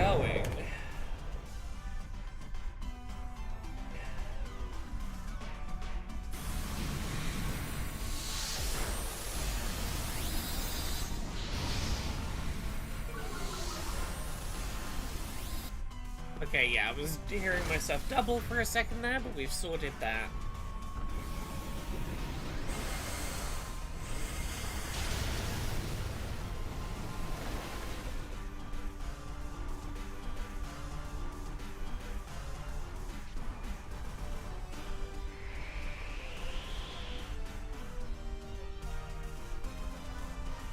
going. Okay, yeah, I was hearing myself double for a second there, but we've sorted that.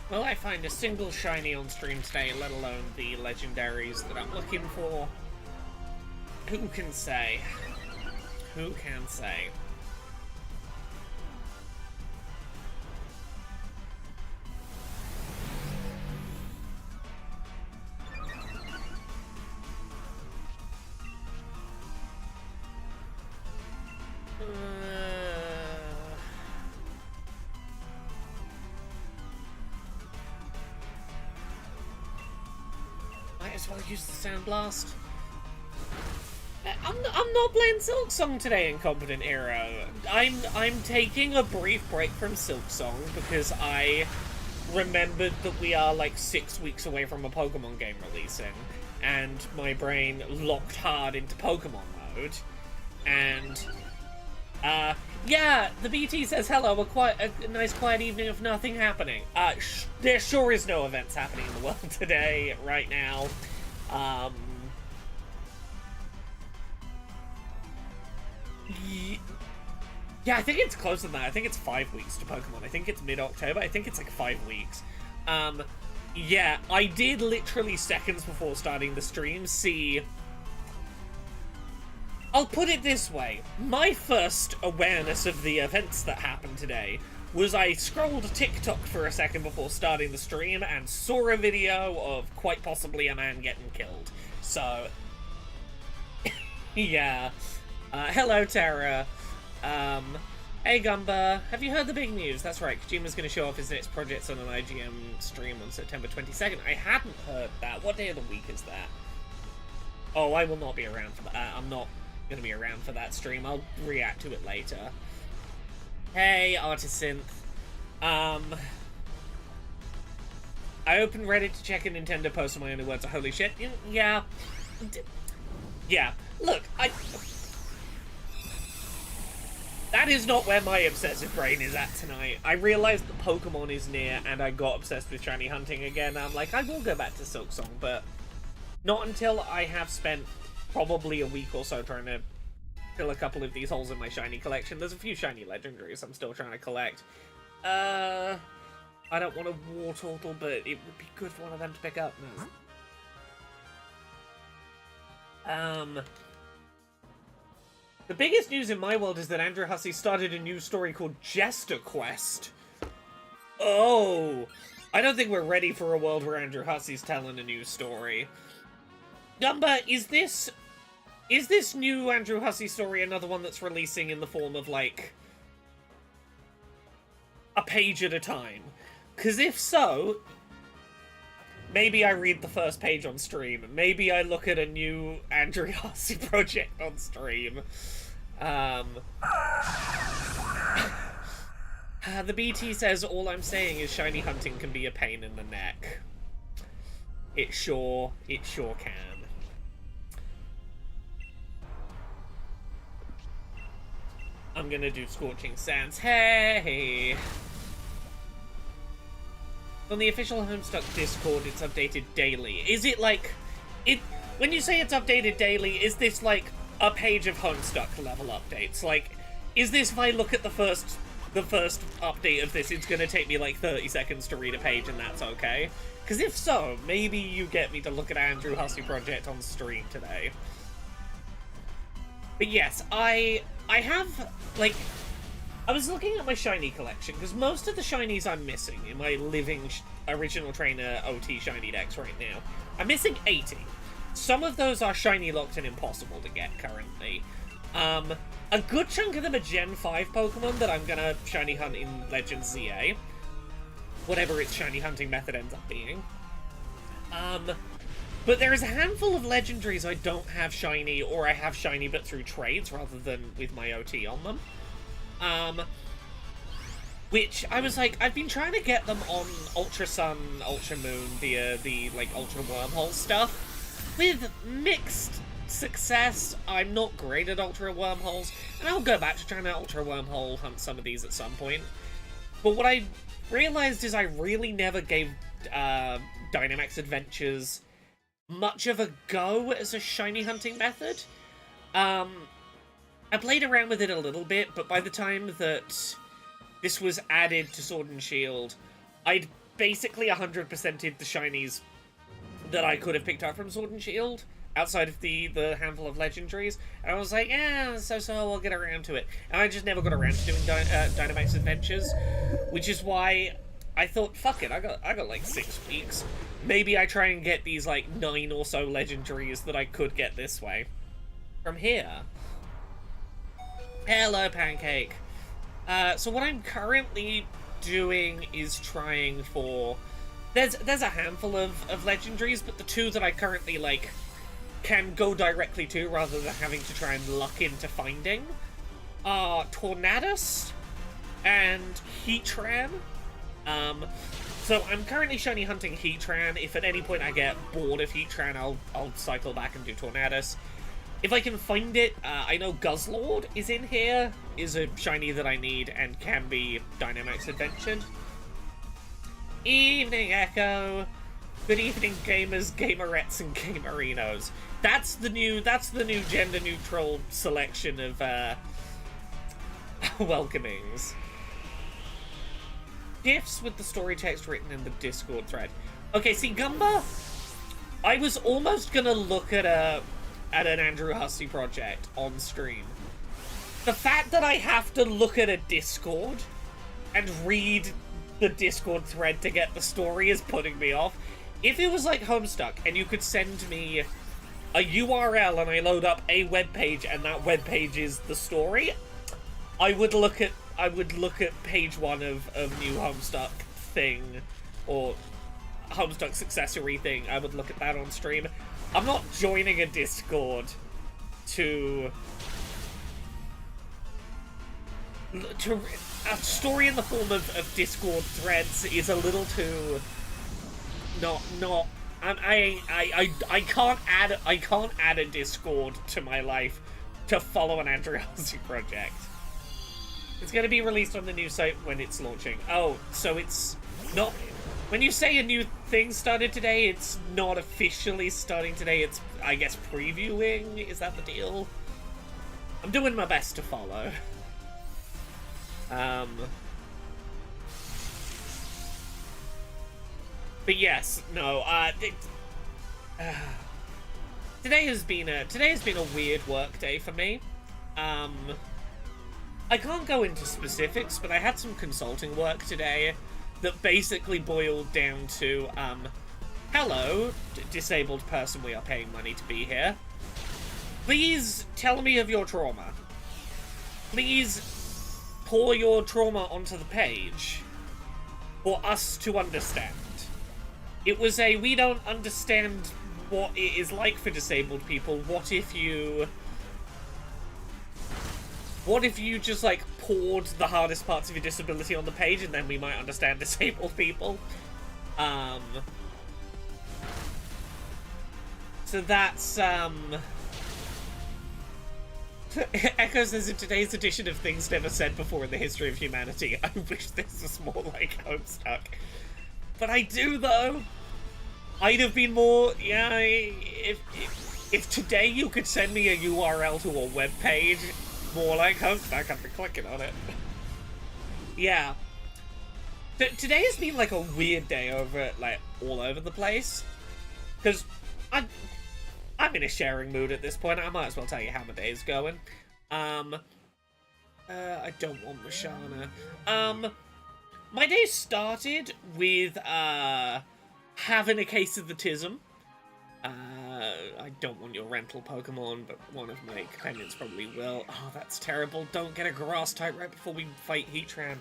Will I find a single shiny on stream today, let alone the legendaries that I'm looking for? Who can say? Who can say? Might as well use the Sound Blast. I'm not playing Silksong today, Incompetent Hero. I'm taking a brief break from Silksong because I remembered that we are like 6 weeks away from a Pokemon game releasing, and my brain locked hard into Pokemon mode. And yeah, the BT says hello. A nice quiet evening of nothing happening. There sure is no events happening in the world today, right now. Yeah, I think it's closer than that. I think it's 5 weeks to Pokemon. I think it's mid-October. I think it's like 5 weeks. Yeah, I did literally seconds before starting the stream see... I'll put it this way. My first awareness of the events that happened today was I scrolled TikTok for a second before starting the stream and saw a video of quite possibly a man getting killed. So... yeah. Hello, Tara. Hey, Gumba. Have you heard the big news? That's right, Kojima's going to show off his next projects on an IGM stream on September 22nd. I hadn't heard that. What day of the week is that? Oh, I will not be around for that. I'm not going to be around for that stream. I'll react to it later. Hey, Artisynth. I opened Reddit to check a Nintendo post, and my only words are holy shit. Yeah. Yeah. Look, that is not where my obsessive brain is at tonight. I realized that Pokemon is near, and I got obsessed with shiny hunting again. I'm like, I will go back to Silksong, but not until I have spent probably a week or so trying to fill a couple of these holes in my shiny collection. There's a few shiny legendaries I'm still trying to collect. I don't want a War Turtle, but it would be good for one of them to pick up. No. The biggest news in my world is that Andrew Hussey started a new story called Jester Quest. Oh, I don't think we're ready for a world where Andrew Hussey's telling a new story. Gumba, is this new Andrew Hussey story another one that's releasing in the form of, like, a page at a time? Because if so, maybe I read the first page on stream. Maybe I look at a new Andrew Hussey project on stream. The BT says, all I'm saying is shiny hunting can be a pain in the neck. It sure can. I'm gonna do Scorching Sands. Hey! On the official Homestuck Discord, it's updated daily. Is it like... when you say it's updated daily, is this like a page of Homestuck level updates? Like, is this if I look at the first update of this, it's gonna take me like 30 seconds to read a page and that's okay? Because if so, maybe you get me to look at Andrew Hussey project on stream today. But yes, I have, like... I was looking at my shiny collection, because most of the shinies I'm missing in my living original trainer OT shiny decks right now, I'm missing 80. Some of those are shiny locked and impossible to get currently. A good chunk of them are Gen 5 Pokemon that I'm gonna shiny hunt in Legends ZA. Whatever its shiny hunting method ends up being. But there is a handful of legendaries I don't have shiny, or I have shiny but through trades rather than with my OT on them. Which I was like, I've been trying to get them on Ultra Sun, Ultra Moon via the like Ultra Wormhole stuff with mixed success. I'm not great at Ultra Wormholes, and I'll go back to trying to Ultra Wormhole hunt some of these at some point. But what I realized is I really never gave Dynamax Adventures much of a go as a shiny hunting method. I played around with it a little bit, but by the time that this was added to Sword and Shield, I'd basically 100%ed the shinies that I could have picked up from Sword and Shield, outside of the handful of legendaries, and I was like, yeah, so I'll get around to it. And I just never got around to doing Dynamax Adventures, which is why I thought, fuck it, I got like 6 weeks. Maybe I try and get these like 9 or so legendaries that I could get this way. From here. Hello, Pancake. So what I'm currently doing is trying for... There's a handful of legendaries, but the 2 that I currently, like, can go directly to rather than having to try and luck into finding are Tornadus and Heatran. So I'm currently shiny hunting Heatran. If at any point I get bored of Heatran, I'll cycle back and do Tornadus. If I can find it, I know Guzzlord is in here, is a shiny that I need and can be Dynamax Adventured. Evening, Echo. Good evening, gamers, gamerettes, and gamerinos. That's the new gender-neutral selection of welcomings. Gifts with the story text written in the Discord thread. Okay, see, Gumba, I was almost gonna look at an Andrew Hussey project on stream. The fact that I have to look at a Discord and read the Discord thread to get the story is putting me off. If it was like Homestuck and you could send me a URL and I load up a web page and that web page is the story, I would look at page 1 of new Homestuck thing, or Homestuck successory thing. I would look at that on stream. I'm not joining a Discord to a story in the form of Discord threads is a little too not I can't add a Discord to my life to follow an Andrew Hussey project. It's going to be released on the new site when it's launching. Oh, so it's not... When you say a new thing started today, it's not officially starting today, it's, I guess, previewing? Is that the deal? I'm doing my best to follow. But yes, no, today has been a weird work day for me. I can't go into specifics, but I had some consulting work today that basically boiled down to, hello, disabled person, we are paying money to be here. Please tell me of your trauma. Please pour your trauma onto the page for us to understand. It was a, we don't understand what it is like for disabled people. What if you just, like, poured the hardest parts of your disability on the page and then we might understand disabled people? So that's, Echo says, in today's edition of Things Never Said Before in the History of Humanity, I wish this was more like Homestuck. But I do, though. I'd have been more, yeah, if today you could send me a URL to a web page, more like Homestuck, I'd be clicking on it. Yeah. Today has been like a weird day all over the place. Because I'm in a sharing mood at this point. I might as well tell you how my day's going. I don't want Mashana. My day started with, having a case of the Tism. I don't want your rental Pokemon, but one of my companions probably will. Oh, that's terrible. Don't get a grass type right before we fight Heatran.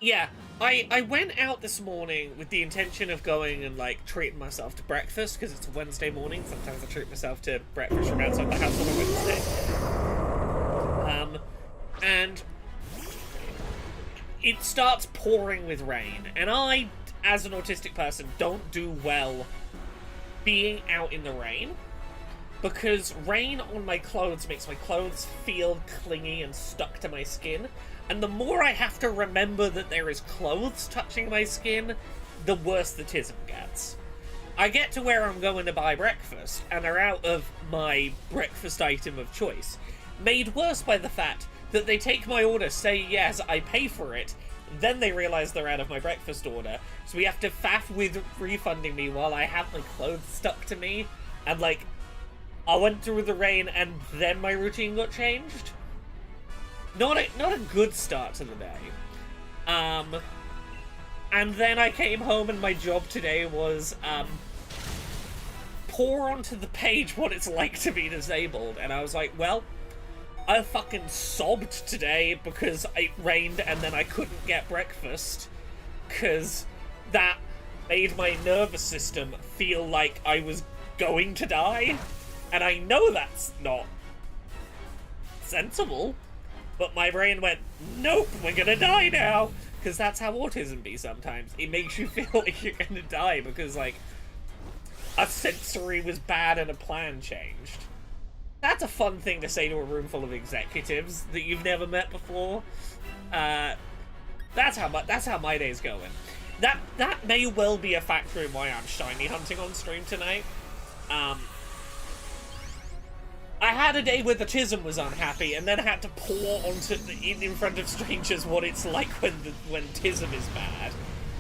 Yeah, I went out this morning with the intention of going and, like, treating myself to breakfast, because it's a Wednesday morning. Sometimes I treat myself to breakfast from outside the house on a Wednesday. And it starts pouring with rain, and I, as an autistic person, don't do well being out in the rain, because rain on my clothes makes my clothes feel clingy and stuck to my skin, and the more I have to remember that there is clothes touching my skin, the worse the tism gets. I get to where I'm going to buy breakfast, and are out of my breakfast item of choice, made worse by the fact that they take my order, say yes, I pay for it, then they realise they're out of my breakfast order, so we have to faff with refunding me while I have my clothes stuck to me, and, like, I went through the rain and then my routine got changed. Not a good start to the day. And then I came home and my job today was, pour onto the page what it's like to be disabled, and I was like, well, I fucking sobbed today because it rained and then I couldn't get breakfast, because that made my nervous system feel like I was going to die, and I know that's not sensible, but my brain went, nope, we're gonna die now, because that's how autism be sometimes. It makes you feel like you're gonna die because, like, a sensory was bad and a plan changed. That's a fun thing to say to a room full of executives that you've never met before. That's how my day's going. That may well be a factor in why I'm shiny hunting on stream tonight. I had a day where the Tism was unhappy, and then I had to pour onto in front of strangers what it's like when Tism is bad.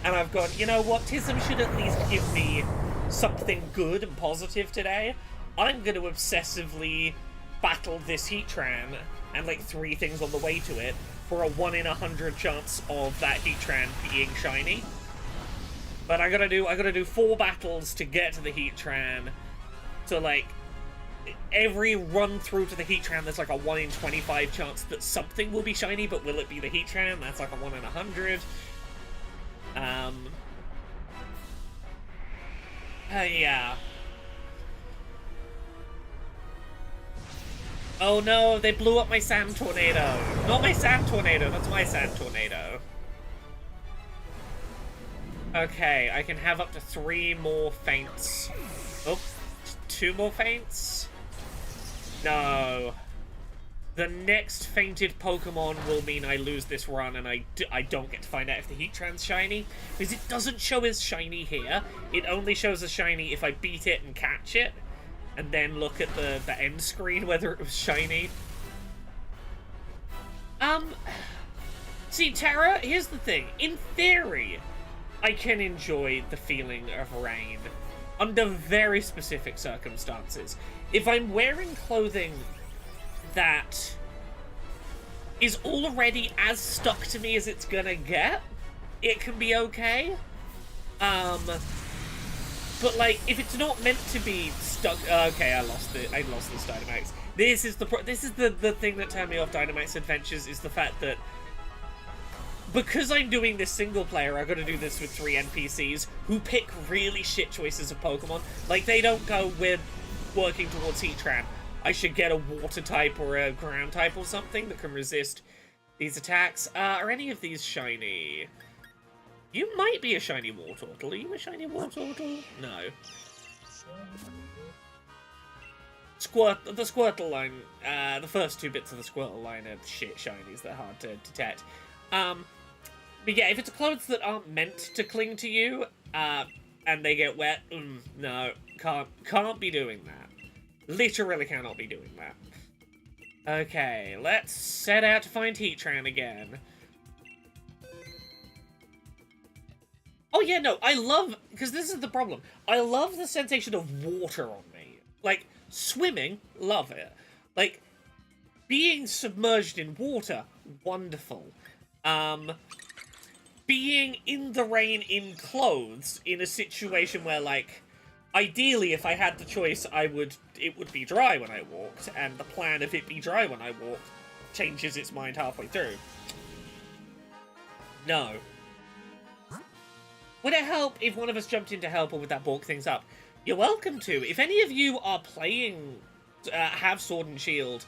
And I've gone, you know what, Tism should at least give me something good and positive today. I'm going to obsessively battle this Heatran and, like, 3 things on the way to it for a 1 in 100 chance of that Heatran being shiny. But I gotta do 4 battles to get to the Heatran. So, like, every run through to the Heatran, there's like a 1 in 25 chance that something will be shiny, but will it be the Heatran? That's like a 1 in 100. Yeah. Oh no, they blew up my sand tornado. Not my sand tornado, that's my sand tornado. Okay, I can have up to 3 more feints. Oh, 2 more feints? No. The next fainted Pokemon will mean I lose this run and I don't get to find out if the Heatran's shiny. Because it doesn't show as shiny here. It only shows as shiny if I beat it and catch it. And then look at the end screen whether it was shiny. See, Tara, here's the thing. In theory, I can enjoy the feeling of rain under very specific circumstances. If I'm wearing clothing that is already as stuck to me as it's gonna get, it can be okay. But, like, if it's not meant to be stuck... okay, I lost this Dynamax. This is the thing that turned me off Dynamax Adventures, is the fact that because I'm doing this single player, I've got to do this with 3 NPCs who pick really shit choices of Pokemon. Like, they don't go, we're working towards Heatran. I should get a water type or a ground type or something that can resist these attacks. Are any of these shiny? You might be a shiny Wartortle. Are you a shiny Wartortle? No. The Squirtle line, the first 2 bits of the Squirtle line are shit shinies. They're hard to detect. But yeah, if it's clothes that aren't meant to cling to you, and they get wet, no, can't be doing that. Literally cannot be doing that. Okay, let's set out to find Heatran again. Oh yeah, no, I love, because this is the problem. I love the sensation of water on me. Like, swimming, love it. Like, being submerged in water, wonderful. Being in the rain in clothes, in a situation where, like, ideally, if I had the choice, it would be dry when I walked, and the plan of it be dry when I walked changes its mind halfway through. No. Would it help if one of us jumped in to help or would that balk things up? You're welcome to. If any of you are playing, have Sword and Shield,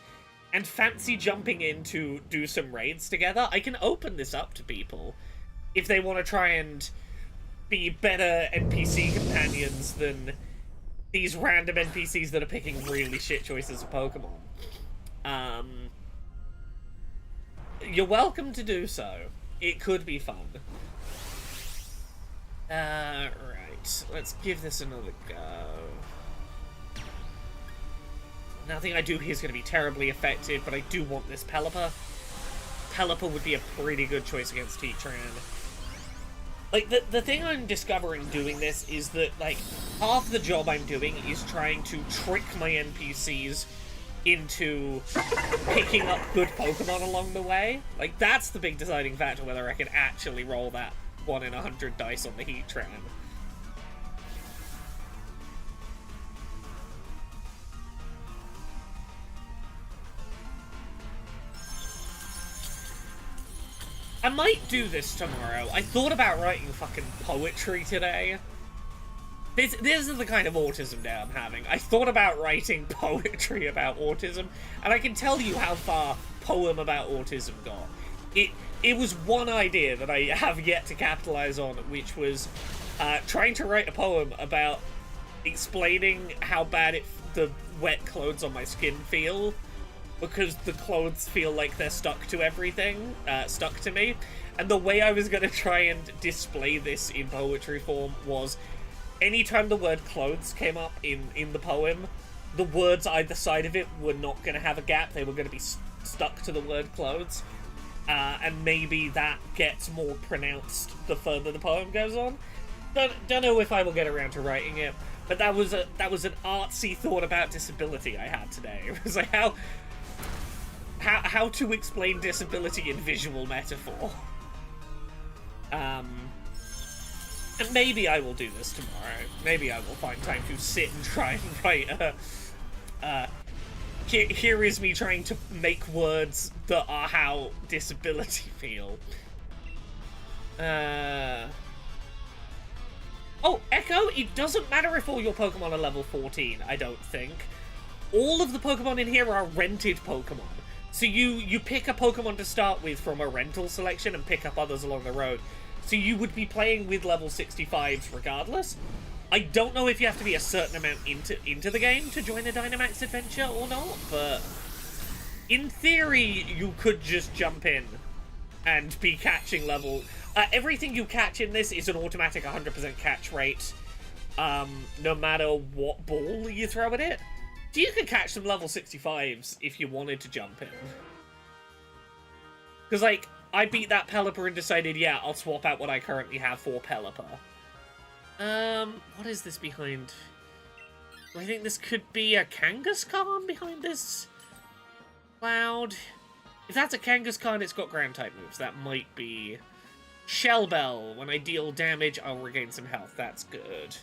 and fancy jumping in to do some raids together, I can open this up to people. If they want to try and be better NPC companions than these random NPCs that are picking really shit choices of Pokemon. You're welcome to do so. It could be fun. Right. Let's give this another go. Nothing I do here is going to be terribly effective, but I do want this Pelipper. Pelipper would be a pretty good choice against Heatran. Like, the thing I'm discovering doing this is that, like, half the job I'm doing is trying to trick my NPCs into picking up good Pokemon along the way. Like, that's the big deciding factor, whether I can actually roll that 1 in 100 dice on the Heatran. I might do this tomorrow. I thought about writing fucking poetry today. This is the kind of autism day I'm having. I thought about writing poetry about autism, and I can tell you how far poem about autism got. It was one idea that I have yet to capitalize on, which was trying to write a poem about explaining how bad the wet clothes on my skin feel, because the clothes feel like they're stuck to everything, stuck to me. And the way I was going to try and display this in poetry form was, anytime the word clothes came up in the poem, the words either side of it were not going to have a gap, they were going to be stuck to the word clothes. And maybe that gets more pronounced the further the poem goes on. Don't know if I will get around to writing it, but that was an artsy thought about disability I had today. It was like, how to explain disability in visual metaphor. And maybe I will do this tomorrow. Maybe I will find time to sit and try and write here is me trying to make words that are how disability feel. Oh, Echo, it doesn't matter if all your Pokemon are level 14, I don't think. All of the Pokemon in here are rented Pokemon. So you pick a Pokemon to start with from a rental selection and pick up others along the road. So you would be playing with level 65s regardless. I don't know if you have to be a certain amount into the game to join a Dynamax adventure or not, but in theory, you could just jump in and be catching level... everything you catch in this is an automatic 100% catch rate, no matter what ball you throw at it. So you could catch some level 65s if you wanted to jump in. Because, like, I beat that Pelipper and decided, yeah, I'll swap out what I currently have for Pelipper. What is this behind? I think this could be a Kangaskhan behind this cloud. If that's a Kangaskhan, it's got ground-type moves. That might be... Shell Bell. When I deal damage, I'll regain some health. That's good.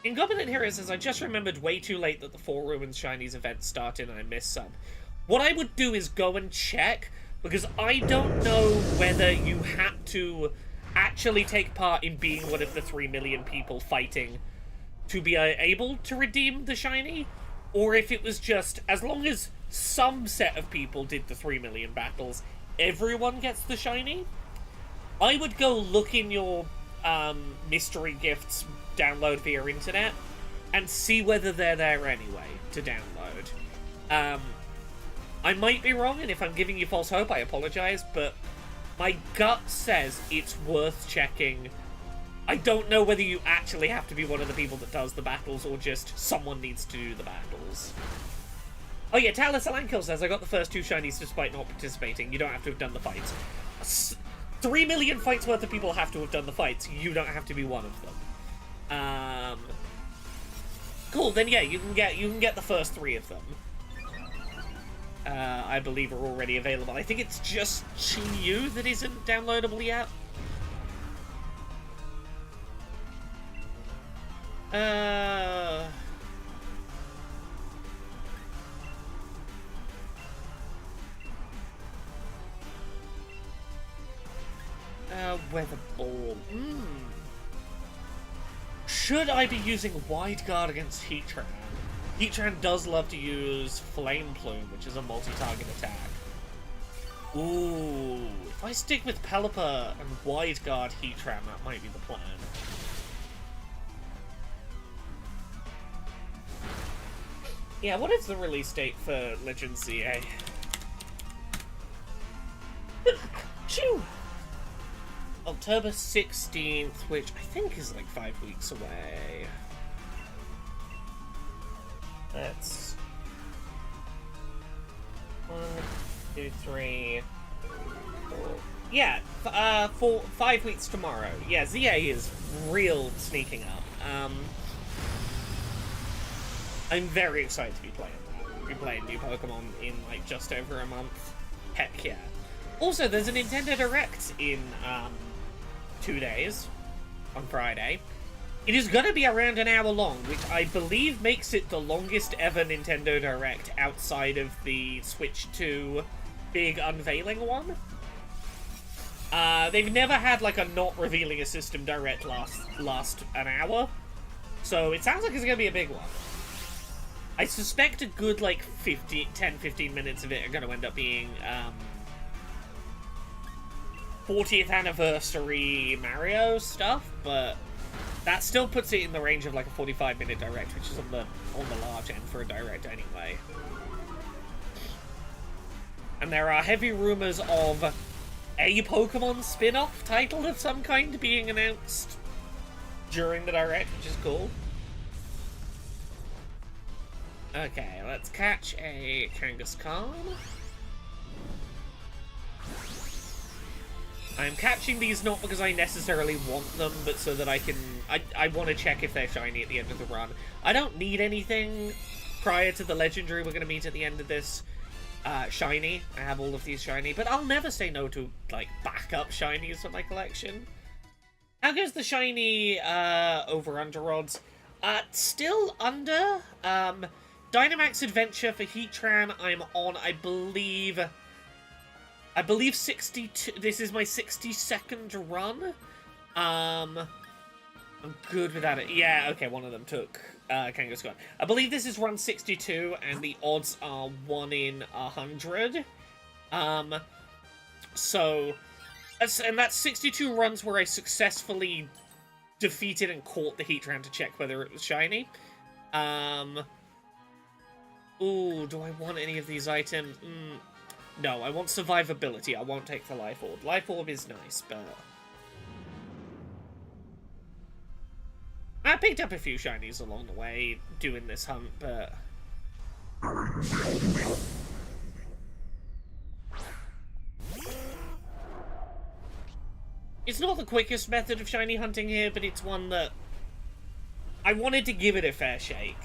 In Goblin Heroes says, I just remembered way too late that the Four Ruins Shinies event started and I missed some. What I would do is go and check, because I don't know whether you had to actually take part in being one of the 3 million people fighting to be able to redeem the shiny, or if it was just, as long as some set of people did the 3 million battles, everyone gets the shiny. I would go look in your mystery gifts download via internet and see whether they're there anyway to download. I might be wrong, and if I'm giving you false hope, I apologize, but my gut says it's worth checking. I don't know whether you actually have to be one of the people that does the battles, or just someone needs to do the battles. Oh yeah, Talis Alanko says, I got the first 2 shinies despite not participating. You don't have to have done the fights. 3 million fights worth of people have to have done the fights. You don't have to be one of them. Cool, then yeah, you can get the first 3 of them. I believe are already available. I think it's just Chi-Yu that isn't downloadable yet. Weather Ball. Should I be using Wide Guard against Heatran? Heatran does love to use Flame Plume, which is a multi-target attack. Ooh, if I stick with Pelipper and Wide Guard Heatran, that might be the plan. Yeah, what is the release date for Legend ZA? Shoo! October 16th, which I think is like 5 weeks away. That's 1, 2, 3, 4. Yeah, 5 weeks tomorrow. Yeah, ZA is real sneaking up. I'm very excited to be playing that. Be playing new Pokemon in like just over a month. Heck yeah. Also, there's a Nintendo Direct in 2 days on Friday. It is going to be around an hour long, which I believe makes it the longest ever Nintendo Direct outside of the Switch 2 big unveiling one. They've never had like a not revealing a system Direct last an hour, so it sounds like it's going to be a big one. I suspect a good like 10-15 minutes of it are going to end up being 40th anniversary Mario stuff, but that still puts it in the range of like a 45-minute Direct, which is on the large end for a Direct anyway. And there are heavy rumors of a Pokemon spin-off title of some kind being announced during the Direct, which is cool. Okay, let's catch a Kangaskhan. I'm catching these not because I necessarily want them, but so that I can... I want to check if they're shiny at the end of the run. I don't need anything prior to the Legendary we're going to meet at the end of this shiny. I have all of these shiny, but I'll never say no to, like, backup shinies for my collection. How goes the shiny over-under odds? Still under. Dynamax Adventure for Heatran, I'm on, I believe 62. This is my 62nd run. I'm good with that. Yeah, okay, one of them took Kangaskhan. I believe this is run 62, and the odds are 1 in 100. So, and that's 62 runs where I successfully defeated and caught the Heatran to check whether it was shiny. Ooh, do I want any of these items? No, I want survivability. I won't take the Life Orb. Life Orb is nice, but... I picked up a few shinies along the way doing this hunt, but... It's not the quickest method of shiny hunting here, but it's one that... I wanted to give it a fair shake.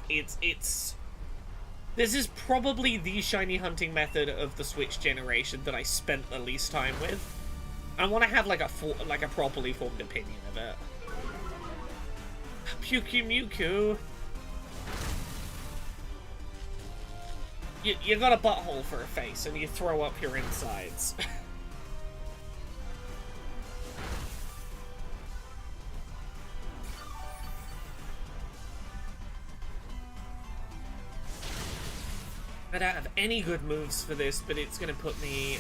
This is probably the shiny hunting method of the Switch generation that I spent the least time with. I want to have like a properly formed opinion of it. Mewtwo. You got a butthole for a face, and you throw up your insides. I don't have any good moves for this, but it's gonna put me...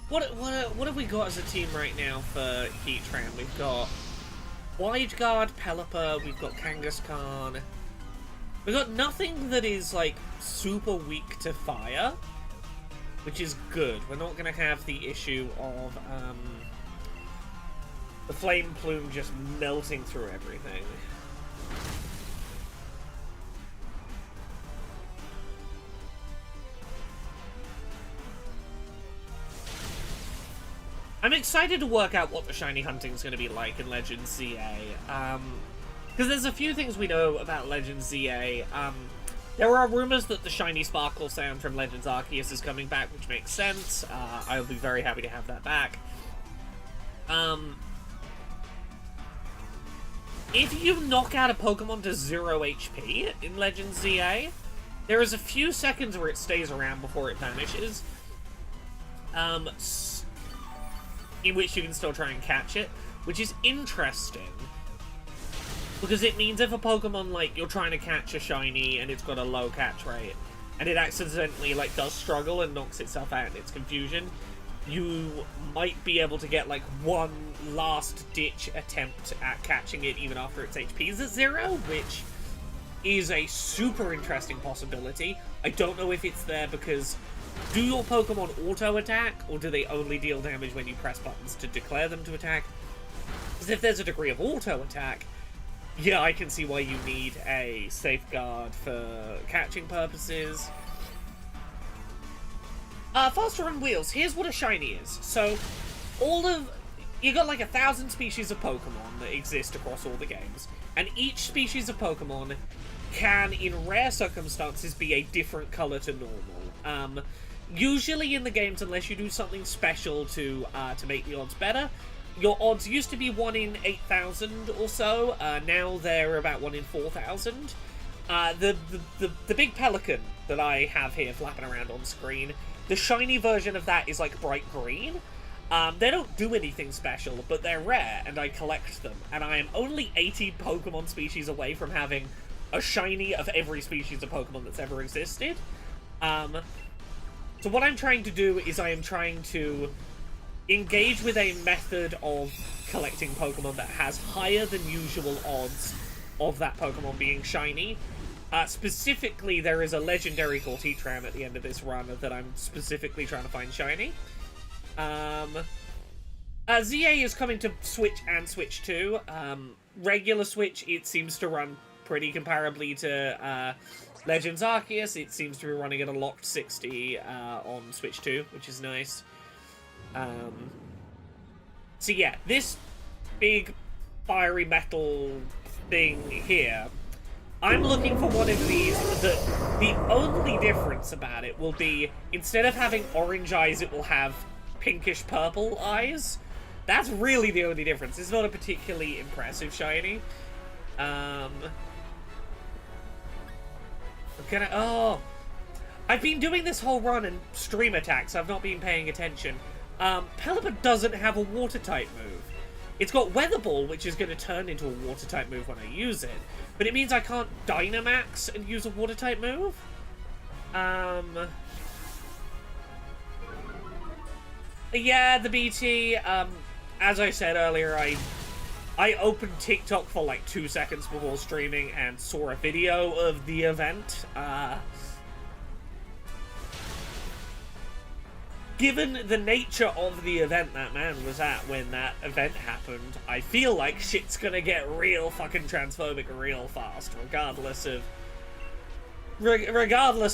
What have we got as a team right now for Heatran? We've got Wide Guard, Pelipper, we've got Kangaskhan. We've got nothing that is, like, super weak to fire, which is good. We're not gonna have the issue of, the Flame Plume just melting through everything. I'm excited to work out what the shiny hunting is going to be like in Legend ZA, because there's a few things we know about Legend ZA. There are rumors that the shiny sparkle sound from Legends Arceus is coming back, which makes sense. I'll be very happy to have that back. If you knock out a Pokemon to 0 HP in Legend ZA, there is a few seconds where it stays around before it vanishes. in which you can still try and catch it, which is interesting. Because it means if a Pokemon, like, you're trying to catch a shiny and it's got a low catch rate, and it accidentally, like, does struggle and knocks itself out in its confusion, you might be able to get, like, one last-ditch attempt at catching it even after its HP is at 0, which is a super interesting possibility. I don't know if it's there because do your Pokemon auto-attack, or do they only deal damage when you press buttons to declare them to attack? Because if there's a degree of auto-attack, yeah, I can see why you need a safeguard for catching purposes. Faster on wheels. Here's what a shiny is. So, you got like 1,000 species of Pokemon that exist across all the games, and each species of Pokemon can, in rare circumstances, be a different color to normal. Usually in the games, unless you do something special to make the odds better, your odds used to be 1 in 8,000 or so. Now they're about 1 in 4,000. The big pelican that I have here flapping around on screen, the shiny version of that is like bright green. They don't do anything special, but they're rare, and I collect them. And I am only 80 Pokemon species away from having a shiny of every species of Pokemon that's ever existed. So what I'm trying to do is I am trying to engage with a method of collecting Pokemon that has higher than usual odds of that Pokemon being shiny. Specifically, there is a legendary called Heatran at the end of this run that I'm specifically trying to find shiny. ZA is coming to Switch and Switch 2. Regular Switch, it seems to run pretty comparably to Legends Arceus. It seems to be running at a locked 60 on Switch 2, which is nice. So yeah, this big fiery metal thing here, I'm looking for one of these that the only difference about it will be, instead of having orange eyes, it will have pinkish purple eyes. That's really the only difference. It's not a particularly impressive shiny. I've been doing this whole run in stream attacks. I've not been paying attention. Pelipper doesn't have a water-type move. It's got Weather Ball, which is going to turn into a water-type move when I use it. But it means I can't Dynamax and use a water-type move? Yeah, the BT, as I said earlier, I opened TikTok for like 2 seconds before streaming and saw a video of the event. Given the nature of the event that man was at when that event happened, I feel like shit's gonna get real fucking transphobic real fast, regardless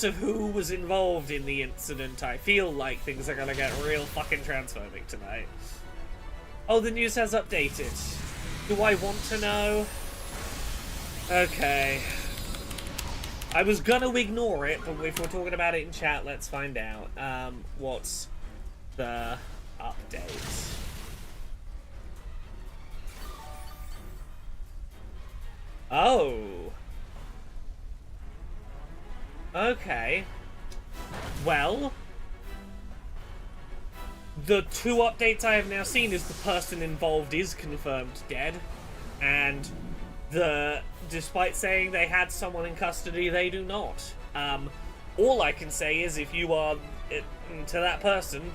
of who was involved in the incident. I feel like things are gonna get real fucking transphobic tonight. Oh, the news has updated. Do I want to know? Okay. I was gonna ignore it, but if we're talking about it in chat, let's find out. What's the update? Oh. Okay. Well, the 2 updates I have now seen is the person involved is confirmed dead, and despite saying they had someone in custody, they do not. All I can say is if you are to that person,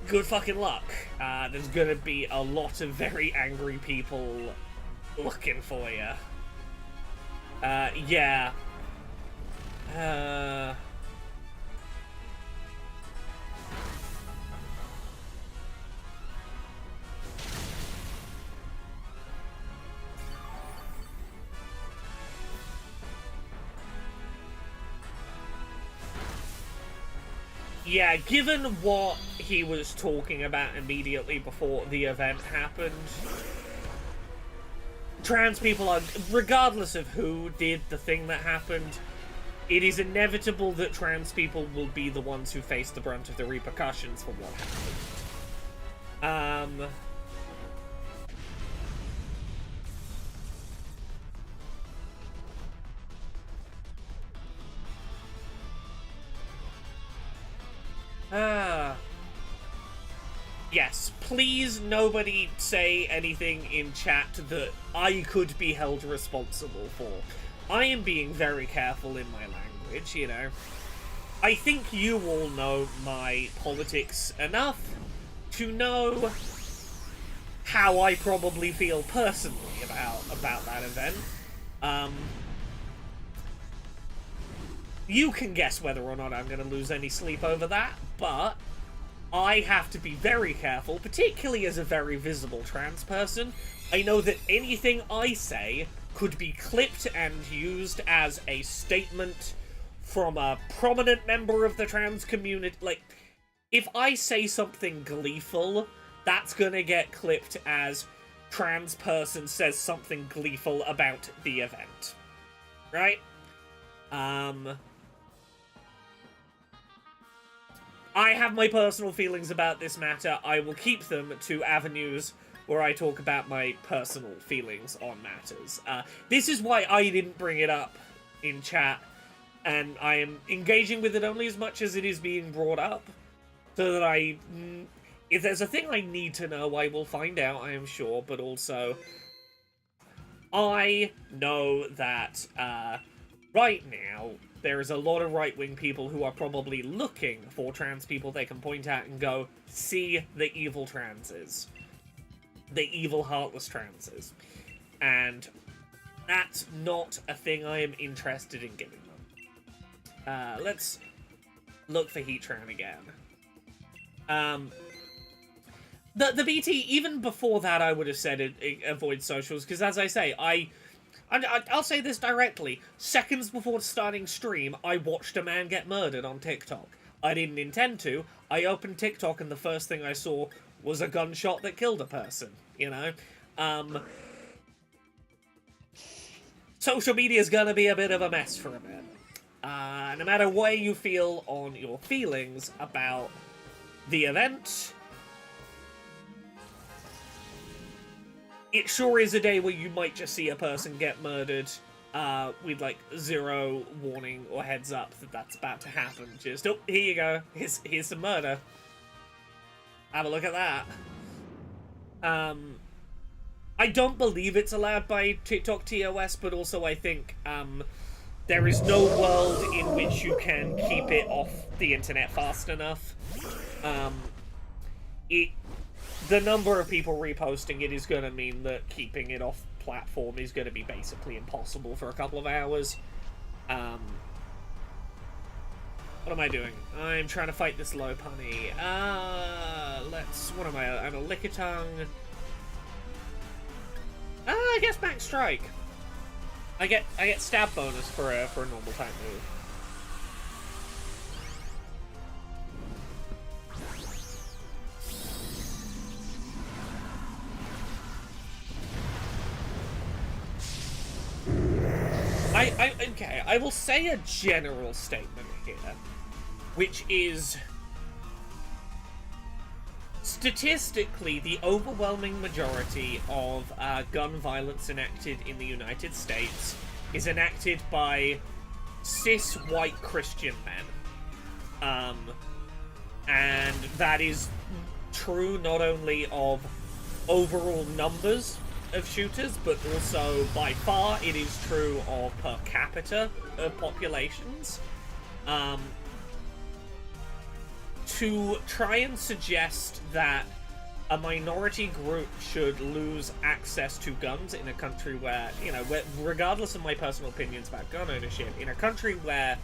good fucking luck. There's gonna be a lot of very angry people looking for you. Yeah. Yeah, given what he was talking about immediately before the event happened, trans people are, regardless of who did the thing that happened, it is inevitable that trans people will be the ones who face the brunt of the repercussions for what happened. yes, please nobody say anything in chat that I could be held responsible for. I am being very careful in my language, you know. I think you all know my politics enough to know how I probably feel personally about that event. You can guess whether or not I'm going to lose any sleep over that, but I have to be very careful, particularly as a very visible trans person. I know that anything I say could be clipped and used as a statement from a prominent member of the trans community. Like, if I say something gleeful, that's gonna get clipped as trans person says something gleeful about the event. Right? I have my personal feelings about this matter. I will keep them to avenues where I talk about my personal feelings on matters. This is why I didn't bring it up in chat, and I am engaging with it only as much as it is being brought up, so that if there's a thing I need to know, I will find out, I am sure, but also, I know that, right now, there is a lot of right-wing people who are probably looking for trans people they can point at and go, see the evil transes. The evil, heartless transes. And that's not a thing I am interested in giving them. Let's look for Heatran again. The BT, even before that, I would have said avoid socials, because as I say, I'll say this directly. Seconds before starting stream, I watched a man get murdered on TikTok. I didn't intend to. I opened TikTok and the first thing I saw was a gunshot that killed a person, you know? Social media is gonna be a bit of a mess for a bit. No matter where you feel on your feelings about the event, it sure is a day where you might just see a person get murdered with, like, zero warning or heads up that that's about to happen. Just, oh, here you go. Here's some murder. Have a look at that. I don't believe it's allowed by TikTok TOS, but also I think there is no world in which you can keep it off the internet fast enough. The number of people reposting it is going to mean that keeping it off platform is going to be basically impossible for a couple of hours. What am I doing? I'm trying to fight this low punny. What am I? I'm a Lickitung. I guess Max Strike. I get stab bonus for a normal type move. Okay, I will say a general statement here, which is, statistically, the overwhelming majority of gun violence enacted in the United States is enacted by cis white Christian men. And that is true not only of overall numbers of shooters, but also by far it is true of per capita of populations. To try and suggest that a minority group should lose access to guns in a country where, you know, regardless of my personal opinions about gun ownership, in a country where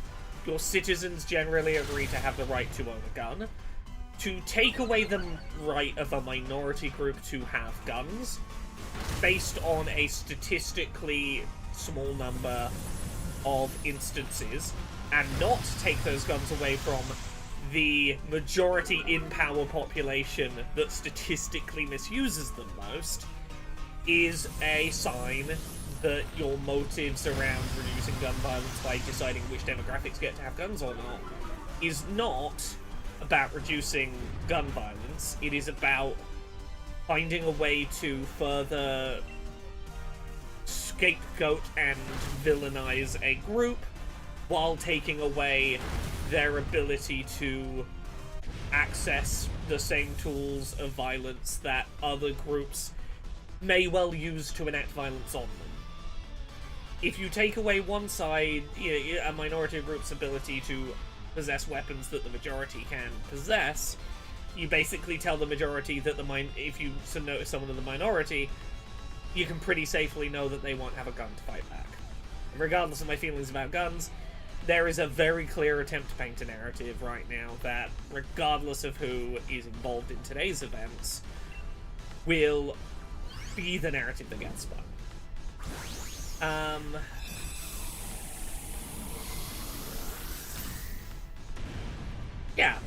your citizens generally agree to have the right to own a gun, to take away the right of a minority group to have guns based on a statistically small number of instances, and not take those guns away from the majority in power population that statistically misuses them most, is a sign that your motives around reducing gun violence by deciding which demographics get to have guns or not is not about reducing gun violence. It is about finding a way to further scapegoat and villainize a group while taking away their ability to access the same tools of violence that other groups may well use to enact violence on them. If you take away one side, a minority group's ability to possess weapons that the majority can possess, you basically tell the majority that if you notice someone in the minority, you can pretty safely know that they won't have a gun to fight back. Regardless of my feelings about guns, there is a very clear attempt to paint a narrative right now that, regardless of who is involved in today's events, will be the narrative that gets spun. Yeah.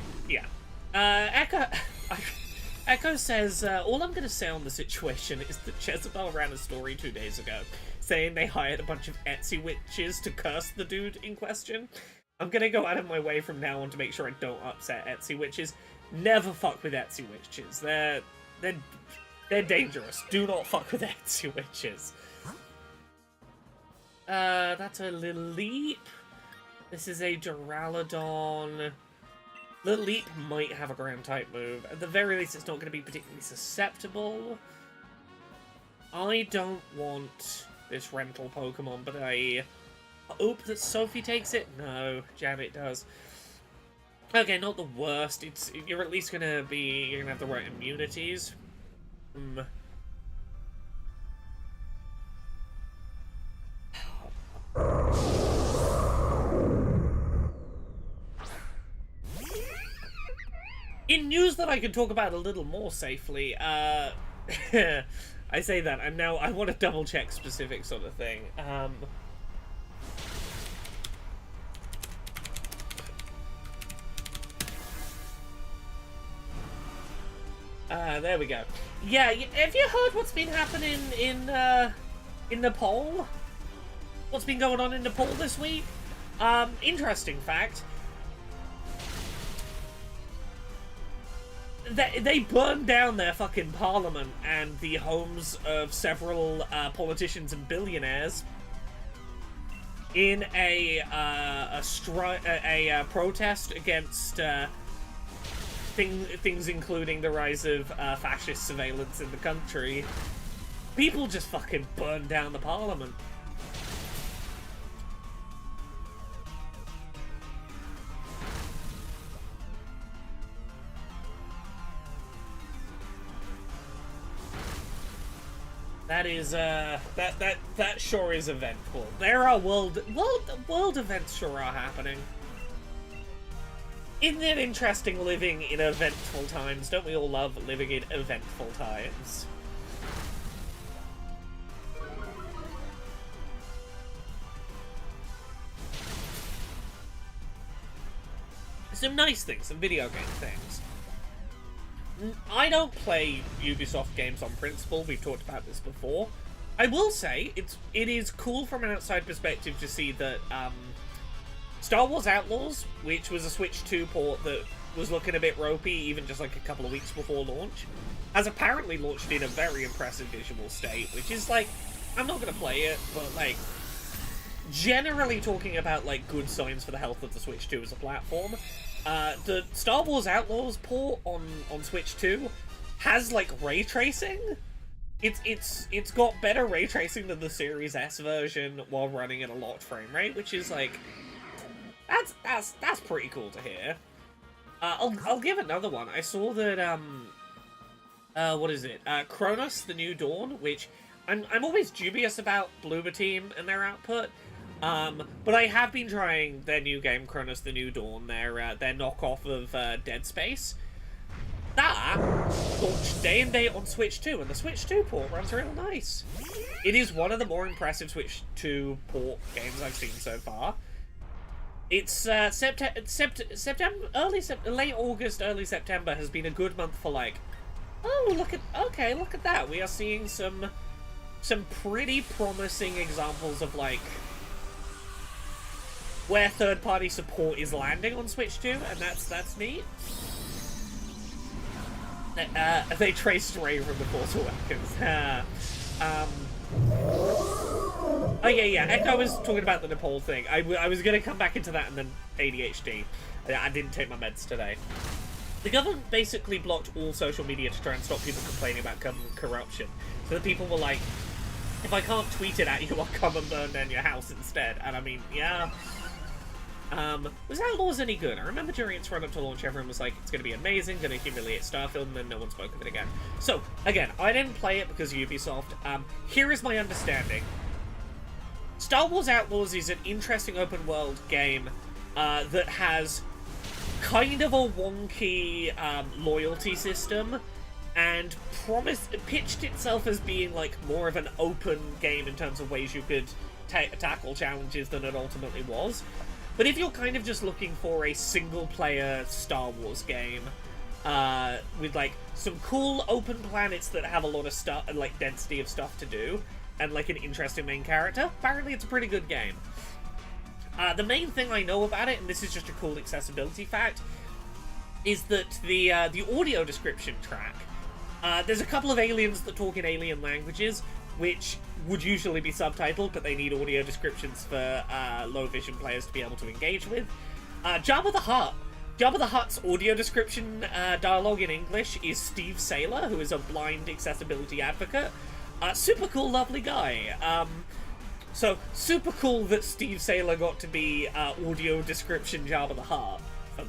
Echo says, all I'm gonna say on the situation is that Jezebel ran a story 2 days ago saying they hired a bunch of Etsy witches to curse the dude in question. I'm gonna go out of my way from now on to make sure I don't upset Etsy witches. Never fuck with Etsy witches. They're dangerous. Do not fuck with Etsy witches. That's a Lilip. This is a Duraludon. Lilip might have a ground type move. At the very least, it's not going to be particularly susceptible. I don't want this rental Pokemon, but I hope that Sophie takes it. No, Janet does. Okay, not the worst. You're at least you're gonna have the right immunities. In news that I can talk about a little more safely, I say that, I want to double check specific sort of thing. There we go. Yeah, have you heard what's been happening in Nepal? What's been going on in Nepal this week? Interesting fact. They burned down their fucking parliament and the homes of several politicians and billionaires in a protest against things including the rise of fascist surveillance in the country. People just fucking burned down the parliament. That is, that sure is eventful. There are world events sure are happening. Isn't it interesting living in eventful times? Don't we all love living in eventful times? Some nice things, some video game things. I don't play Ubisoft games on principle, we've talked about this before. I will say, it is cool from an outside perspective to see that, Star Wars Outlaws, which was a Switch 2 port that was looking a bit ropey even just like a couple of weeks before launch, has apparently launched in a very impressive visual state, which is like, I'm not gonna play it, but like, generally talking about like good signs for the health of the Switch 2 as a platform. The Star Wars Outlaws port on Switch 2 has like ray tracing. It's got better ray tracing than the Series S version while running at a locked frame rate, which is like that's pretty cool to hear. I'll give another one. I saw that what is it? Kronos: The New Dawn, which I'm always dubious about Bloober Team and their output. But I have been trying their new game, Kronos: The New Dawn, their knockoff of Dead Space. That launched day and date on Switch 2, and the Switch 2 port runs real nice. It is one of the more impressive Switch 2 port games I've seen so far. It's late August, early September has been a good month for like, oh look at that. We are seeing some pretty promising examples of like where third-party support is landing on Switch 2, and that's neat. They traced Ray from the Force Awakens. Oh yeah, Echo was talking about the Nepal thing. I was gonna come back into that and then ADHD. I didn't take my meds today. The government basically blocked all social media to try and stop people complaining about government corruption. So that people were like, if I can't tweet it at you, I'll come and burn down your house instead. And I mean, yeah. Was Outlaws any good? I remember during its run-up to launch, everyone was like, it's going to be amazing, going to humiliate Starfield, and then no one spoke of it again. So, again, I didn't play it because of Ubisoft. Here is my understanding. Star Wars Outlaws is an interesting open-world game that has kind of a wonky loyalty system, and pitched itself as being like more of an open game in terms of ways you could tackle challenges than it ultimately was. But if you're kind of just looking for a single-player Star Wars game with like some cool open planets that have a lot of stuff, like density of stuff to do, and like an interesting main character, apparently it's a pretty good game. The main thing I know about it, and this is just a cool accessibility fact, is that the audio description track, there's a couple of aliens that talk in alien languages, which would usually be subtitled, but they need audio descriptions for low vision players to be able to engage with. Jabba the Hutt. Jabba the Hutt's audio description dialogue in English is Steve Saylor, who is a blind accessibility advocate. Super cool, lovely guy. So, super cool that Steve Saylor got to be audio description Jabba the Hutt for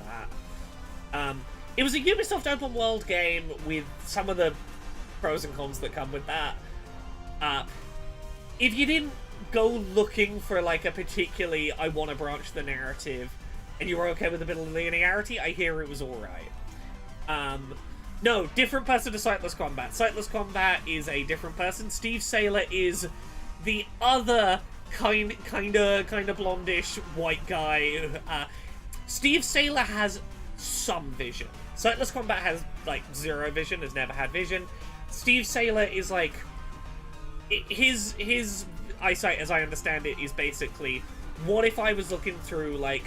that. It was a Ubisoft open world game with some of the pros and cons that come with that. If you didn't go looking for like a particularly I want to branch the narrative and you were okay with a bit of linearity, I hear it was alright. No, different person to Sightless Combat. Sightless Combat is a different person. Steve Saylor is the other kind of blondish white guy. Steve Saylor has some vision. Sightless Combat has like zero vision, has never had vision. Steve Saylor is like, his eyesight, as I understand it, is basically, what if I was looking through, like,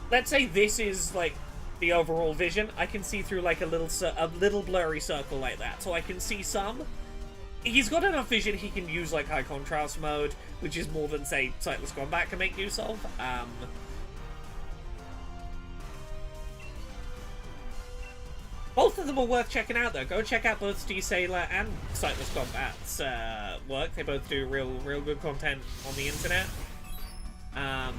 let's say this is, like, the overall vision, I can see through, like, a little blurry circle like that, so I can see some. He's got enough vision he can use, like, high contrast mode, which is more than, say, Sightless Combat can make use of. Both of them are worth checking out, though. Go check out both Steve Saylor and Sightless Combat's work. They both do real good content on the internet. I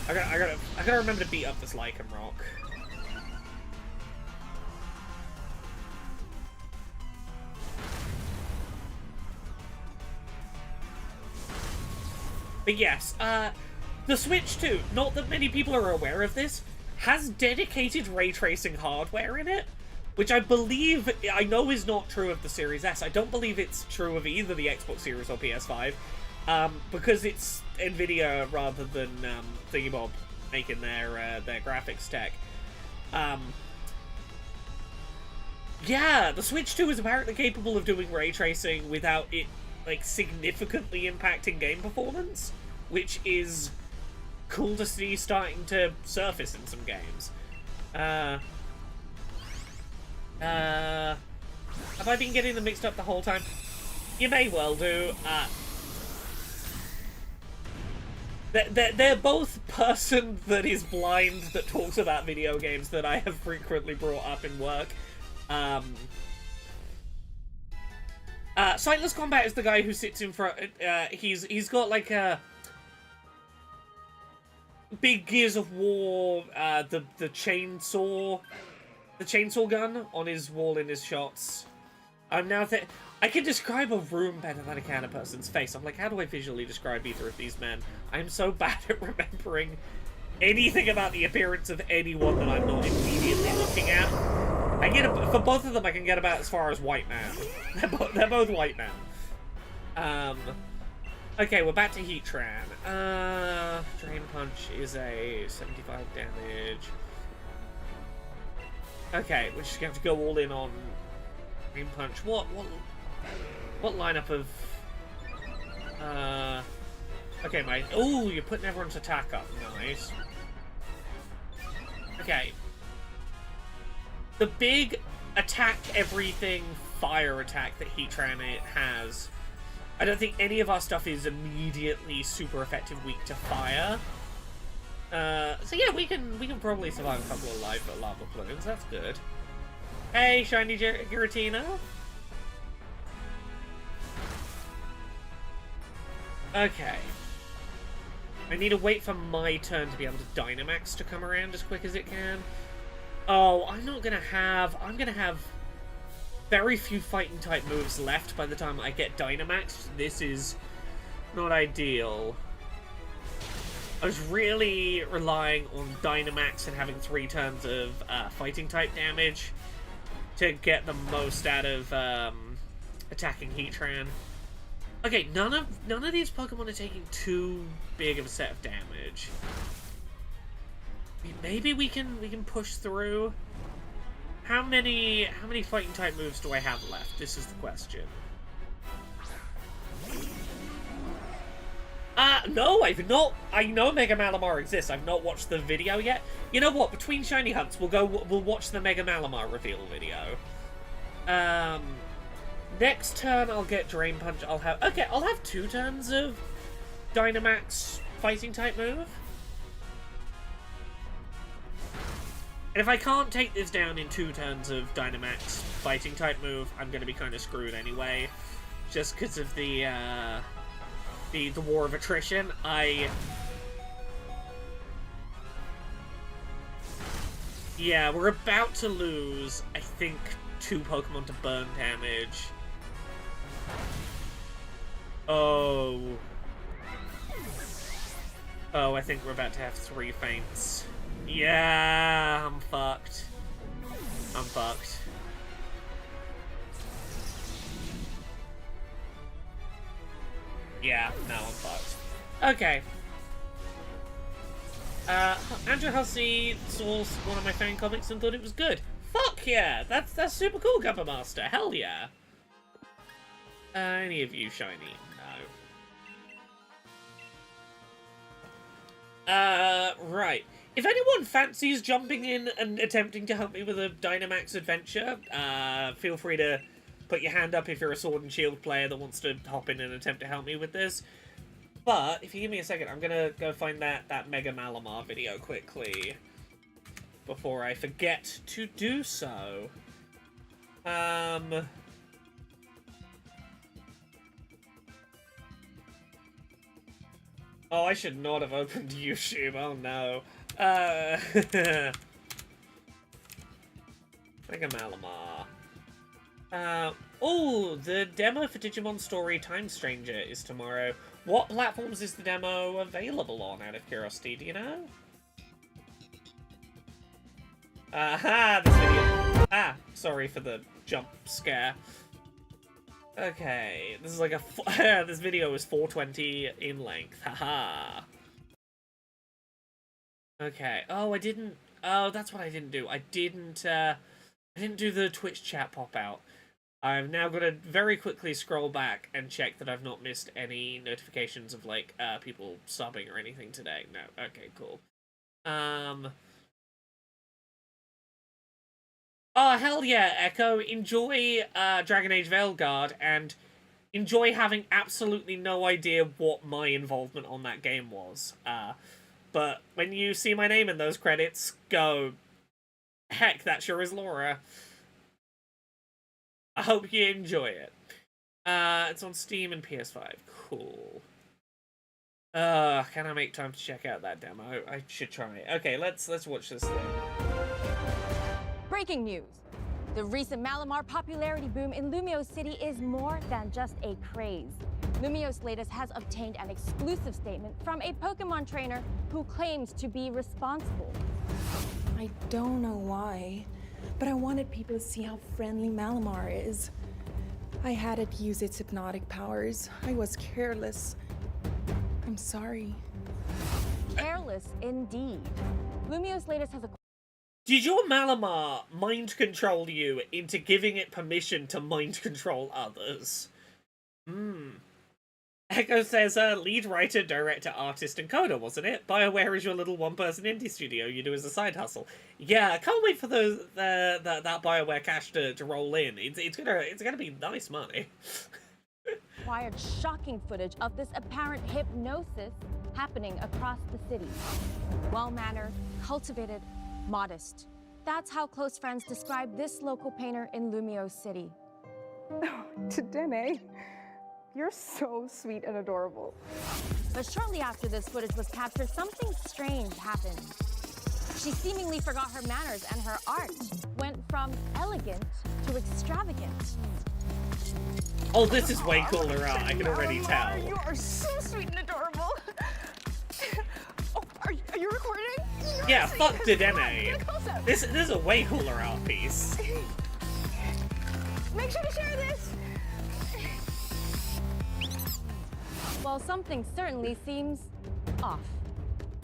gotta remember to beat up this Lycan Rock. But yes, the Switch 2, not that many people are aware of this, has dedicated ray tracing hardware in it, which I know is not true of the Series S. I don't believe it's true of either the Xbox Series or PS5, because it's Nvidia rather than Thingybob making their graphics tech. Yeah, the Switch 2 is apparently capable of doing ray tracing without it like significantly impacting game performance, which is cool to see starting to surface in some games. Have I been getting them mixed up the whole time? You may well do. They're both person that is blind that talks about video games that I have frequently brought up in work. Sightless Combat is the guy who sits in front. He's got like a big Gears of War, the chainsaw gun on his wall in his shots. I'm now I can describe a room better than I can a person's face. I'm like, how do I visually describe either of these men? I'm so bad at remembering anything about the appearance of anyone that I'm not immediately looking at. For both of them, I can get about as far as White Man. They're both White Man. Okay, we're back to Heatran. Drain Punch is a 75 damage. Okay, we're just going to have to go all in on Drain Punch. What lineup of... Okay, mate. Ooh, you're putting everyone's attack up. Nice. Okay. The big attack everything fire attack that Heatran has, I don't think any of our stuff is immediately super effective weak to fire. So yeah, we can probably survive a couple of lava plumes. That's good. Hey, shiny Giratina. Okay. I need to wait for my turn to be able to Dynamax to come around as quick as it can. Oh, I'm gonna have very few fighting type moves left by the time I get Dynamax. This is not ideal. I was really relying on Dynamax and having 3 turns of fighting type damage to get the most out of attacking Heatran. Okay, none of these Pokemon are taking too big of a set of damage. Maybe we can push through. How many fighting type moves do I have left? This is the question. No, I've not. I know Mega Malamar exists. I've not watched the video yet. You know what? Between shiny hunts, we'll watch the Mega Malamar reveal video. Next turn I'll get Drain Punch. I'll have 2 turns of Dynamax fighting type move. And if I can't take this down in 2 turns of Dynamax fighting type move, I'm gonna be kind of screwed anyway. Just because of the war of attrition. Yeah, we're about to lose, I think, 2 Pokemon to burn damage. Oh. Oh, I think we're about to have 3 faints. Yeah, I'm fucked. I'm fucked. Yeah, now I'm fucked. Okay. Andrew Hussey saw one of my fan comics and thought it was good. Fuck yeah! That's super cool, Gupper Master. Hell yeah. Any of you shiny? No. Right. If anyone fancies jumping in and attempting to help me with a Dynamax adventure, feel free to put your hand up if you're a Sword and Shield player that wants to hop in and attempt to help me with this. But, if you give me a second, I'm gonna go find that Mega Malamar video quickly before I forget to do so. Oh, I should not have opened YouTube. Oh, no. Mega Malamar. Oh, the demo for Digimon Story Time Stranger is tomorrow. What platforms is the demo available on, out of curiosity? Do you know? Aha! This video... Ah! Sorry for the jump scare. Okay, this is like a... this video is 420 in length. Haha! Okay. Oh, I didn't... Oh, that's what I didn't do. I didn't do the Twitch chat pop-out. I've now got to very quickly scroll back and check that I've not missed any notifications of, like, people subbing or anything today. No. Okay, cool. Oh, hell yeah, Echo. Enjoy Dragon Age Veilguard, and enjoy having absolutely no idea what my involvement on that game was. But when you see my name in those credits, go, heck, that sure is Laura. I hope you enjoy it. It's on Steam and PS5. Cool. Can I make time to check out that demo? I should try it. Okay, let's watch this thing. Breaking news. The recent Malamar popularity boom in Lumio City is more than just a craze. Lumio's latest has obtained an exclusive statement from a Pokemon trainer who claims to be responsible. I don't know why, but I wanted people to see how friendly Malamar is. I had it use its hypnotic powers. I was careless. I'm sorry. Careless indeed. Lumio's latest has a... Did your Malamar mind control you into giving it permission to mind control others? Echo says, lead writer, director, artist, and coder, wasn't it? BioWare is your little one-person indie studio you do as a side hustle. Yeah, I can't wait for that BioWare cash to roll in. It's gonna be nice money. acquired shocking footage of this apparent hypnosis happening across the city. Well-mannered, cultivated, modest. That's how close friends describe this local painter in Lumio City. Dene, you're so sweet and adorable. But shortly after this footage was captured, something strange happened. She seemingly forgot her manners and her art went from elegant to extravagant. Oh, this is way cooler art, I can already tell. You are so sweet and adorable. Oh, are you recording? Yeah, fuck Dene. This is a way cooler art piece. Make sure to share this. Well, something certainly seems off.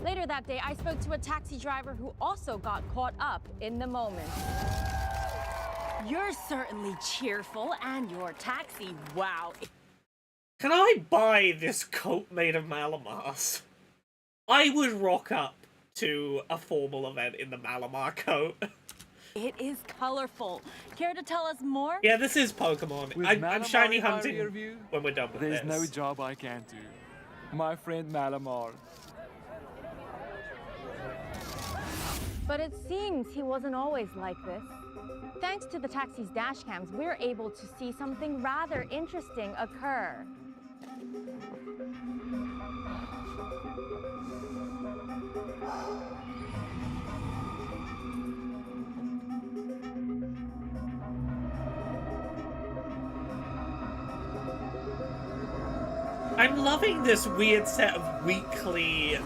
Later that day, I spoke to a taxi driver who also got caught up in the moment. You're certainly cheerful, and your taxi, wow. Can I buy this coat made of Malamars? I would rock up to a formal event in the Malamar coat. It is colorful. Care to tell us more? Yeah, this is Pokemon. I'm shiny hunting when we're done with There's this. no job I can't do. My friend Malamar. But it seems he wasn't always like this. Thanks to the taxi's dash cams, we're able to see something rather interesting occur. I'm loving this weird set of weekly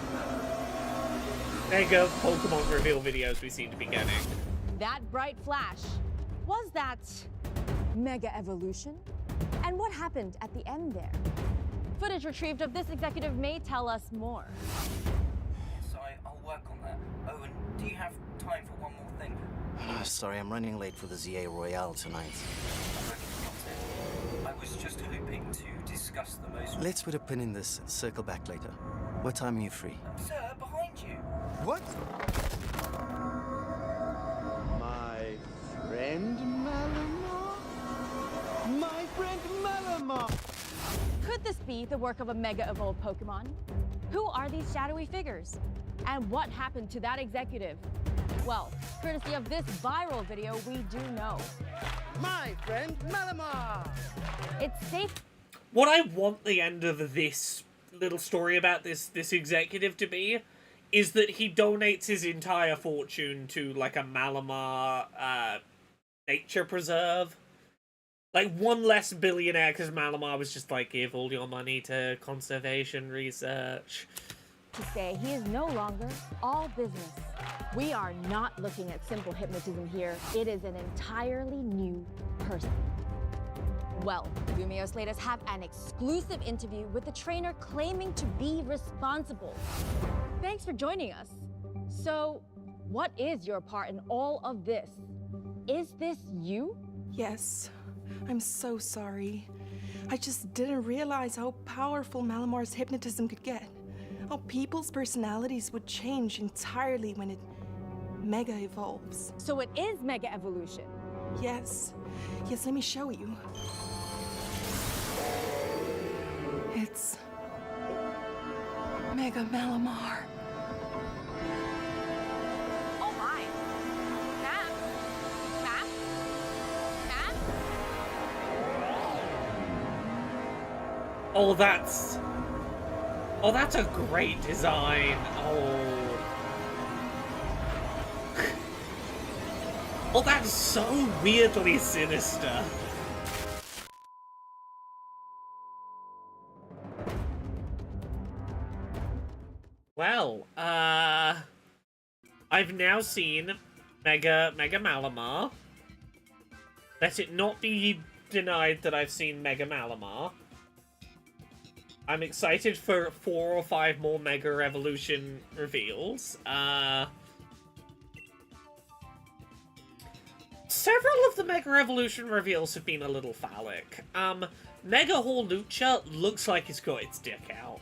Mega Pokemon reveal videos we seem to be getting. That bright flash, was that Mega Evolution? And what happened at the end there? Footage retrieved of this executive may tell us more. Yes, I'll work on that. Oh, and do you have time for one more thing? Sorry, I'm running late for the ZA Royale tonight. I was just hoping to discuss the most... Let's put a pin in this and circle back later. What time are you free? Sir, behind you! What? My friend Malamar? My friend Malamar! Could this be the work of a Mega Evolved Pokemon? Who are these shadowy figures? And what happened to that executive? Well, courtesy of this viral video, we do know. My friend Malamar! It's safe. What I want the end of this little story about this executive to be is that he donates his entire fortune to, like, a Malamar nature preserve. Like, one less billionaire, because Malamar was just like, give all your money to conservation research. To say he is no longer all business. We are not looking at simple hypnotism here. It is an entirely new person. Well, Lumio Slaters have an exclusive interview with the trainer claiming to be responsible. Thanks for joining us. So, what is your part in all of this? Is this you? Yes, I'm so sorry. I just didn't realize how powerful Malamar's hypnotism could get. How people's personalities would change entirely when it mega evolves. So it is Mega Evolution. Yes, let me show you. It's Mega Malamar. Oh my. Map? Map? Map? Oh, that's a great design. Oh, that's so weirdly sinister. Well, I've now seen Mega Malamar. Let it not be denied that I've seen Mega Malamar. I'm excited for 4 or 5 more Mega Evolution reveals. Several of the Mega Evolution reveals have been a little phallic. Mega Hawlucha looks like it's got its dick out.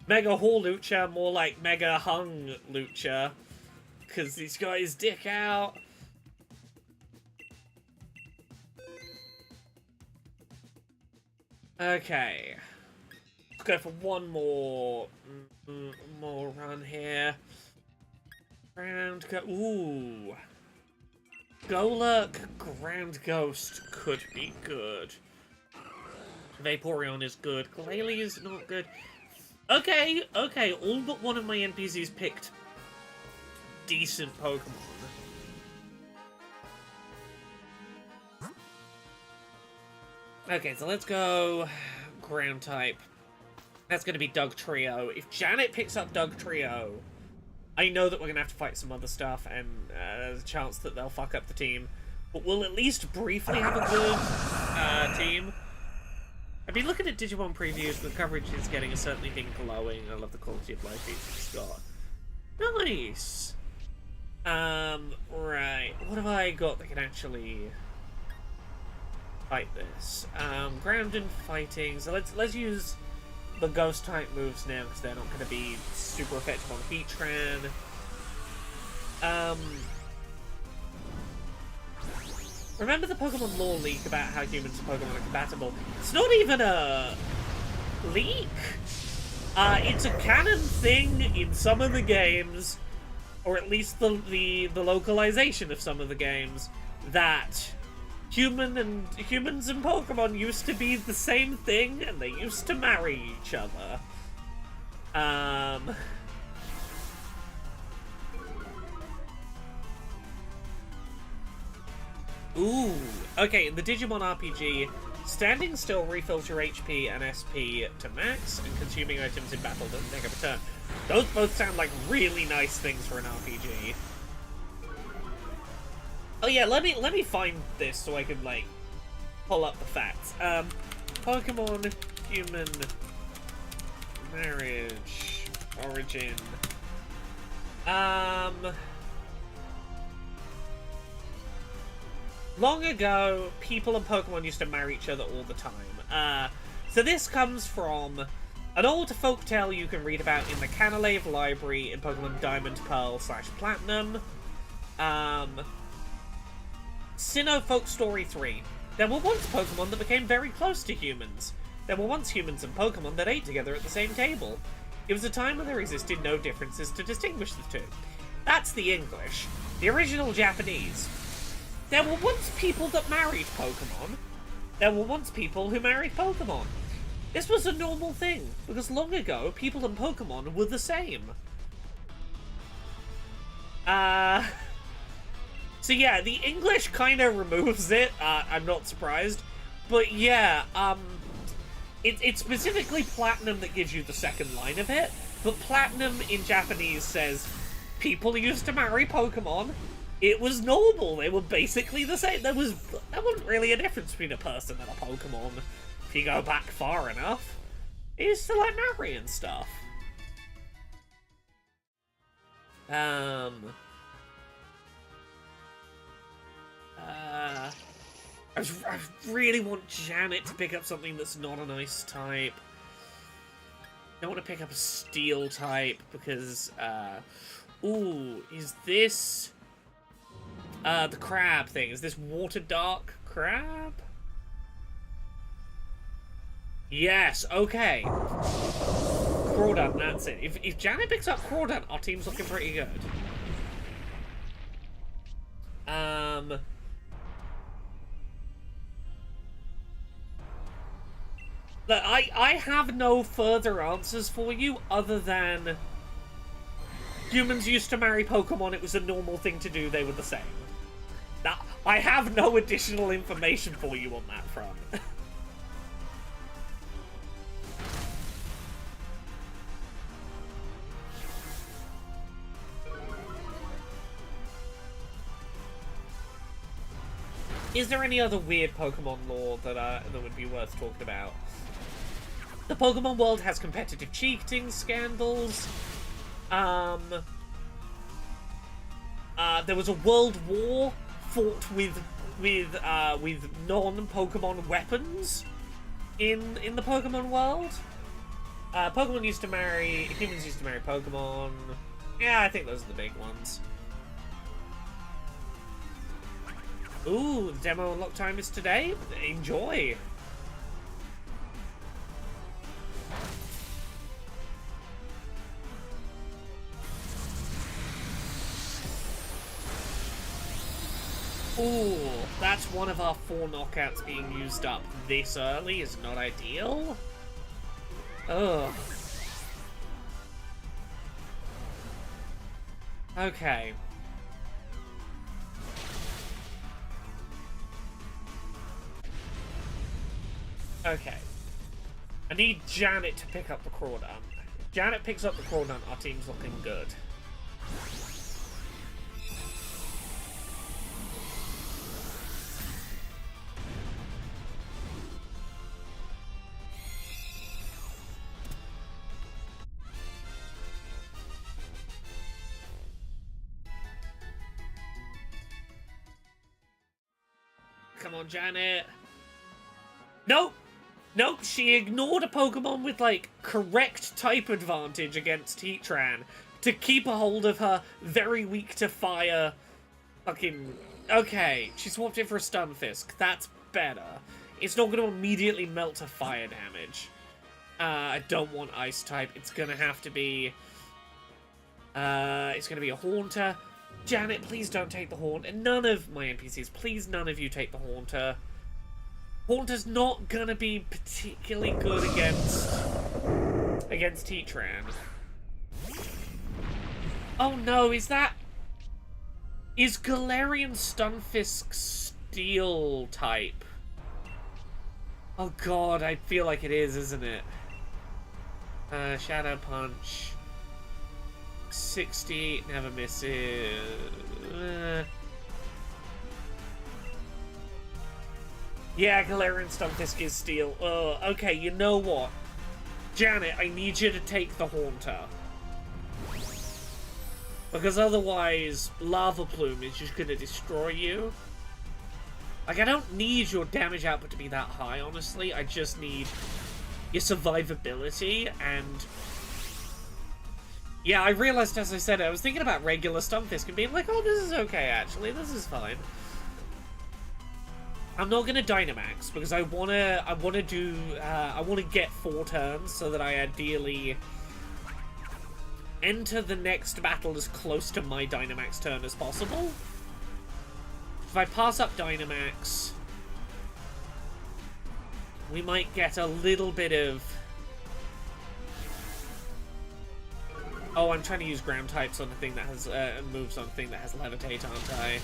Mega Hawlucha more like Mega Hung Lucha, because he's got his dick out. Okay. Let's go for one more run here. Ground go. Ooh. Golurk, Ground Ghost could be good. Vaporeon is good. Glalie is not good. Okay, okay. All but one of my NPCs picked decent Pokemon. Okay, so let's go ground type. That's going to be Doug Trio. If Janet picks up Doug Trio, I know that we're going to have to fight some other stuff, and there's a chance that they'll fuck up the team. But we'll at least briefly have a good team. I've been looking at Digimon previews. The coverage is getting certainly been glowing. I love the quality of life features it's got. Nice. Right. What have I got that can actually fight this? Ground and fighting. So let's use the ghost type moves now because they're not going to be super effective on Heatran. Remember the Pokemon lore leak about how humans and Pokemon are compatible? It's not even a leak. It's a canon thing in some of the games, or at least the localization of some of the games, that humans and Pokemon used to be the same thing, and they used to marry each other. Ooh, okay, in the Digimon RPG, standing still refills your HP and SP to max, and consuming items in battle doesn't take up a turn. Those both sound like really nice things for an RPG. Oh yeah, let me find this so I can, like, pull up the facts. Pokemon, human, marriage, origin. Long ago, people and Pokemon used to marry each other all the time. So this comes from an old folktale you can read about in the Canalave Library in Pokemon Diamond, Pearl / Platinum. Sinnoh Folk Story 3. There were once Pokemon that became very close to humans. There were once humans and Pokemon that ate together at the same table. It was a time when there existed no differences to distinguish the two. That's the English. The original Japanese. There were once people that married Pokemon. There were once people who married Pokemon. This was a normal thing, because long ago, people and Pokemon were the same. So yeah, the English kind of removes it. I'm not surprised. But yeah, it's specifically Platinum that gives you the second line of it. But Platinum in Japanese says, people used to marry Pokemon. It was normal. They were basically the same. There wasn't really a difference between a person and a Pokemon if you go back far enough. They used to like marrying stuff. I really want Janet to pick up something that's not an ice type. I don't want to pick up a steel type because, ooh, is this the crab thing? Is this Water Dark Crab? Yes, okay. Crawdon, that's it. If Janet picks up Crawdon, our team's looking pretty good. Look, I have no further answers for you other than humans used to marry Pokemon, it was a normal thing to do, they were the same. Now, I have no additional information for you on that front. Is there any other weird Pokemon lore that would be worth talking about? The Pokemon world has competitive cheating scandals. There was a world war fought with non-Pokemon weapons in the Pokemon world. Pokemon used to marry... Humans used to marry Pokemon. Yeah, I think those are the big ones. Ooh, the demo unlock time is today. Enjoy. Ooh, that's one of our 4 knockouts being used up this early is not ideal. Ugh. Okay. Okay. I need Janet to pick up the Crawdaunt. If Janet picks up the Crawdaunt, our team's looking good. Come on, Janet. Nope. Nope, she ignored a Pokemon with, like, correct type advantage against Heatran to keep a hold of her very weak to fire fucking... Okay, she swapped it for a Stunfisk. That's better. It's not going to immediately melt to fire damage. I don't want Ice type. It's going to have to be... it's going to be a Haunter. Janet, please don't take the Haunt. And none of my NPCs, please none of you take the Haunter. Haunter's not gonna be particularly good against Heatran. Oh no, is Galarian Stunfisk Steel type? Oh god, I feel like it is, isn't it? Shadow Punch. 60, never misses. Yeah, Galarian Stunfisk is Steel. Okay, you know what? Janet, I need you to take the Haunter. Because otherwise, Lava Plume is just gonna destroy you. Like, I don't need your damage output to be that high, honestly. I just need your survivability, and... Yeah, I realized as I said it, I was thinking about regular Stunfisk and being like, oh, this is okay, actually. This is fine. I'm not gonna Dynamax, because I wanna get 4 turns so that I ideally enter the next battle as close to my Dynamax turn as possible. If I pass up Dynamax, we might get a little bit of... Oh, I'm trying to use ground types on the thing that has moves on the thing that has levitate, aren't I?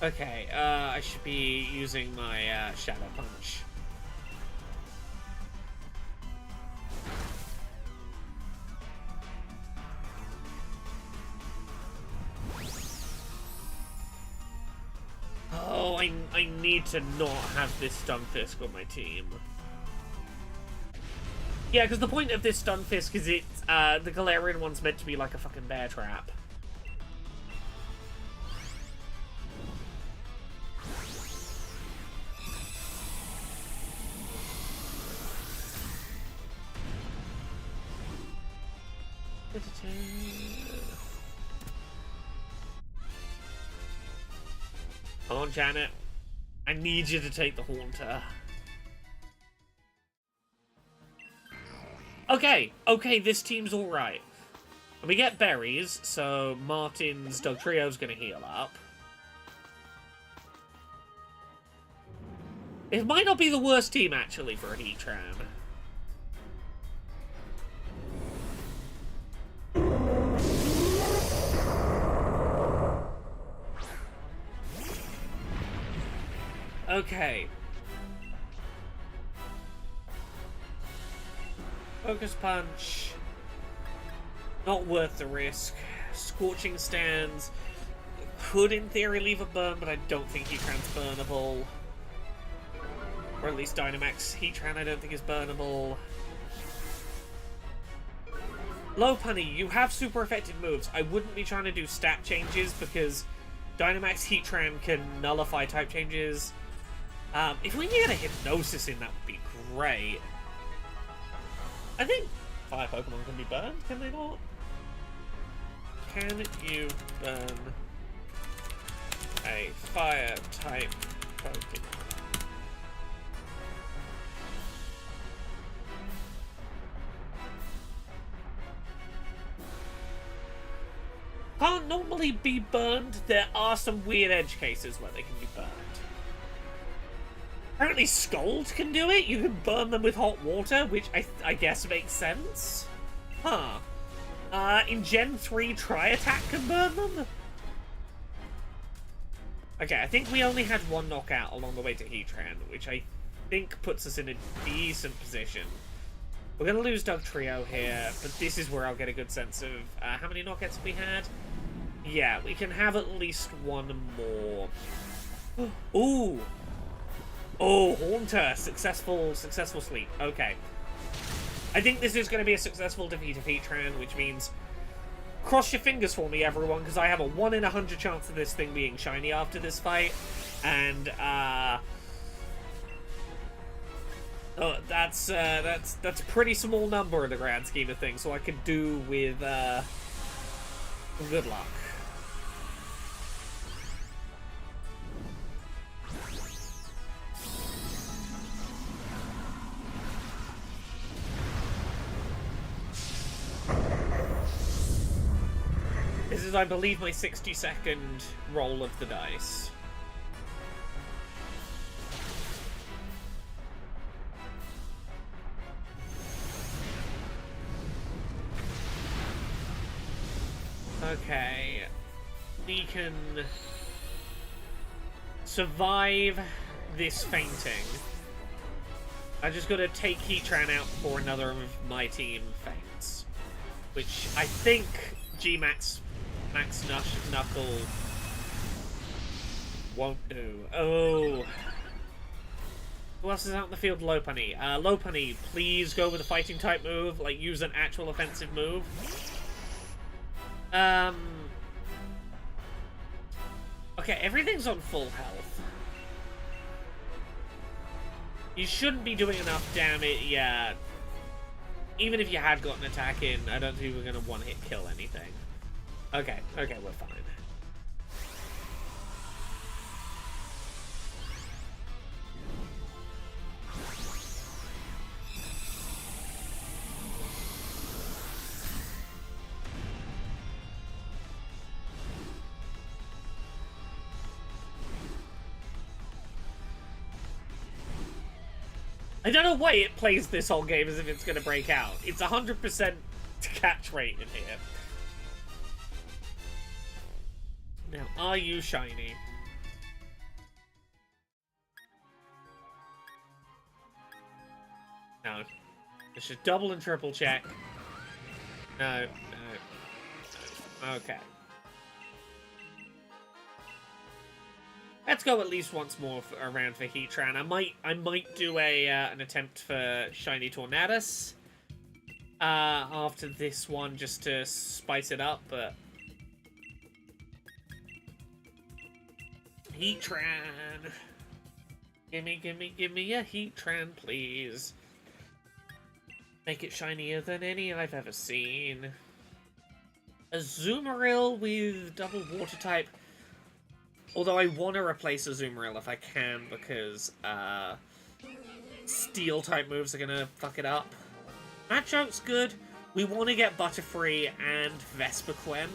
Okay, I should be using my Shadow Punch. Oh, I need to not have this Stunfisk on my team. Yeah, because the point of this Stunfisk is it's, the Galarian one's meant to be like a fucking bear trap. Come on, Janet. I need you to take the Haunter. Okay, this team's alright. We get berries, so Martin's Dugtrio's gonna heal up. It might not be the worst team, actually, for a Heatran. Okay. Focus Punch. Not worth the risk. Scorching Stance. Could, in theory, leave a burn, but I don't think Heatran's burnable. Or at least Dynamax Heatran I don't think is burnable. Lopunny, you have super effective moves. I wouldn't be trying to do stat changes because Dynamax Heatran can nullify type changes. If we can get a Hypnosis in, that would be great. I think fire Pokemon can be burned, can they not? Can you burn a fire type Pokemon? can't normally be burned. There are some weird edge cases where they can be burned. Apparently Scold can do it. You can burn them with hot water, which I guess makes sense. Huh. In Gen 3, Tri-Attack can burn them? Okay, I think we only had one knockout along the way to Heatran, which I think puts us in a decent position. We're going to lose Dugtrio here, but this is where I'll get a good sense of how many knockouts have we had. Yeah, we can have at least one more. Ooh! Oh, Haunter! Successful sleep. Okay. I think this is going to be a successful defeat of Heatran, which means cross your fingers for me, everyone, because I have a 1 in 100 chance of this thing being shiny after this fight. And, that's a pretty small number in the grand scheme of things, so I could do with, good luck. This is, I believe, my 60-second roll of the dice. Okay. We can survive this fainting. I just gotta take Heatran out before another of my team faints. Which I think Max Knuckle won't do. Oh. Who else is out in the field? Lopunny. Lopunny, please go with a fighting type move. Like, use an actual offensive move. Okay, everything's on full health. You shouldn't be doing enough damage. Yeah. Even if you had got an attack in, I don't think we're going to one-hit kill anything. Okay, we're fine. I don't know why it plays this whole game as if it's going to break out. It's 100% catch rate in here. Now, are you shiny? No. I should double and triple check. No. Okay. Let's go at least once more around for Heatran. I might do an attempt for Shiny Tornadus after this one just to spice it up, but Heatran. Gimme a Heatran, please. Make it shinier than any I've ever seen. A Azumarill with double water type. Although I want to replace Azumarill if I can, because steel type moves are gonna fuck it up. Machoke's good. We want to get Butterfree and Vespiquen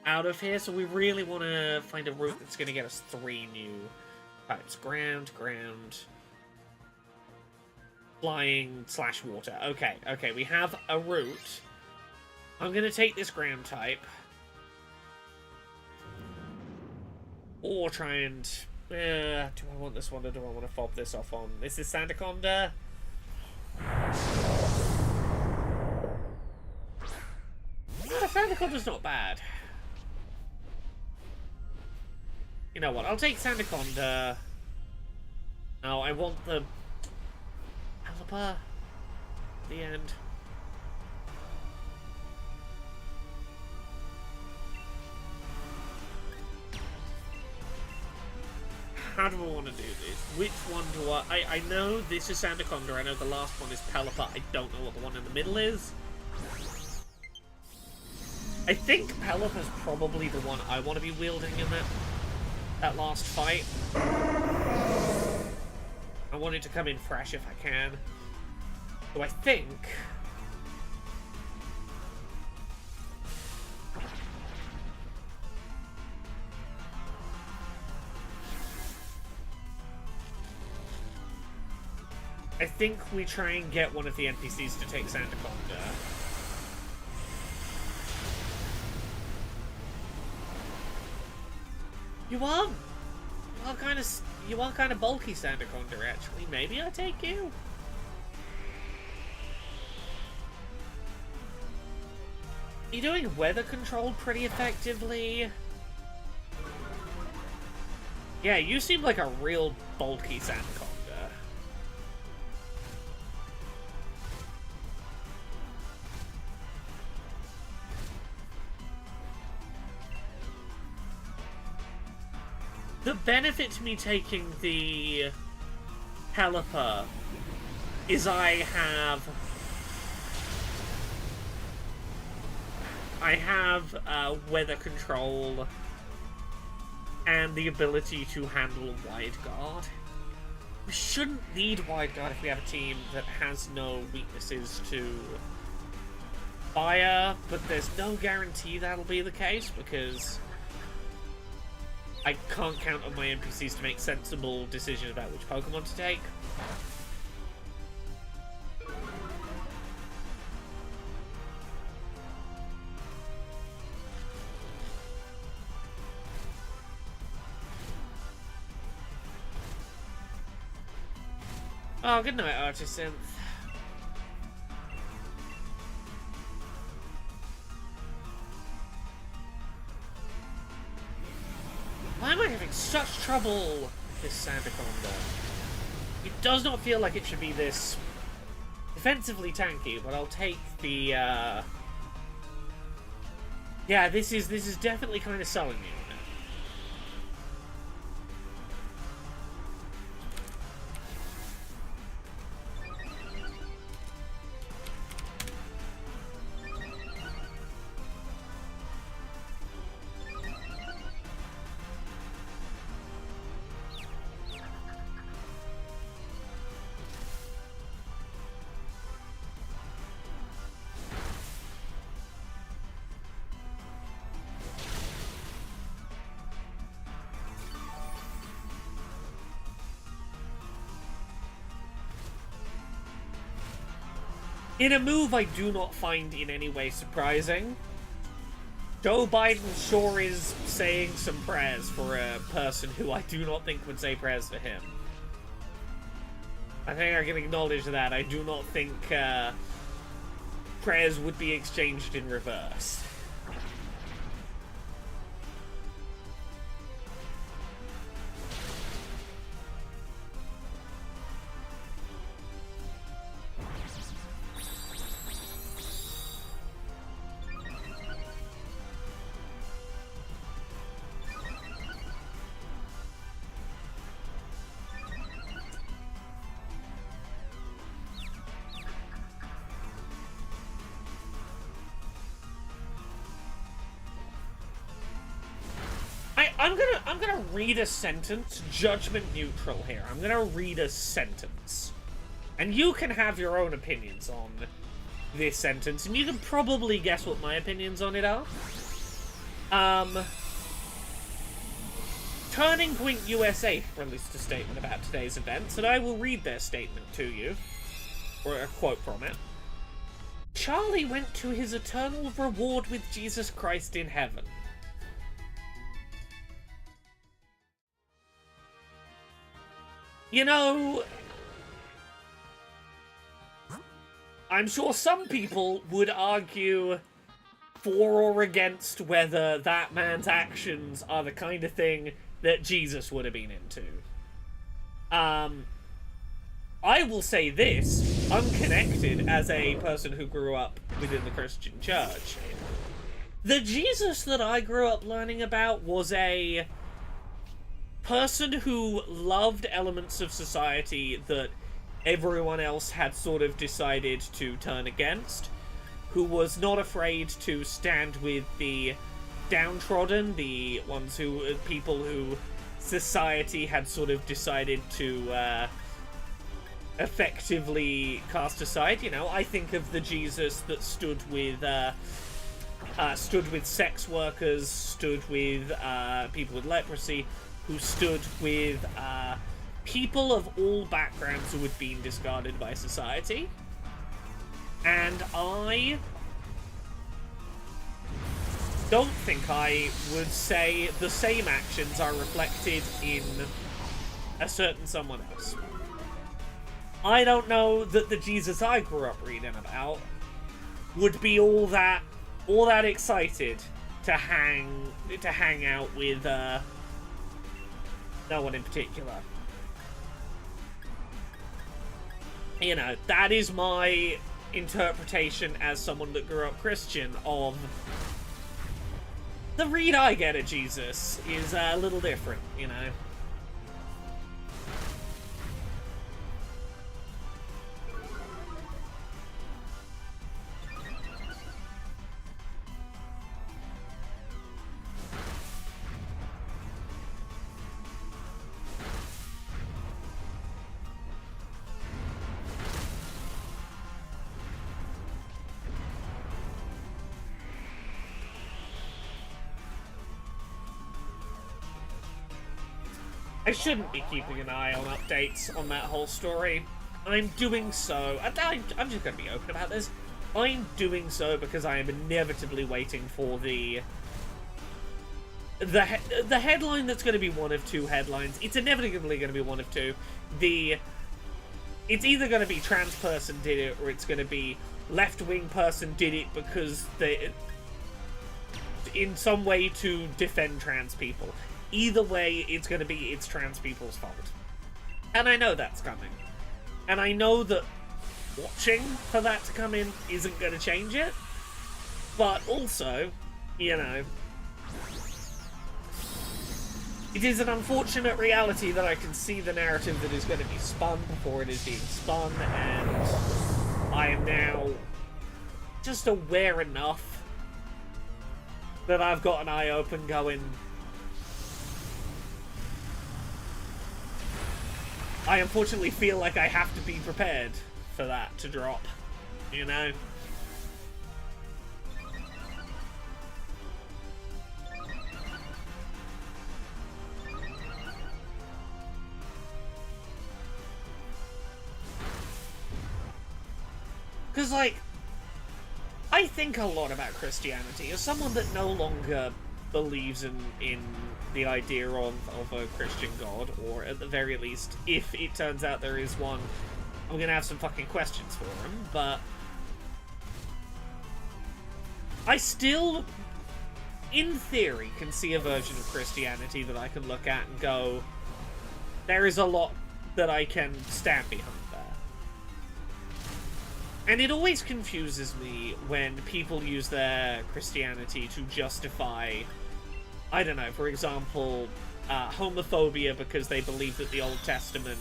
out of here, so we really want to find a route that's going to get us 3 new types. Ground, flying / water. Okay, we have a route. I'm going to take this ground type. Or try and... do I want this one or do I want to fob this off on? This is Sandaconda. Sandaconda's not bad. You know what? I'll take Sandaconda. No, I want the Pelipper. The end. How do I want to do this? Which one do I know this is Sandaconda. I know the last one is Pelipper. I don't know what the one in the middle is. I think Pelipper's probably the one I want to be wielding in that last fight. I want it to come in fresh if I can. So I think... I think we try and get one of the NPCs to take Sandaconda. You are kind of bulky, Sandaconda, actually. Maybe I take you. You're doing weather control pretty effectively. Yeah, you seem like a real bulky Sandaconda. The benefit to me taking the Caliper is I have weather control and the ability to handle wide guard. We shouldn't need wide guard if we have a team that has no weaknesses to fire, but there's no guarantee that'll be the case because I can't count on my NPCs to make sensible decisions about which Pokemon to take. Oh, good night, Artisynth. Why am I having such trouble with this Sandaconda? It does not feel like it should be this defensively tanky, but I'll take the, Yeah, this is definitely kind of selling me on it. In a move I do not find in any way surprising, Joe Biden sure is saying some prayers for a person who I do not think would say prayers for him. I think I can acknowledge that. I do not think prayers would be exchanged in reverse. I'm gonna read a sentence, judgment neutral here. I'm gonna read a sentence. And you can have your own opinions on this sentence, and you can probably guess what my opinions on it are. Turning Point USA released a statement about today's events, and I will read their statement to you, or a quote from it. Charlie went to his eternal reward with Jesus Christ in heaven. You know, I'm sure some people would argue for or against whether that man's actions are the kind of thing that Jesus would have been into. I will say this, unconnected as a person who grew up within the Christian church. The Jesus that I grew up learning about was a person who loved elements of society that everyone else had sort of decided to turn against, who was not afraid to stand with the downtrodden, the ones who, people who society had sort of decided to effectively cast aside. You know, I think of the Jesus that stood with sex workers, stood with people with leprosy, who stood with people of all backgrounds who had been discarded by society. And I don't think I would say the same actions are reflected in a certain someone else. I don't know that the Jesus I grew up reading about would be all that excited to hang out with no one in particular. You know, that is my interpretation as someone that grew up Christian of the read I get of Jesus is a little different, you know. I shouldn't be keeping an eye on updates on that whole story. I'm doing so... I'm just going to be open about this. I'm doing so because I am inevitably waiting for the headline that's going to be one of two headlines. It's inevitably going to be one of two. It's either going to be trans person did it, or it's going to be left-wing person did it because they... in some way to defend trans people. Either way, it's going to be it's trans people's fault. And I know that's coming. And I know that watching for that to come in isn't going to change it. But also, you know, it is an unfortunate reality that I can see the narrative that is going to be spun before it is being spun, and I am now just aware enough that I've got an eye open going... I unfortunately feel like I have to be prepared for that to drop, you know? Because, like, I think a lot about Christianity as someone that no longer believes in the idea of a Christian God, or at the very least, if it turns out there is one, I'm gonna have some fucking questions for him, but I still, in theory, can see a version of Christianity that I can look at and go, there is a lot that I can stand behind there. And it always confuses me when people use their Christianity to justify, I don't know, for example, homophobia because they believe that the Old Testament,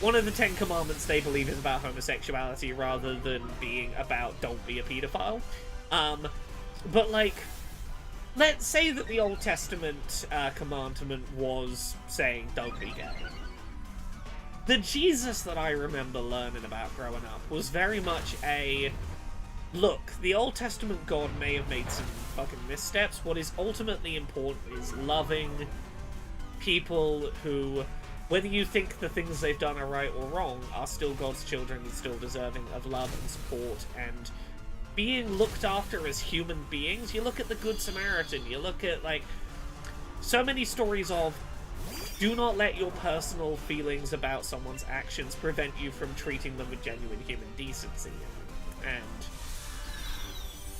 one of the Ten Commandments they believe is about homosexuality rather than being about don't be a pedophile. But, like, let's say that the Old Testament commandment was saying don't be gay. The Jesus that I remember learning about growing up was very much a... Look, the Old Testament God may have made some fucking missteps. What is ultimately important is loving people who, whether you think the things they've done are right or wrong, are still God's children and still deserving of love and support and being looked after as human beings. You look at the Good Samaritan, you look at, like, so many stories of do not let your personal feelings about someone's actions prevent you from treating them with genuine human decency. And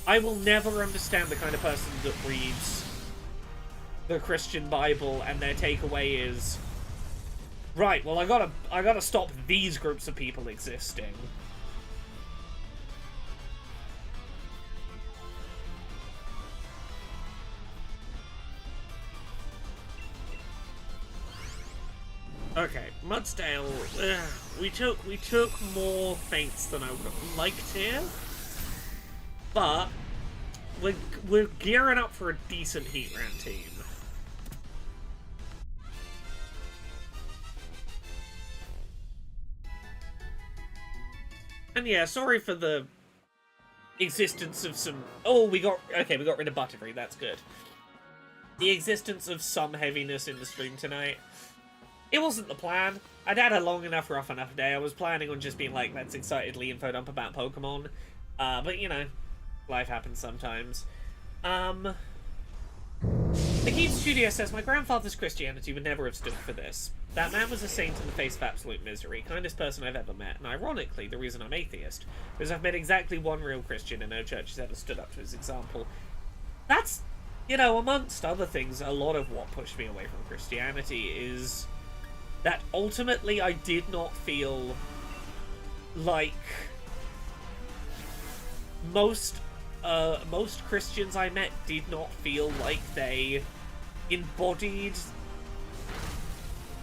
I will never understand the kind of person that reads the Christian Bible and their takeaway is, right, well, I gotta stop these groups of people existing. Okay, Mudsdale, we took more feints than I would have liked here. But we're gearing up for a decent heat round team. And yeah, sorry for the existence of some... Oh, we got rid of Butterfree, that's good. the existence of some heaviness in the stream tonight. It wasn't the plan. I'd had a long enough, rough enough day. I was planning on just being like, let's excitedly info dump about Pokemon. But, you know, life happens sometimes. The Keen Studio says, my grandfather's Christianity would never have stood for this. That man was a saint in the face of absolute misery, kindest person I've ever met, and ironically, the reason I'm atheist, is I've met exactly one real Christian and no church has ever stood up to his example. That's, you know, amongst other things, a lot of what pushed me away from Christianity is that ultimately I did not feel like most Christians I met did not feel like they embodied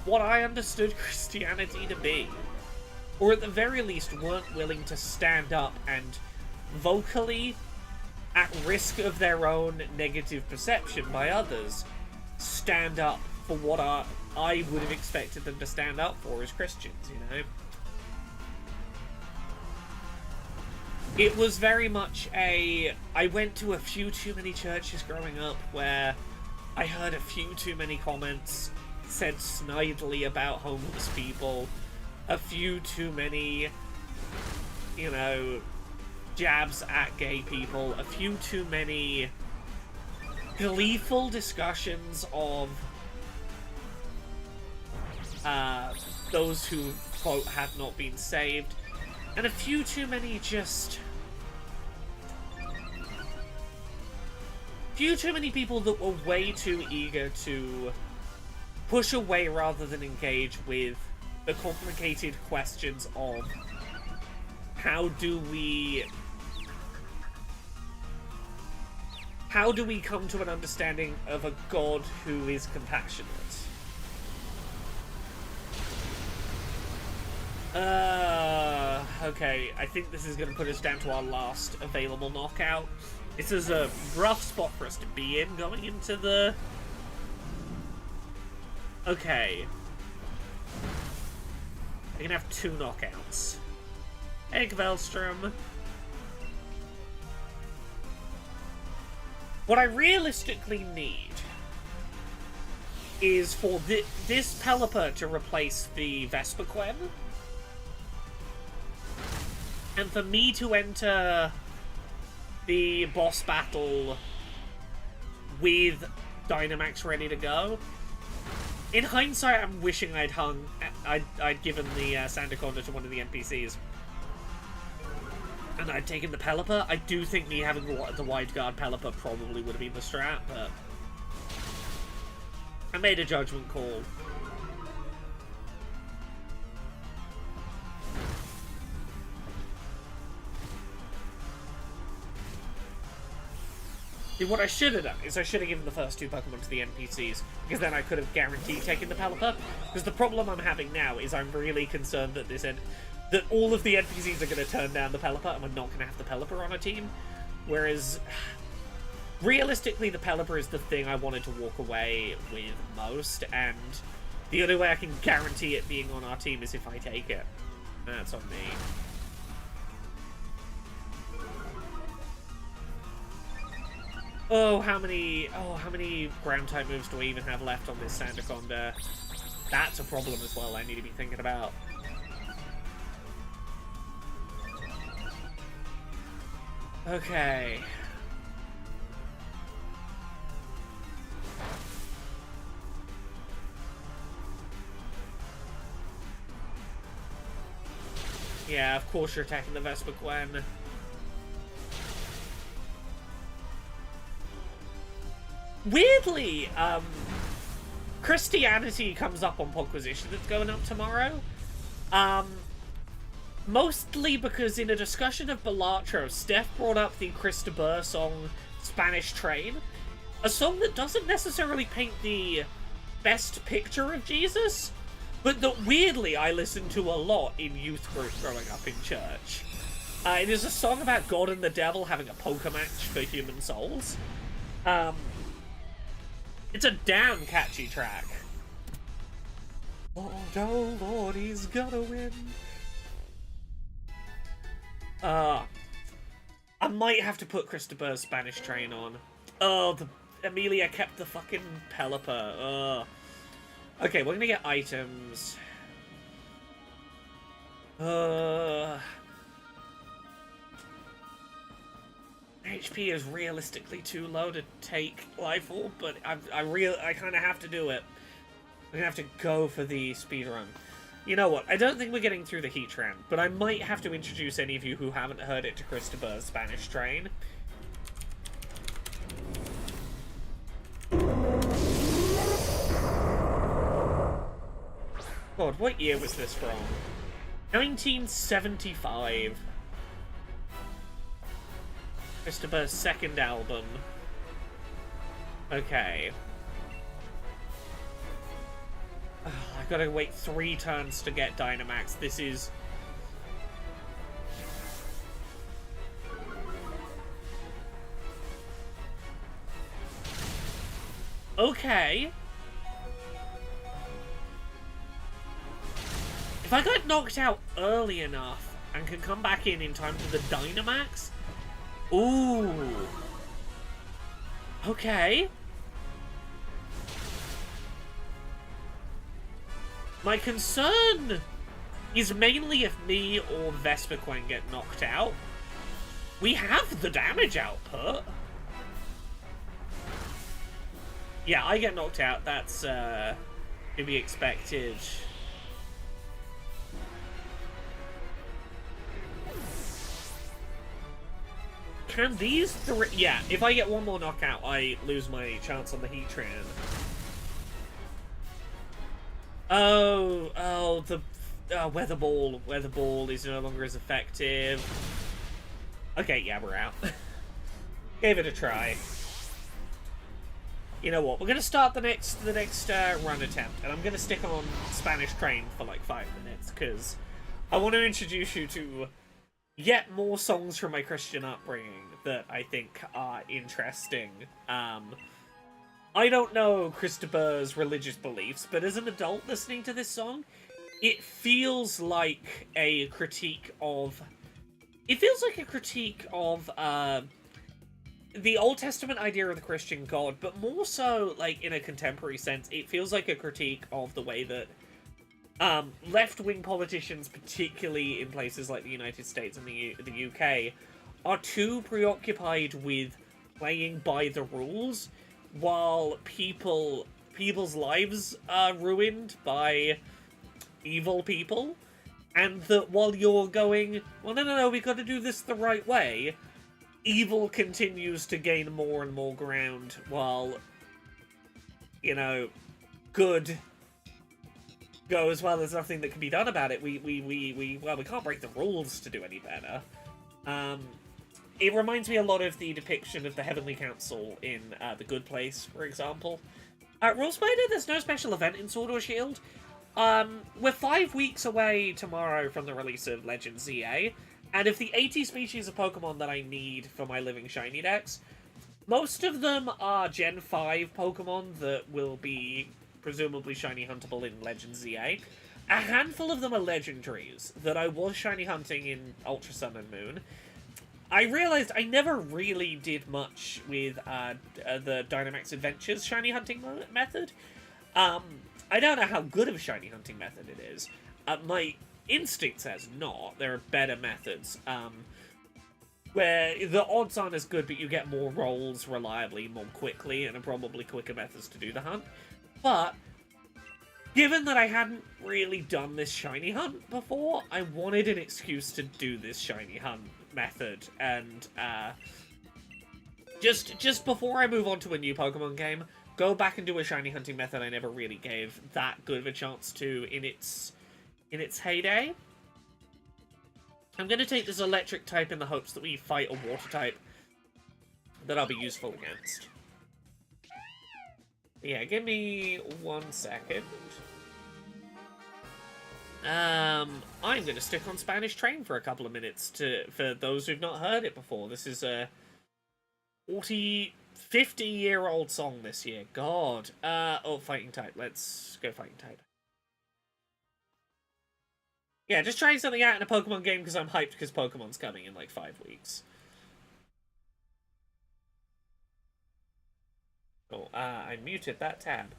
what I understood Christianity to be. Or at the very least weren't willing to stand up and vocally, at risk of their own negative perception by others, stand up for what I would have expected them to stand up for as Christians, you know? It was very much I went to a few too many churches growing up where I heard a few too many comments said snidely about homeless people, a few too many, you know, jabs at gay people, a few too many gleeful discussions of those who, quote, had not been saved, and a few too many people that were way too eager to push away rather than engage with the complicated questions of how do we come to an understanding of a God who is compassionate? Okay, I think this is going to put us down to our last available knockout. This is a rough spot for us to be in going into the... Okay. We can have 2 knockouts. Hey, Kveldstrom. What I realistically need is for this Pelipper to replace the Vespiquen, and for me to enter the boss battle with Dynamax ready to go. In hindsight, I'm wishing I'd given the Sandaconda to one of the NPCs. And I'd taken the Pelipper. I do think me having the Wide Guard Pelipper probably would have been the strat, but I made a judgment call. What I should have done is I should have given the first 2 Pokemon to the NPCs, because then I could have guaranteed taking the Pelipper. Because the problem I'm having now is I'm really concerned that that all of the NPCs are going to turn down the Pelipper, and we're not going to have the Pelipper on our team. Whereas, realistically, the Pelipper is the thing I wanted to walk away with most, and the only way I can guarantee it being on our team is if I take it. That's on me. Oh, how many ground type moves do I even have left on this Sandaconda? That's a problem as well I need to be thinking about. Okay. Yeah, of course you're attacking the Vespiquen. Weirdly, Christianity comes up on Podquisition that's going up tomorrow. Mostly because in a discussion of Balatro, Steph brought up the Christopher song Spanish Train. A song that doesn't necessarily paint the best picture of Jesus, but that weirdly I listened to a lot in youth group growing up in church. It is a song about God and the devil having a poker match for human souls. It's a damn catchy track. Lord, oh Lord, he's gonna win. I might have to put Christopher's Spanish Train on. Oh, Amelia kept the fucking Pelipper. Ugh. Okay, we're gonna get items. HP is realistically too low to take Life Orb, but I kind of have to do it. I'm gonna have to go for the speedrun. You know what? I don't think we're getting through the Heatran, but I might have to introduce any of you who haven't heard it to Christopher's Spanish Train. God, what year was this from? 1975. Christopher's second album. Okay. Oh, I gotta wait 3 turns to get Dynamax. This is... Okay. If I got knocked out early enough and can come back in time for the Dynamax... Ooh. Okay. My concern is mainly if me or Vespiquen get knocked out. We have the damage output. Yeah, I get knocked out. That's to be expected. Can these three... Yeah, if I get one more knockout, I lose my chance on the Heatran. Oh, the Weather Ball. Weather Ball is no longer as effective. Okay, yeah, we're out. Gave it a try. You know what? We're gonna start the next run attempt, and I'm gonna stick on Spanish Train for like 5 minutes because I want to introduce you to yet more songs from my Christian upbringing that I think are interesting. I don't know Christopher's religious beliefs, but as an adult listening to this song, it feels like a critique of... It feels like a critique of, the Old Testament idea of the Christian God, but more so, like, in a contemporary sense, it feels like a critique of the way that left-wing politicians, particularly in places like the United States and the UK, are too preoccupied with playing by the rules, while people's lives are ruined by evil people, and that while you're going, well, no, we gotta do this the right way, evil continues to gain more and more ground, while, you know, good goes, well, there's nothing that can be done about it. We can't break the rules to do any better. It reminds me a lot of the depiction of the Heavenly Council in The Good Place, for example. Rule Spider, there's no special event in Sword or Shield. We're 5 weeks away tomorrow from the release of Legends ZA, and of the 80 species of Pokemon that I need for my Living Shiny decks, most of them are Gen 5 Pokemon that will be presumably shiny huntable in Legends ZA. A handful of them are Legendaries that I was shiny hunting in Ultra Sun and Moon. I realized I never really did much with the Dynamax Adventures shiny hunting method. I don't know how good of a shiny hunting method it is. My instinct says not. There are better methods. Where the odds aren't as good, but you get more rolls reliably, more quickly, and are probably quicker methods to do the hunt. But, given that I hadn't really done this shiny hunt before, I wanted an excuse to do this shiny hunt method, and just before I move on to a new Pokemon game, go back and do a shiny hunting method I never really gave that good of a chance to in its heyday. I'm going to take this electric type in the hopes that we fight a water type that I'll be useful against. Yeah, give me 1 second. I'm going to stick on Spanish Train for a couple of minutes for those who've not heard it before. This is a 50-year-old song this year. God. Oh, Fighting type. Let's go Fighting type. Yeah, just trying something out in a Pokemon game because I'm hyped because Pokemon's coming in like 5 weeks. Oh, I muted that tab.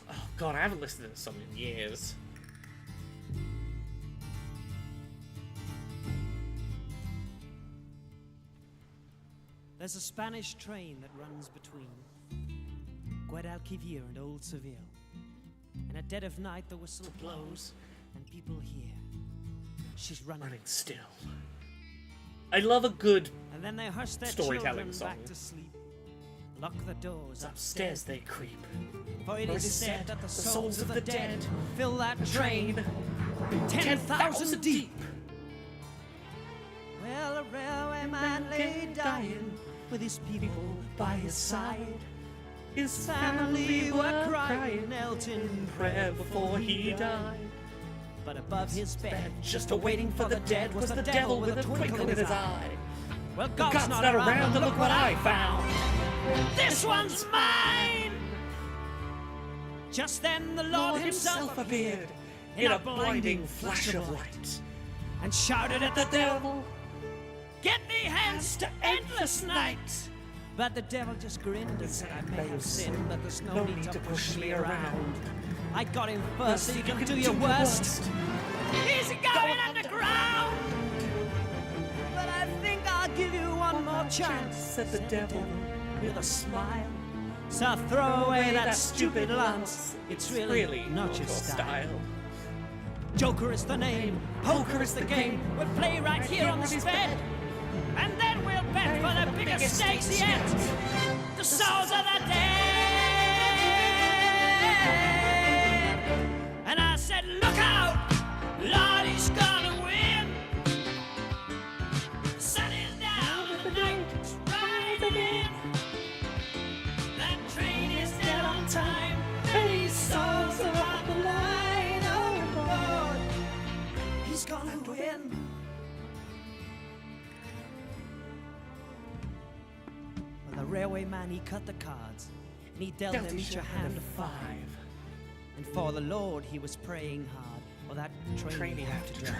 Oh god, I haven't listened to this song in years. There's a Spanish train that runs between Guadalquivir and Old Seville. And at dead of night the whistle blows, and people hear she's running Still. I love a good And then they hush their storytelling children song. back to sleep, lock the doors, Upstairs they creep. for it is said that the souls of the dead fill that train 10,000 deep. Well, a railway man lay dying with his people by his side. His Family were crying, knelt in prayer before he died. But above his bed, Just awaiting for the dead, was the devil with a twinkle in his eye. Well, God's not around, and look what I found. This one's mine! Just then the Lord himself appeared in a blinding flash of light, and shouted at the devil, "Get thee hence to endless night!" but the devil just grinned and said, I may have sinned, but there's no need to push me around. I got him first, so you can do your worst. Easy going underground! But I think I'll give you one more chance, said the devil with a smile. So throw away that stupid lance. It's really not your style. Joker is the name, poker is the game. We'll play right here on this bed, and then we'll bet for the biggest stakes yet. The souls of the dead. And I said, look out, Lord, he's gonna win. The sun is down and the night's riding in. That train is dead on time. Many souls are on the line. Oh Lord, he's gonna win. Well, the railway man, he cut the cards, and he dealt him each a hand of 5. And for the Lord he was praying hard, or that train he'd have to drive.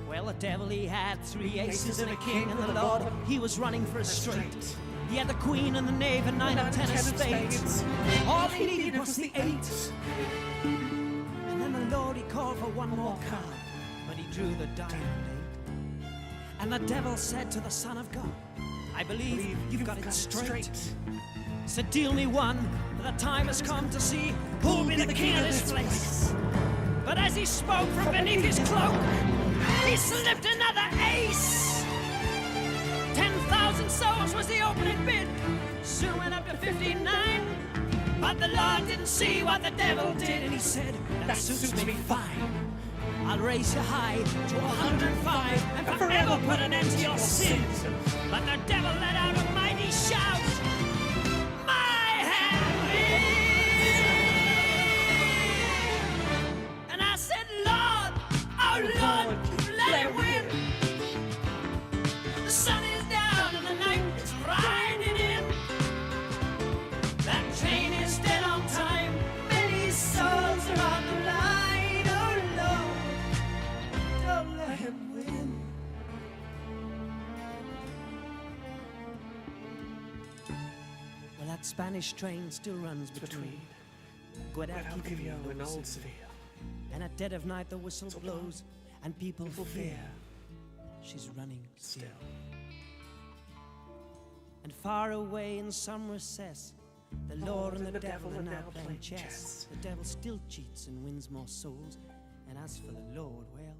Well, the devil, he had 3 aces and a king, and the Lord, he was running for a straight. He had the queen and the knave and 9 or 10 of spades. All he needed was the 8. And then the Lord, he called for one more card, but he drew the diamond 8. And the devil said to the Son of God, I believe you've got it straight. Said, deal me one, for the time has come to see who'll be the king of this place. But as he spoke from beneath his cloak, he slipped another ace. 10,000 souls was the opening bid, soon went up to 59. But the Lord didn't see what the devil did, and he said, that suits me fine. I'll raise you high to 105 and forever put an end to your sins. But the devil let out a mighty shout. My hand wins! And I said, Lord, oh Lord, let it win. The sun is down and the night is riding in. That train is dead on time. Many souls are on the line. Oh Lord, don't let him win. Well, that Spanish train still runs between Guadalquivir and Old Seville. And at dead of night the whistle blows, and people fear she's running still. And far away in some recess, the Lord and the devil are now playing chess. The devil still cheats and wins more souls, and as for the Lord, well,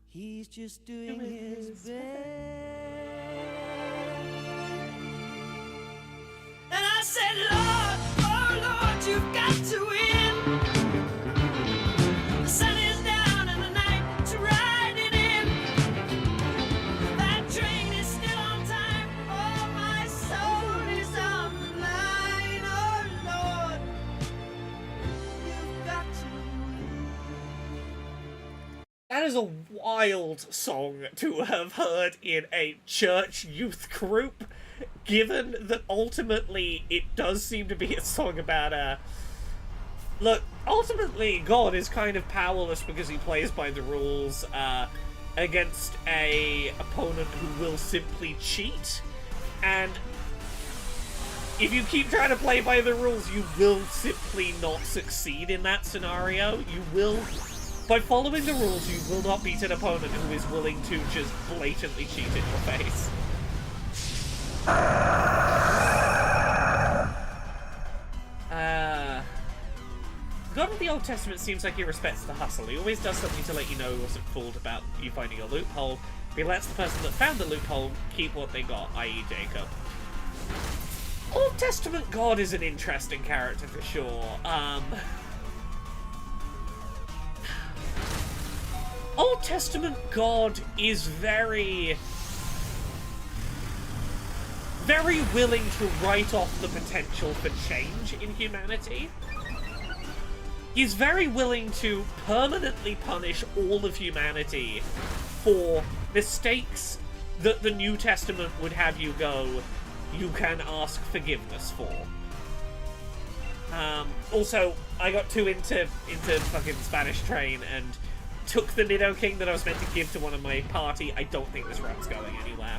he's just doing his best. And I said, Lord, oh Lord, you've got to win. The sun is down and the night's riding in. That train is still on time. Oh, my soul is on the line. Oh Lord, you've got to win. That That is a wild song to have heard in a church youth group, given that ultimately it does seem to be a song about look, ultimately God is kind of powerless because he plays by the rules against a opponent who will simply cheat, and if you keep trying to play by the rules, you will simply not succeed in that scenario. You will, by following the rules, you will not beat an opponent who is willing to just blatantly cheat in your face. God of the Old Testament seems like he respects the hustle. He always does something to let you know he wasn't fooled about you finding a loophole. But he lets the person that found the loophole keep what they got, i.e. Jacob. Old Testament God is an interesting character for sure. Old Testament God is very willing to write off the potential for change in humanity. He's very willing to permanently punish all of humanity for mistakes that the New Testament would have you go, you can ask forgiveness for. Also, I got too into fucking Spanish Train and took the Nido King that I was meant to give to one of my party. I don't think this run's going anywhere.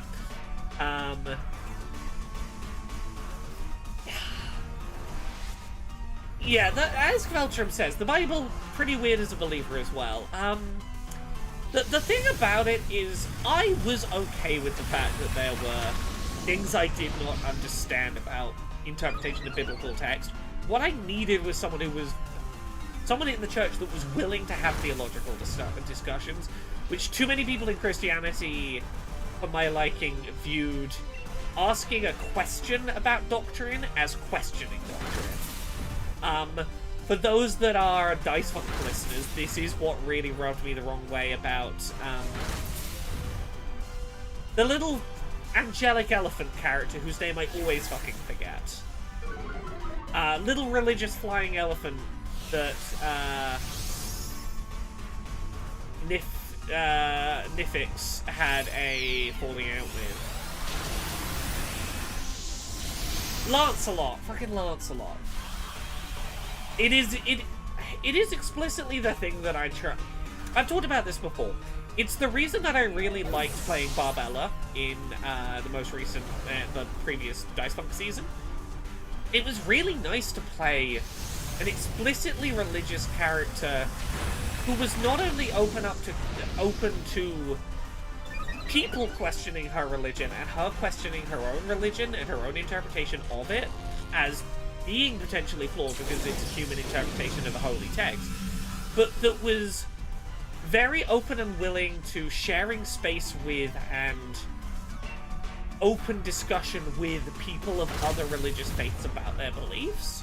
Yeah, as Kveltrum says, the Bible, pretty weird as a believer as well. The thing about it is, I was okay with the fact that there were things I did not understand about interpretation of biblical text. What I needed was someone in the church that was willing to have theological discussions, which too many people in Christianity, for my liking, viewed asking a question about doctrine as questioning doctrine. For those that are Dice Funk listeners, this is what really rubbed me the wrong way about the little angelic elephant character whose name I always fucking forget. Little religious flying elephant that Nifix had a falling out with. Lancelot, fucking Lancelot. It is explicitly the thing that I try. I've talked about this before. It's the reason that I really liked playing Barbella in the most recent, the previous Dice Funk season. It was really nice to play an explicitly religious character who was not only open to people questioning her religion and her questioning her own religion and her own interpretation of it as being potentially flawed because it's a human interpretation of a holy text, but that was very open and willing to sharing space with and open discussion with people of other religious faiths about their beliefs.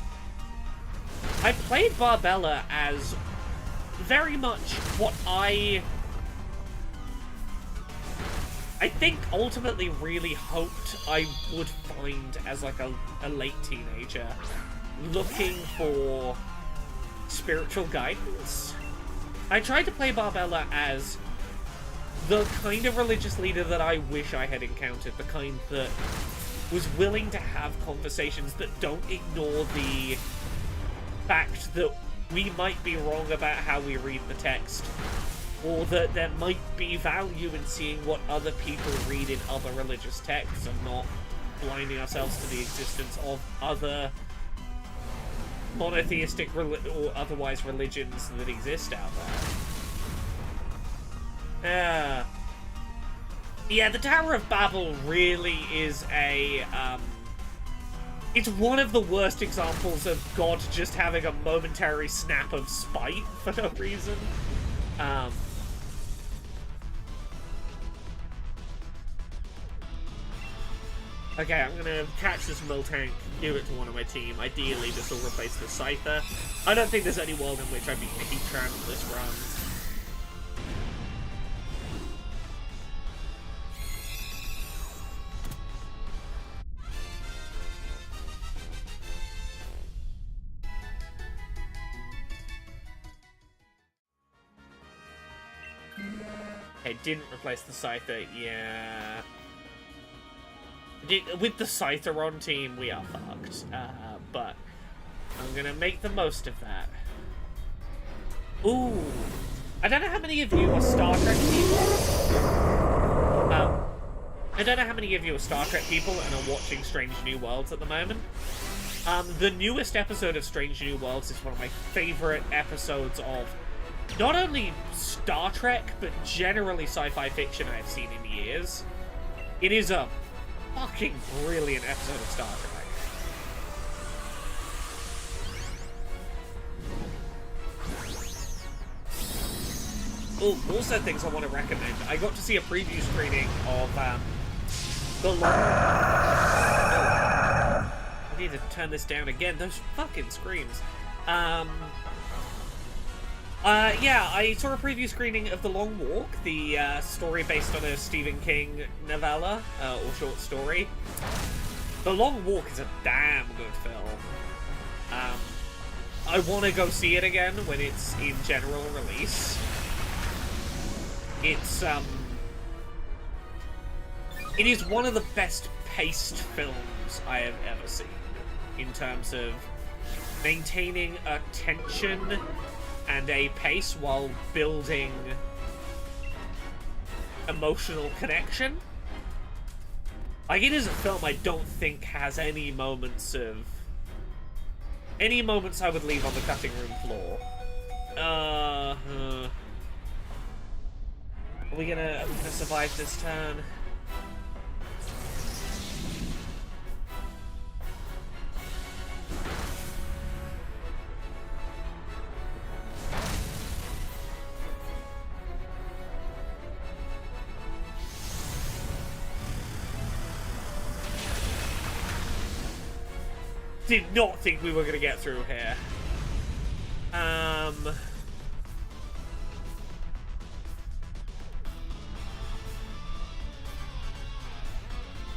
I played Barbella as very much what I think ultimately really hoped I would find as like a late teenager looking for spiritual guidance. I tried to play Barbella as the kind of religious leader that I wish I had encountered, the kind that was willing to have conversations that don't ignore the fact that we might be wrong about how we read the text, or that there might be value in seeing what other people read in other religious texts and not blinding ourselves to the existence of other monotheistic or otherwise religions that exist out there. Yeah, the Tower of Babel really is a, it's one of the worst examples of God just having a momentary snap of spite for no reason. Okay, I'm gonna catch this Miltank, give it to one of my team. Ideally, this will replace the Scyther. I don't think there's any world in which I'd be Heatran this run. Okay, didn't replace the Scyther, yeah. With the Scyther on team, we are fucked. But I'm gonna make the most of that. Ooh. I don't know how many of you are Star Trek people. I don't know how many of you are Star Trek people and are watching Strange New Worlds at the moment. The newest episode of Strange New Worlds is one of my favorite episodes of not only Star Trek, but generally sci-fi fiction I've seen in years. It is a fucking brilliant episode of Star Trek. Oh, also things I want to recommend. I got to see a preview screening of the long... I need to turn this down again. Those fucking screams. Yeah, I saw a preview screening of The Long Walk, the story based on a Stephen King novella, or short story. The Long Walk is a damn good film. I want to go see it again when it's in general release. It is one of the best paced films I have ever seen, in terms of maintaining a tension and a pace while building emotional connection. Like, it is a film I don't think has any moments I would leave on the cutting room floor. Are we gonna survive this turn? Did not think we were gonna get through here.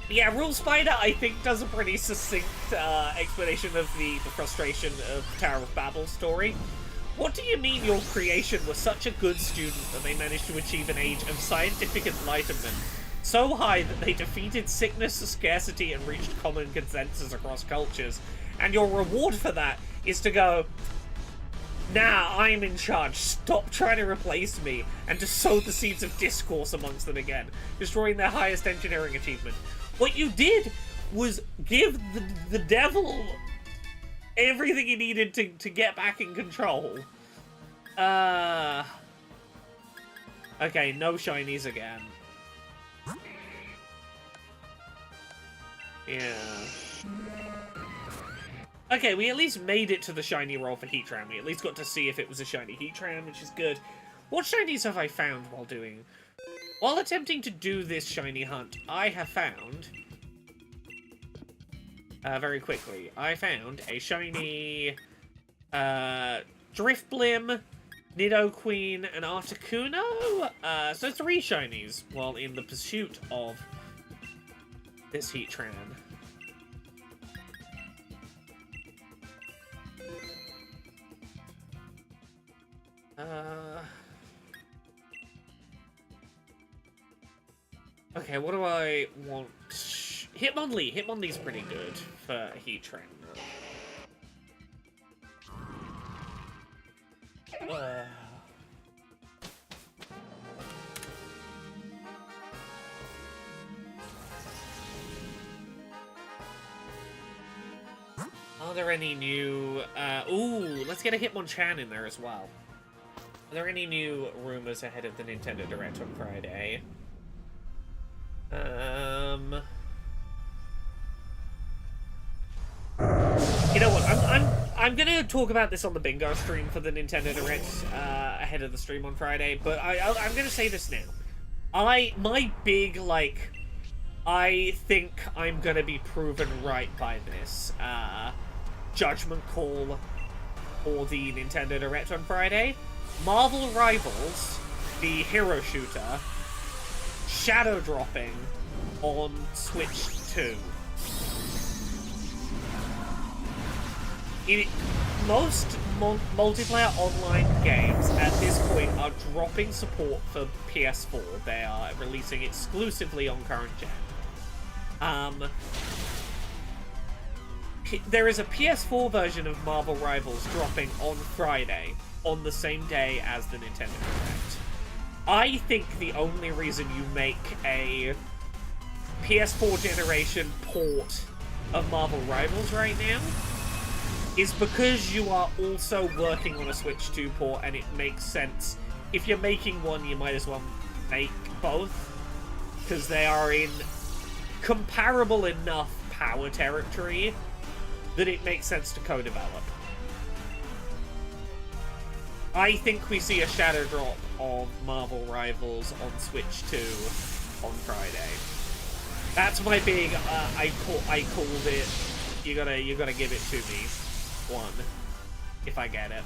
Yeah, Rule Spider, I think, does a pretty succinct explanation of the frustration of Tower of Babel's story. What do you mean your creation was such a good student that they managed to achieve an age of scientific enlightenment so high that they defeated sickness, scarcity, and reached common consensus across cultures, and your reward for that is to go, nah, I'm in charge, stop trying to replace me, and to sow the seeds of discourse amongst them again, destroying their highest engineering achievement. What you did was give the devil everything he needed to get back in control. Okay, no shinies again. Yeah. Okay, we at least made it to the shiny roll for Heatran. We at least got to see if it was a shiny Heatran, which is good. What shinies have I found while attempting to do this shiny hunt? I have found... very quickly. I found a shiny... Drifblim, Nidoqueen, and Articuno? So 3 shinies while in the pursuit of this Heatran. Okay, what do I want? Hitmonlee. Hitmonlee's pretty good for a Heatran. Are there any new... ooh, let's get a Hitmonchan in there as well. Are there any new rumors ahead of the Nintendo Direct on Friday? You know what? I'm gonna talk about this on the bingo stream for the Nintendo Direct ahead of the stream on Friday, but I'm gonna say this now. My big, like, I think I'm gonna be proven right by this judgment call for the Nintendo Direct on Friday. Marvel Rivals, the hero shooter, shadow dropping on Switch 2. most multiplayer online games at this point are dropping support for PS4. They are releasing exclusively on current gen. There is a PS4 version of Marvel Rivals dropping on Friday, on the same day as the Nintendo Direct. I think the only reason you make a PS4 generation port of Marvel Rivals right now is because you are also working on a Switch 2 port, and it makes sense. If you're making one, you might as well make both, because they are in comparable enough power territory that it makes sense to co-develop. I think we see a shadow drop of Marvel Rivals on Switch 2 on Friday. That's my big, I called it. You gotta give it to me. One, if I get it.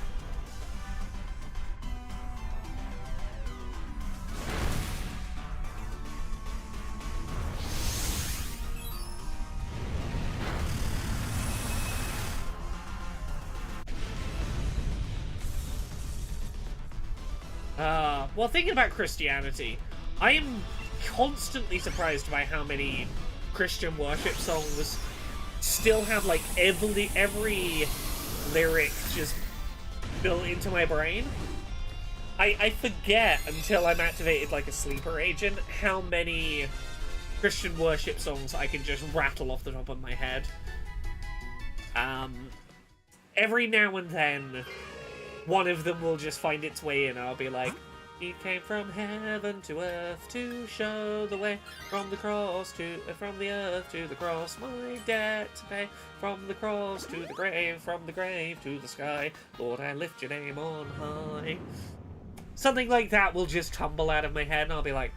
Well, thinking about Christianity, I am constantly surprised by how many Christian worship songs still have, like, every lyric just built into my brain. I forget until I'm activated like a sleeper agent how many Christian worship songs I can just rattle off the top of my head. Every now and then, one of them will just find its way in, and I'll be like, "He came from heaven to earth to show the way, from the cross to from the earth to the cross, my debt to pay, from the cross to the grave, from the grave to the sky. Lord, I lift your name on high." Something like that will just tumble out of my head, and I'll be like,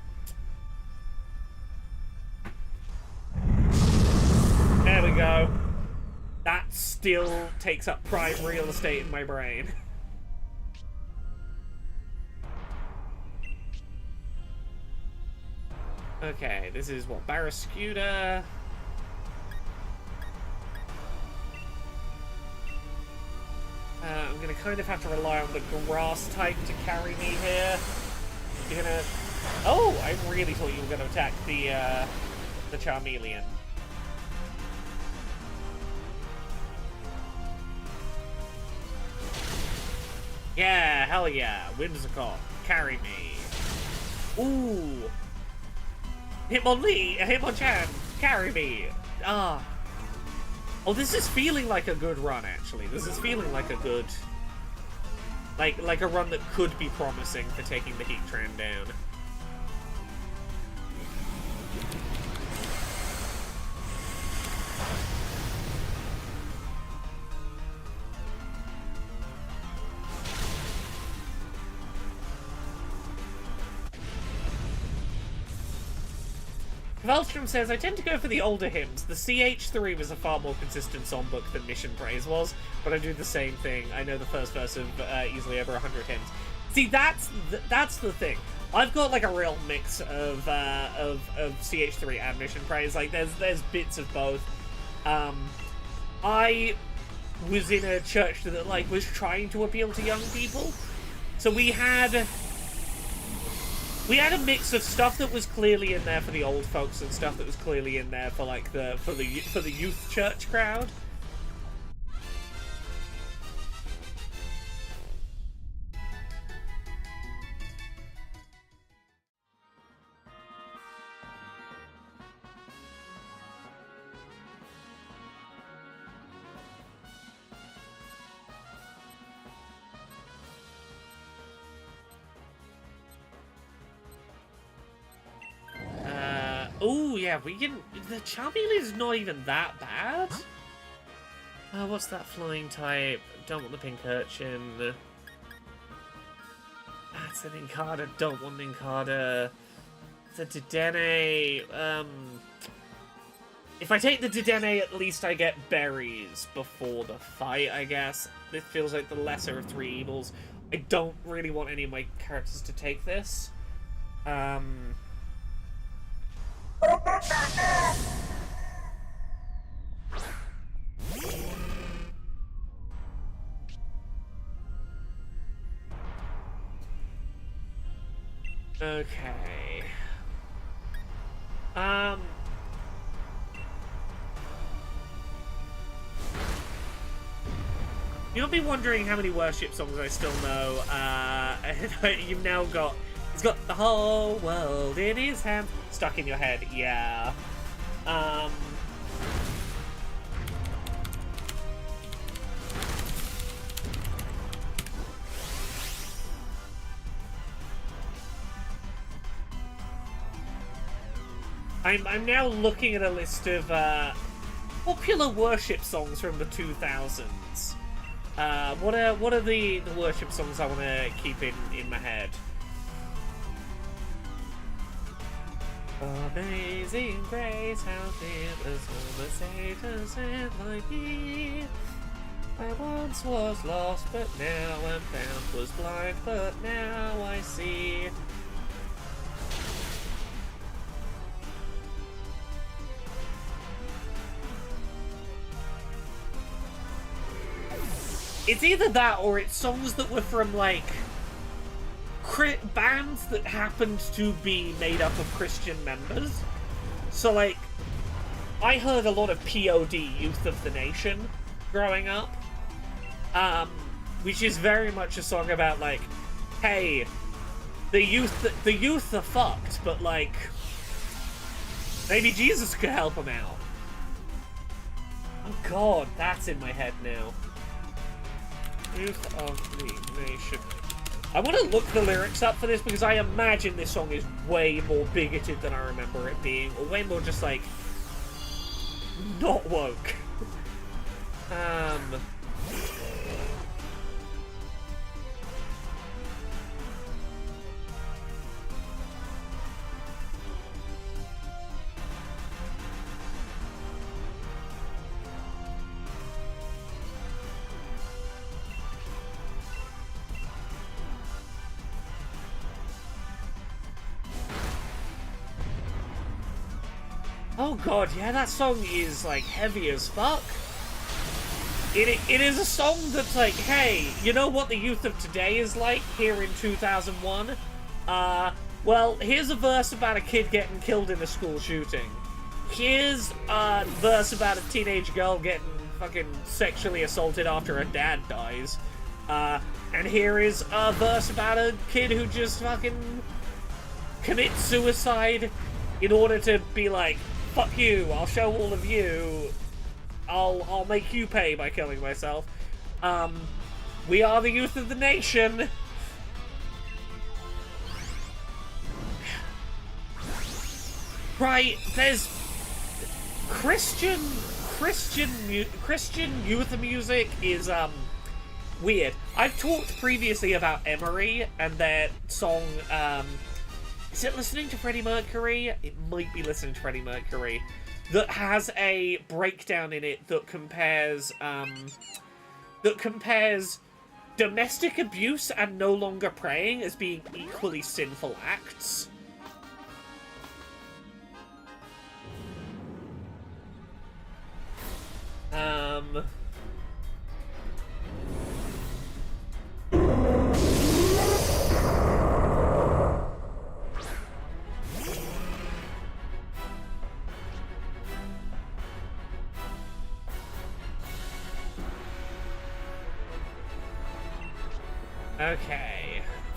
there we go. That still takes up prime real estate in my brain. Okay, this is what, Barrascuda. I'm gonna kind of have to rely on the grass type to carry me here. You're gonna... Oh, I really thought you were gonna attack the Charmeleon. Yeah, hell yeah. Whimsicott, carry me. Ooh. Hitmonchan, carry me. Ah. Oh, this is feeling like a good run, actually. This is feeling like a good... Like a run that could be promising for taking the Heatran down. Valstrom says, I tend to go for the older hymns. The CH3 was a far more consistent songbook than Mission Praise was, but I do the same thing. I know the first verse of easily over 100 hymns. See, that's the thing. I've got like a real mix of CH3 and Mission Praise. Like, there's bits of both. I was in a church that like was trying to appeal to young people, so we had a mix of stuff that was clearly in there for the old folks and stuff that was clearly in there for like the youth church crowd. Oh, yeah, we can... The Charmeleon's not even that bad. What's that flying type? Don't want the pink urchin. That's an Incada. Don't want an Incada. The Dedenne. If I take the Dedenne, at least I get berries before the fight, I guess. This feels like the lesser of three evils. I don't really want any of my characters to take this. Okay. You'll be wondering how many worship songs I still know. You've now got... He's got the whole world in his hand. Stuck in your head, yeah. I'm now looking at a list of popular worship songs from the 2000s. What are the worship songs I want to keep in my head? Amazing grace, how deep is all the Satan's hand like me. I once was lost, but now I'm found. Was blind, but now I see. It's either that or it's songs that were from, like, bands that happened to be made up of Christian members. So, like, I heard a lot of POD, Youth of the Nation, growing up. Which is very much a song about, like, hey, the youth are fucked, but, like, maybe Jesus could help them out. Oh god, that's in my head now. Youth of the Nation. I want to look the lyrics up for this because I imagine this song is way more bigoted than I remember it being, or way more just like not woke. Oh god, yeah, that song is, like, heavy as fuck. It is a song that's like, hey, you know what the youth of today is like here in 2001? Well, here's a verse about a kid getting killed in a school shooting. Here's a verse about a teenage girl getting fucking sexually assaulted after her dad dies. And here is a verse about a kid who just fucking commits suicide in order to be like, fuck you, I'll show all of you. I'll make you pay by killing myself. We are the youth of the nation. Right, there's Christian youth music is weird. I've talked previously about Emery and their song is it Listening to Freddie Mercury? It might be Listening to Freddie Mercury. That has a breakdown in it that compares domestic abuse and no longer praying as being equally sinful acts.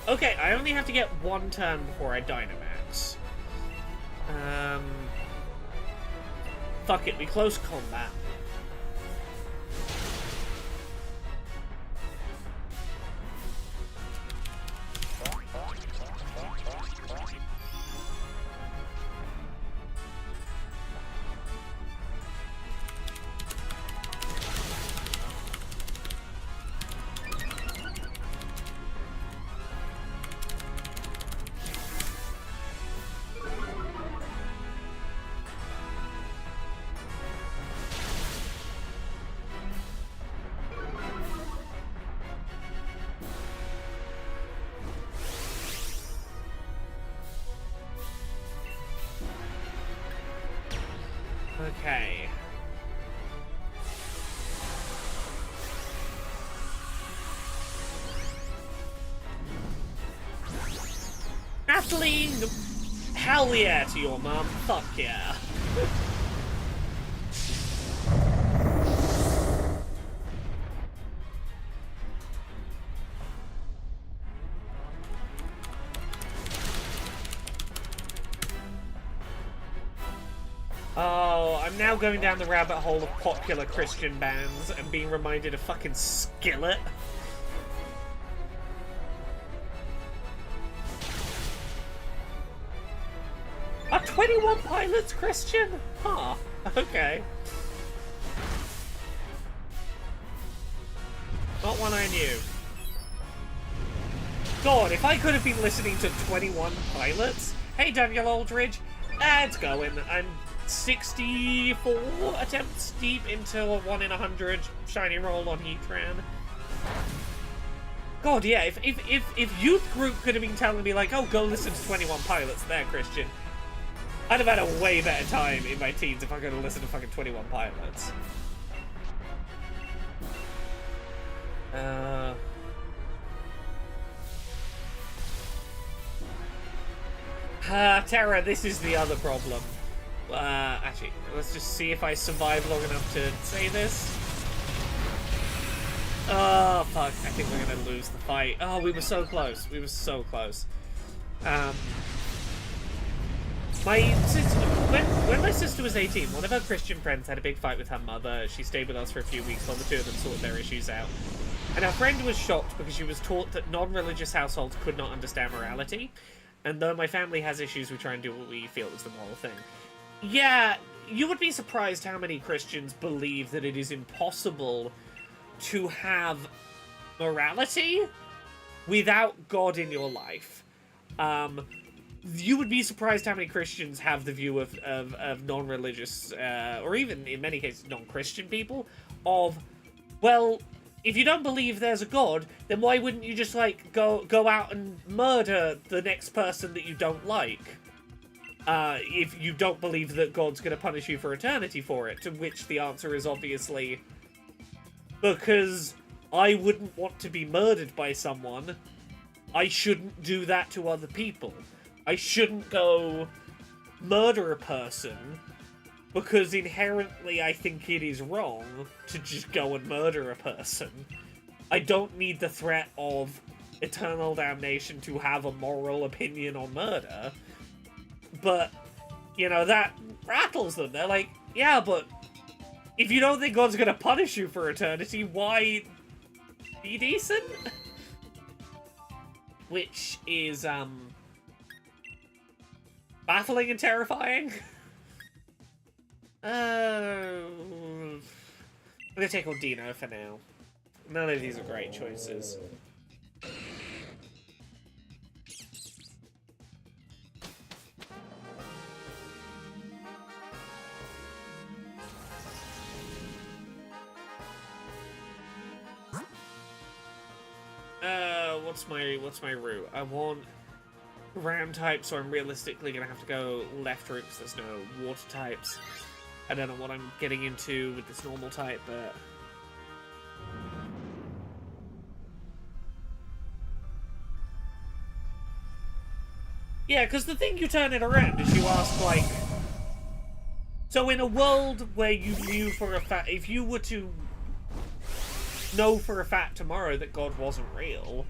Okay, I only have to get one turn before I Dynamax. Fuck it, we close combat. Okay. battling. Hell yeah to your mum. Fuck yeah. Oh, I'm now going down the rabbit hole of popular Christian bands and being reminded of fucking Skillet. Are 21 Pilots Christian? Huh. Okay. Not one I knew. God, if I could have been listening to 21 Pilots. Hey, Daniel Aldridge. It's going. I'm 64 attempts deep into a 1 in 100 shiny roll on Heatran. God, yeah, if youth group could have been telling me, like, oh, go listen to 21 Pilots there, Christian, I'd have had a way better time in my teens if I could have listened to fucking 21 Pilots. Terra, this is the other problem. Actually, let's just see if I survive long enough to say this. Oh, fuck. I think we're gonna lose the fight. Oh, we were so close. We were so close. My sister, when my sister was 18, one of her Christian friends had a big fight with her mother. She stayed with us for a few weeks while the two of them sorted their issues out. And her friend was shocked because she was taught that non-religious households could not understand morality. And though my family has issues, we try and do what we feel is the moral thing. Yeah, you would be surprised how many Christians believe that it is impossible to have morality without God in your life. You would be surprised how many Christians have the view of non-religious, or even in many cases non-Christian people, of, well, if you don't believe there's a God, then why wouldn't you just, like, go out and murder the next person that you don't like? If you don't believe that God's going to punish you for eternity for it, to which the answer is obviously, because I wouldn't want to be murdered by someone, I shouldn't do that to other people. I shouldn't go murder a person because inherently I think it is wrong to just go and murder a person. I don't need the threat of eternal damnation to have a moral opinion on murder. But, you know, that rattles them. They're like, yeah, but if you don't think God's gonna punish you for eternity, why be decent? Which is, baffling and terrifying. I'm gonna take on Dino for now. None of these are great choices. What's my route? I want ground type, so I'm realistically gonna have to go left route because there's no water types. I don't know what I'm getting into with this normal type, but yeah, because the thing you turn it around is you ask, like, so in a world where you knew for a fact, if you were to know for a fact tomorrow that God wasn't real,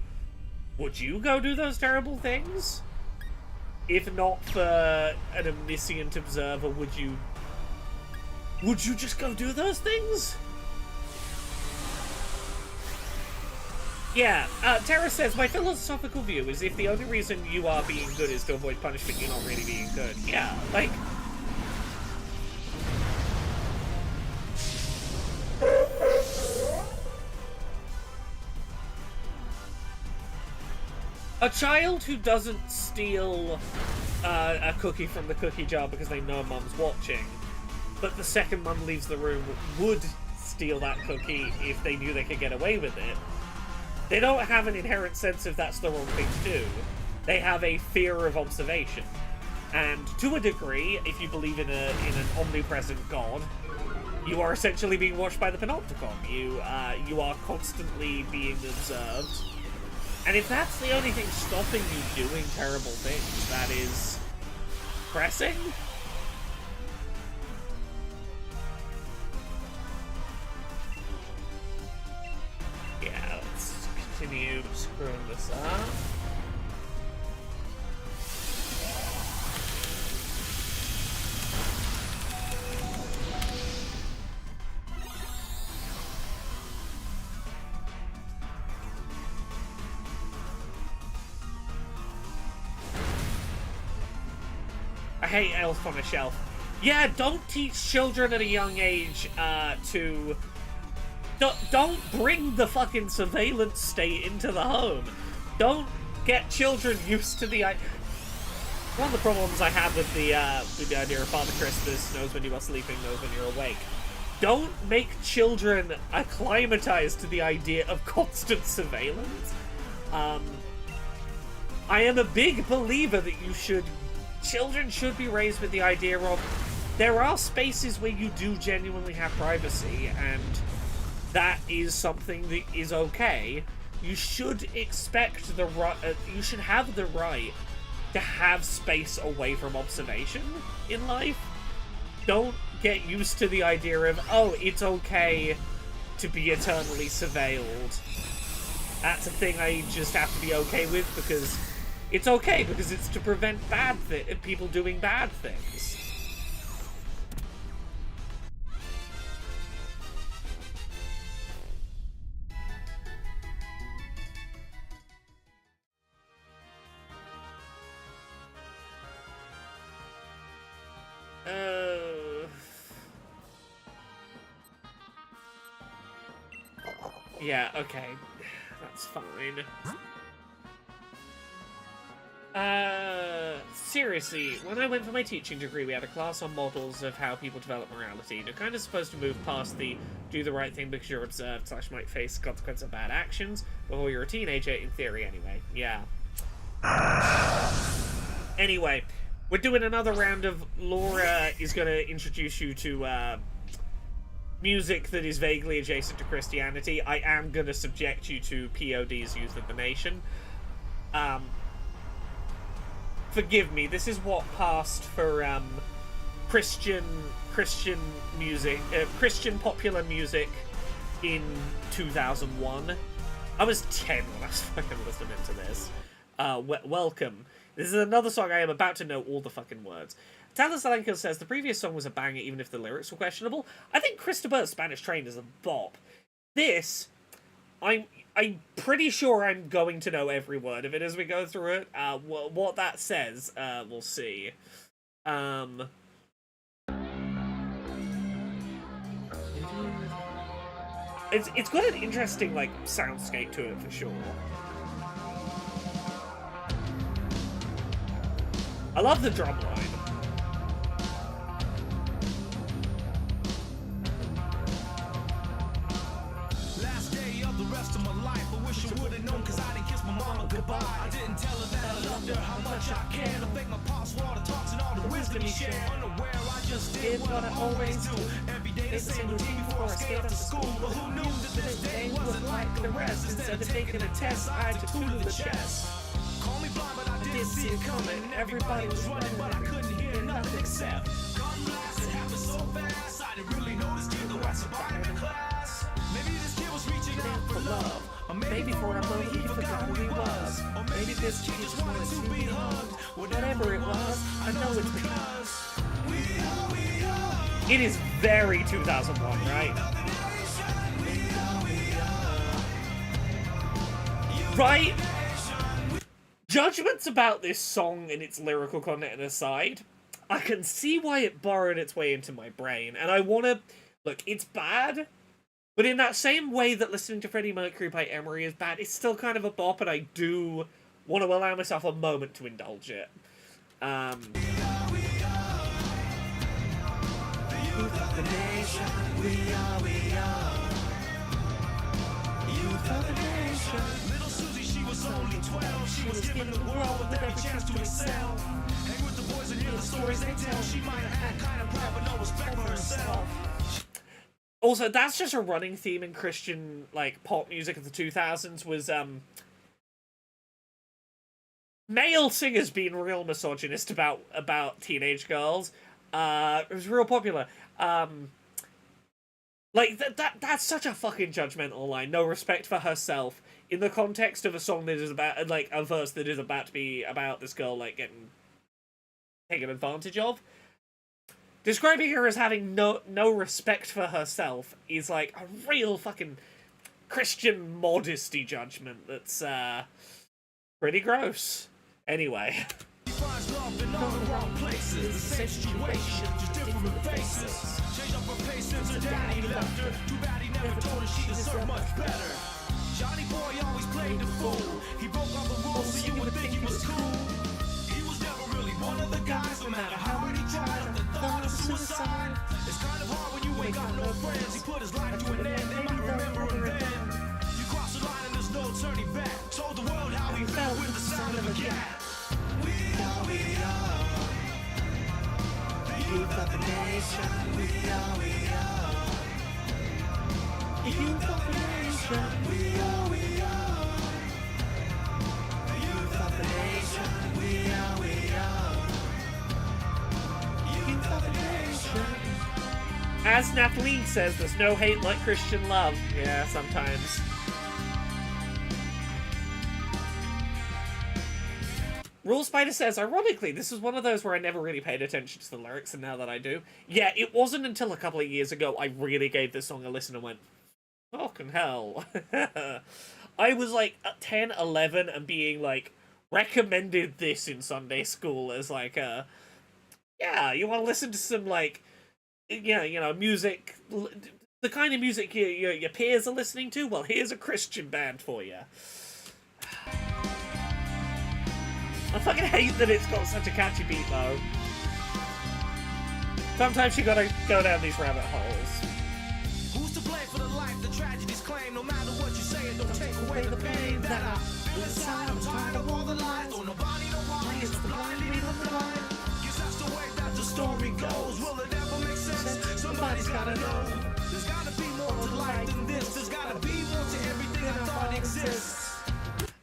would you go do those terrible things? If not for an omniscient observer, would you just go do those things? Yeah, Terra says, my philosophical view is if the only reason you are being good is to avoid punishment, you're not really being good. Yeah, like, a child who doesn't steal a cookie from the cookie jar because they know mom's watching, but the second mum leaves the room, would steal that cookie if they knew they could get away with it. They don't have an inherent sense of that's the wrong thing to do. They have a fear of observation. And to a degree, if you believe in an omnipresent God, you are essentially being watched by the Panopticon. You are constantly being observed. And if that's the only thing stopping you doing terrible things, that is pressing. Yeah, let's continue screwing this up. I hate Elf on a Shelf. Yeah, don't teach children at a young age to... Don't bring the fucking surveillance state into the home. Don't get children used to the... One of the problems I have with the idea of Father Christmas knows when you are sleeping, knows when you're awake. Don't make children acclimatized to the idea of constant surveillance. I am a big believer that children should be raised with the idea of there are spaces where you do genuinely have privacy, and that is something that is okay. You should expect the right. You should have the right to have space away from observation in life. Don't get used to the idea of, oh, it's okay to be eternally surveilled. That's a thing I just have to be okay with because it's okay, because it's to prevent people doing bad things. Yeah, okay. That's fine. Seriously, when I went for my teaching degree, we had a class on models of how people develop morality. You're kind of supposed to move past the do the right thing because you're observed / might face consequence of bad actions before you're a teenager, in theory anyway. Yeah. Anyway, we're doing another round of Laura is going to introduce you to music that is vaguely adjacent to Christianity. I am going to subject you to POD's Youth of the Nation. Forgive me, this is what passed for Christian music, Christian popular music in 2001. I was 10 when I was fucking listening to this. Welcome. This is another song I am about to know all the fucking words. Tyler Salenko says the previous song was a banger even if the lyrics were questionable. I think Cristobal's Spanish Train is a bop. This, I'm pretty sure I'm going to know every word of it as we go through it. What that says, we'll see. It's got an interesting, like, soundscape to it for sure. I love the drum line. Last day of the rest of my life, I wish I would have known cause I didn't kiss my mama goodbye. I didn't tell her that I loved her, how much I can. I thank my pops for all the talks and all the wisdom he shared. Unaware, I just did what I always do. Every day the same routine before I escaped to school. But who knew that this day wasn't like the rest? Instead of taking a test, I took two to the chest. Call me blind, but I didn't see it coming. Everybody was running, but I couldn't hear nothing except gun blast. It happened so fast, I didn't really know this kid, though I survived the class. Maybe this kid was reaching out for love, or maybe for a moment he forgot who he was, or maybe this kid just wanted to be hugged. Whatever it was, I know it's because we are. It is very 2001, right? Right? Judgments about this song and its lyrical content aside, I can see why it burrowed its way into my brain, and I want to... Look, it's bad, but in that same way that listening to Freddie Mercury by Emery is bad, it's still kind of a bop, and I do want to allow myself a moment to indulge it. Youth of the nation, we are. Youth of the nation. Little Susie, she was only 12. She was given the world with every chance to excel. Hang with the boys and hear the stories they tell. She might have had kind of pride, but no respect for herself. Also, that's just a running theme in Christian, like, pop music of the 2000s was, male singers being real misogynist about teenage girls. It was real popular. Like, that's such a fucking judgmental line. No respect for herself in the context of a song that is about, like, a verse that is about to be about this girl, like, getting taken advantage of. Describing her as having no respect for herself is, like, a real fucking Christian modesty judgment that's, pretty gross. Anyway. Finds love in all the wrong places. The same situation, just different faces. Changed up her pace since her daddy left her. Too bad he never told her she deserved much better. Johnny boy always played the fool. He broke all the rules so you would think he was cool. He was never really one of the guys. No matter how many tried, the thought of suicide. It's kind of hard when you ain't got no friends. He put his life to an end. They might remember him then. You cross the line and there's no turning back. Told the world how he felt with the sound of a cat. We are the youth of the nation. We are the youth of the nation. We are the youth of the nation. We are the youth of the nation. As Nathalie says, there's no hate like Christian love. Yeah, sometimes. Rule Spider says, ironically, this is one of those where I never really paid attention to the lyrics, and now that I do. Yeah, it wasn't until a couple of years ago I really gave this song a listen and went, fucking hell. I was like 10, 11 and being like, recommended this in Sunday school as like, yeah, you want to listen to some like, yeah, you know, music, the kind of music your peers are listening to? Well, here's a Christian band for you. I fucking hate that it's got such a catchy beat, though. Sometimes you gotta go down these rabbit holes. Who's to blame for the life the tragedies claim? No matter what you say, it don't take away the pain that I feel inside. I'm tired of all the lies. Don't nobody know why. It's the blind leading the blind. Guess that's the way that the story goes. Will it ever make sense? Somebody's gotta know. There's gotta be more to life than this. There's gotta be more to everything I thought exists.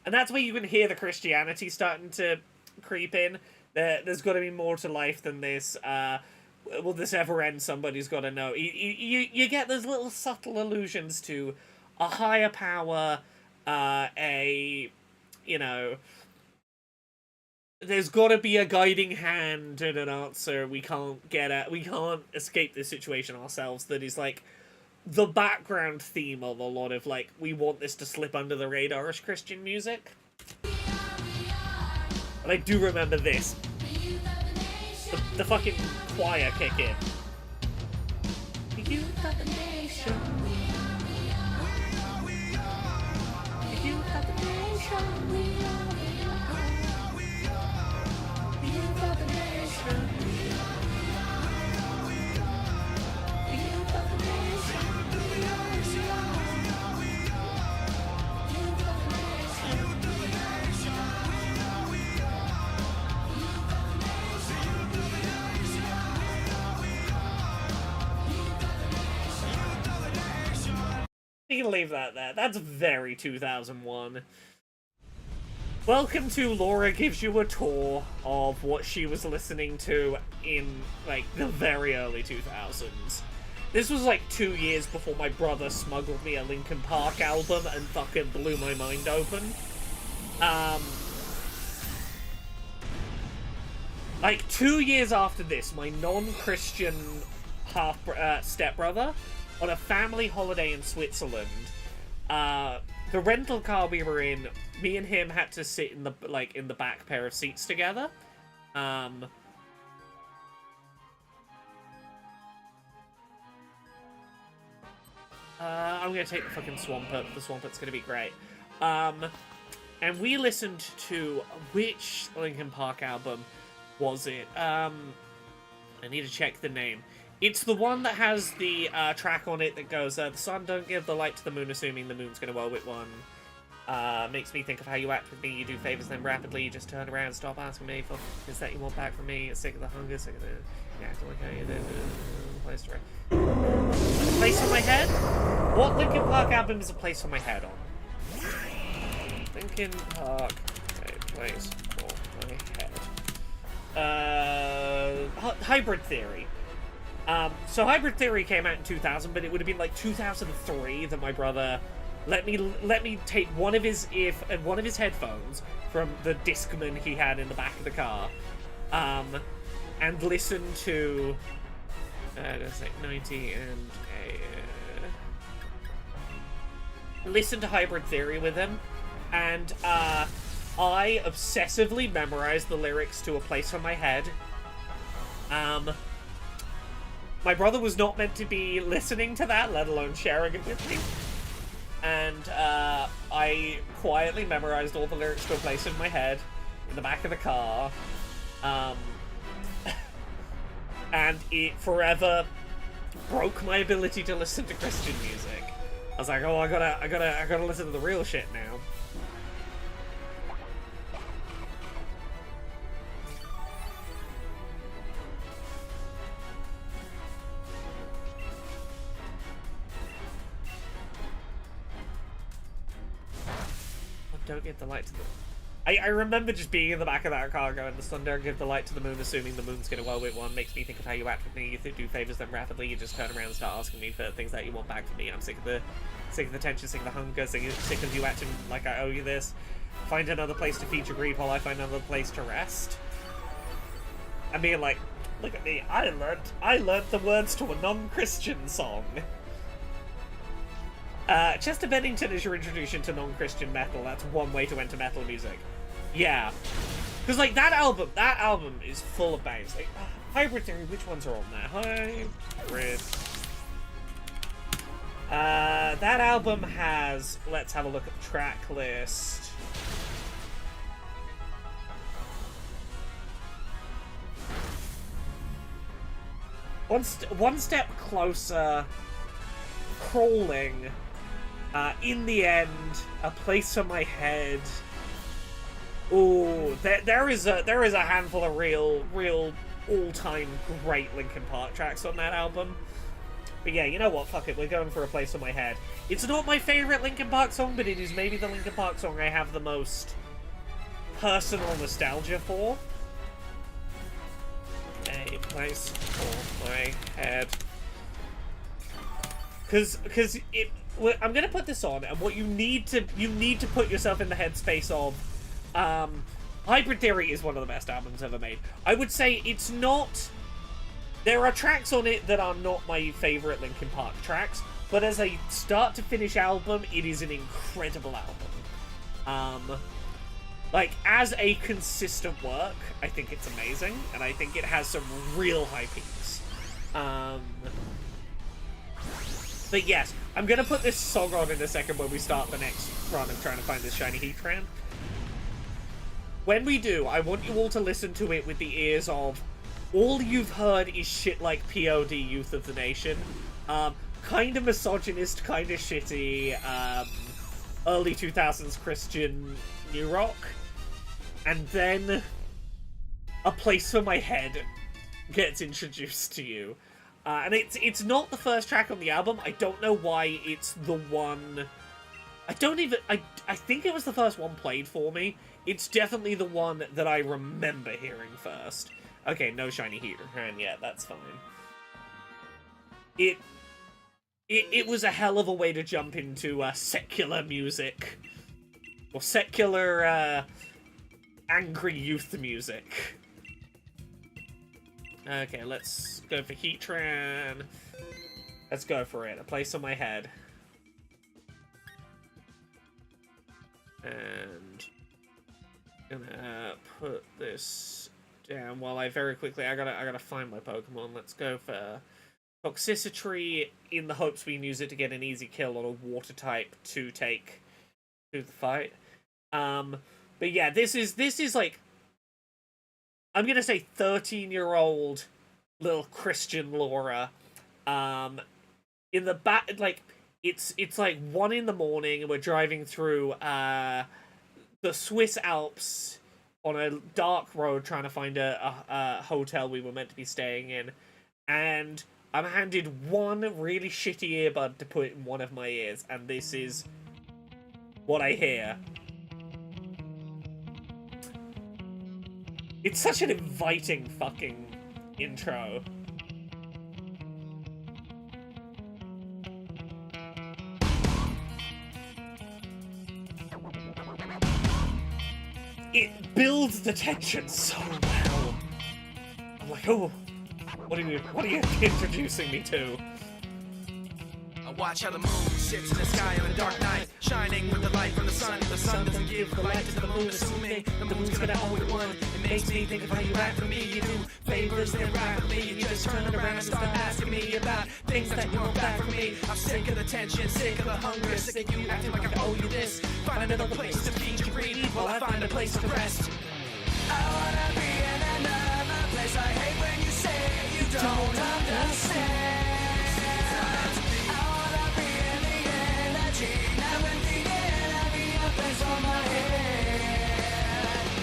And that's where you can hear the Christianity starting to creep in. There's got to be more to life than this. Will this ever end? Somebody's got to know. You get those little subtle allusions to a higher power, you know, there's got to be a guiding hand and an answer. We can't escape this situation ourselves. That is like the background theme of a lot of, like, we want this to slip under the radar-ish Christian music. And I do remember this. The fucking choir kick in. The youth of the nation. The youth of the nation. The youth of the nation. The youth of the nation. You can leave that there. That's very 2001. Welcome to Laura Gives You a Tour of what she was listening to in, like, the very early 2000s. This was, like, 2 years before my brother smuggled me a Linkin Park album and fucking blew my mind open. Like, 2 years after this, my non-Christian stepbrother, on a family holiday in Switzerland, the rental car we were in, me and him had to sit in the back pair of seats together. I'm gonna take the fucking Swampert. The Swampert's gonna be great. And we listened to, which Linkin Park album was it? I need to check the name. It's the one that has the track on it that goes, the sun don't give the light to the moon, assuming the moon's gonna orbit one. Makes me think of how you act with me, you do favors then rapidly, you just turn around and stop asking me for is that you want back from me, sick of the hunger, sick of the acting like how you did, place to a place on my head? What Linkin Park album is a place on my head on? Linkin Park, a place for my head. Hybrid Theory. So Hybrid Theory came out in 2000, but it would have been like 2003 that my brother let me take one of his headphones from the Discman he had in the back of the car, and listen to just like 90 and listen to Hybrid Theory with him, and I obsessively memorized the lyrics to A Place for My Head. My brother was not meant to be listening to that, let alone sharing it with me. And I quietly memorized all the lyrics to A Place in My Head in the back of the car. And it forever broke my ability to listen to Christian music. I was like, oh, I gotta listen to the real shit now. Don't give the light to the... I remember just being in the back of that car going, the sun don't give the light to the moon, assuming the moon's gonna well with one. Makes me think of how you act with me. You do favors them rapidly. You just turn around and start asking me for things that you want back from me. I'm sick of the tension, sick of the hunger, sick of you acting like I owe you this. Find another place to feed your grief while I find another place to rest. I mean, like, look at me. I learned the words to a non-Christian song. Chester Bennington is your introduction to non-Christian metal. That's one way to enter metal music. Yeah. Because, like, that album is full of bangs. Like, Hybrid Theory, which ones are on there? Hybrid. That album has... Let's have a look at the track list. One Step Closer, Crawling, In the End, A Place for My Head. Ooh, there is a handful of real all-time great Linkin Park tracks on that album. But yeah, you know what? Fuck it, we're going for A Place for My Head. It's not my favorite Linkin Park song, but it is maybe the Linkin Park song I have the most personal nostalgia for. A Place for My Head. Because I'm gonna put this on, and what you need to put yourself in the headspace of. Hybrid Theory is one of the best albums ever made. I would say it's not. There are tracks on it that are not my favorite Linkin Park tracks, but as a start to finish album, it is an incredible album. Like, as a consistent work, I think it's amazing, and I think it has some real high peaks. But yes, I'm gonna put this song on in a second when we start the next run of trying to find this shiny Heatran. When we do, I want you all to listen to it with the ears of, all you've heard is shit like POD, Youth of the Nation. Kind of misogynist, kind of shitty, early 2000s Christian new rock. And then A Place for My Head gets introduced to you. And it's not the first track on the album. I don't know why it's the one... I think it was the first one played for me. It's definitely the one that I remember hearing first. Okay, no shiny Heatran yet, that's fine. It was a hell of a way to jump into secular music. Or secular, angry youth music. Okay, let's go for Heatran. Let's go for it. A Place on My Head. And gonna put this down while I very quickly I gotta find my Pokemon. Let's go for Toxicity in the hopes we can use it to get an easy kill on a water type to take to the fight. But yeah, this is like, I'm gonna say 13-year-old little Christian Laura. In the back, like, it's like 1 in the morning and we're driving through the Swiss Alps on a dark road trying to find a hotel we were meant to be staying in, and I'm handed one really shitty earbud to put in one of my ears, and this is what I hear. It's such an inviting fucking intro. It builds the tension so well. I'm like, oh, what are you introducing me to? I watch how the moon sits in the sky on a dark night, shining with the light from the sun. The sun doesn't give the light to the moon, assuming the moon's gonna always win. It makes me think of how you act for me. You do favors then rapidly. You just turn around and start asking me about things that you want back from me. I'm sick of the tension, sick of the hunger, sick of you acting like I owe you this. Find another place to feed your greed while I find a place to rest. I wanna be in another place. I hate when you say you don't understand.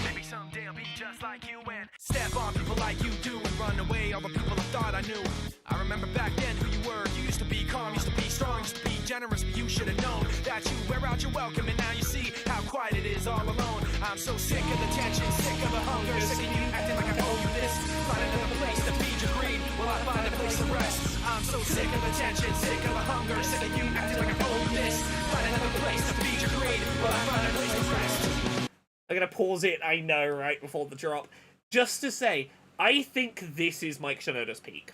Maybe someday I'll be just like you and step on people like you do and run away all the people I thought I knew. I remember back then who you were. You used to be calm, used to be strong, used to be generous, but you should have known that you wear out your welcome, and now you see how quiet it is all alone. I'm so sick of the tension, sick of the hunger, sick of you acting like I owe you this. Find another place to feed your greed while I find a place to rest. I'm so sick of the tension, sick of the hunger, sick of you acting like I owe you this. Find another place to feed your greed while I find a place to rest. I'm gonna pause it, I know, right before the drop, just to say, I think this is Mike Shinoda's peak.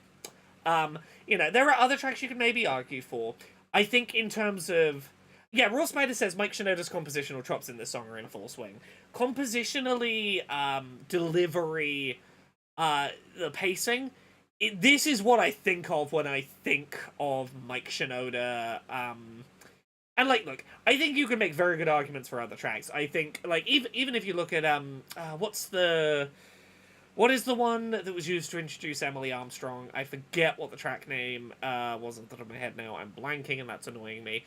You know, there are other tracks you could maybe argue for. I think in terms of... Yeah, Raw Spider says Mike Shinoda's compositional chops in this song are in full swing. Compositionally, delivery, the pacing, this is what I think of when I think of Mike Shinoda. And, like, look, I think you can make very good arguments for other tracks. I think, like, even if you look at, what is the one that was used to introduce Emily Armstrong? I forget what the track name was on the top of my head now. I'm blanking, and that's annoying me.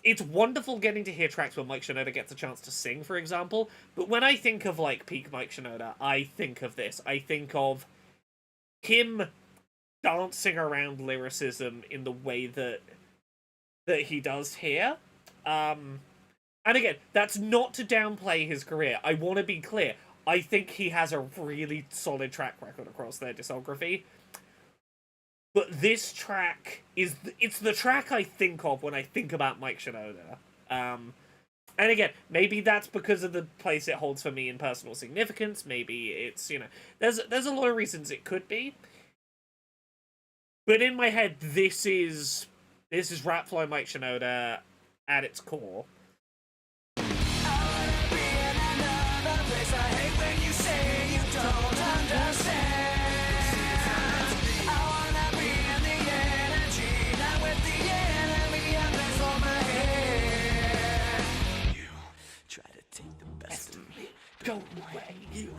It's wonderful getting to hear tracks where Mike Shinoda gets a chance to sing, for example. But when I think of, like, peak Mike Shinoda, I think of this. I think of him dancing around lyricism in the way that he does here. And again, that's not to downplay his career. I want to be clear. I think he has a really solid track record across their discography. But this track it's the track I think of when I think about Mike Shinoda. And again, maybe that's because of the place it holds for me in personal significance. Maybe it's, you know, there's a lot of reasons it could be. But in my head, this is Rapfly Mike Shinoda at its core. Go away, you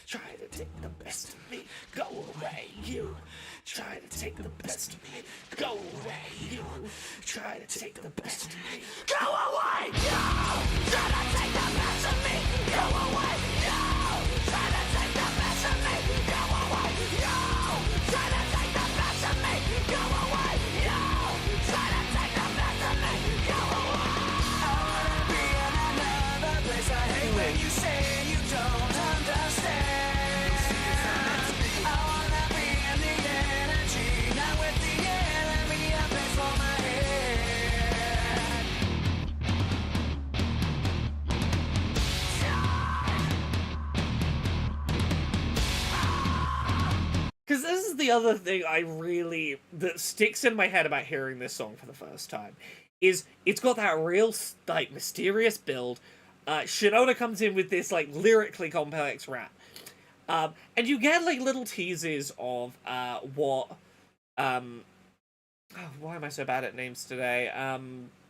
try to take the best of me. Go away, you try to take the best of me. Go away, you try to take the best of me. Go away, you try to take the best of me. Go away, you try to take the best of me. Go away, you try to take the best of me. Go away, you try to take the best of me. Go away. I wanna be in another place. I hate when you say you don't understand. I wanna be in the energy, not with the enemy. I place for my head. Because this is the other thing that sticks in my head about hearing this song for the first time, is it's got that real, like, mysterious build. Shinoda comes in with this, like, lyrically complex rap. And you get, like, little teases of, what, why am I so bad at names today?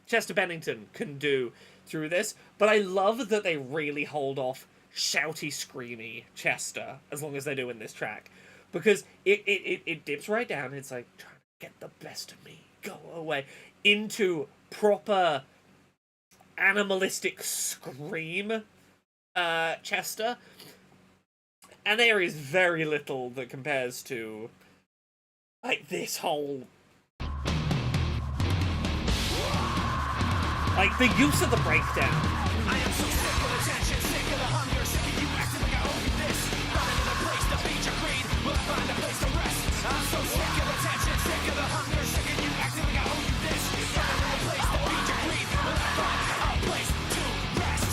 Chester Bennington can do through this, but I love that they really hold off shouty, screamy Chester, as long as they do in this track. Because it dips right down, it's like, trying to get the best of me, go away, into proper animalistic scream Chester. And there is very little that compares to, like, this whole... like, the use of the breakdown. I am so sick of the tension, sick of the hunger, sick of you acting like I owe you this. find a place to rest. I'm so sick of attention, sick of the hunger, sick of you acting like I owe you this. Find a place to feed your greed, will I find a place to rest?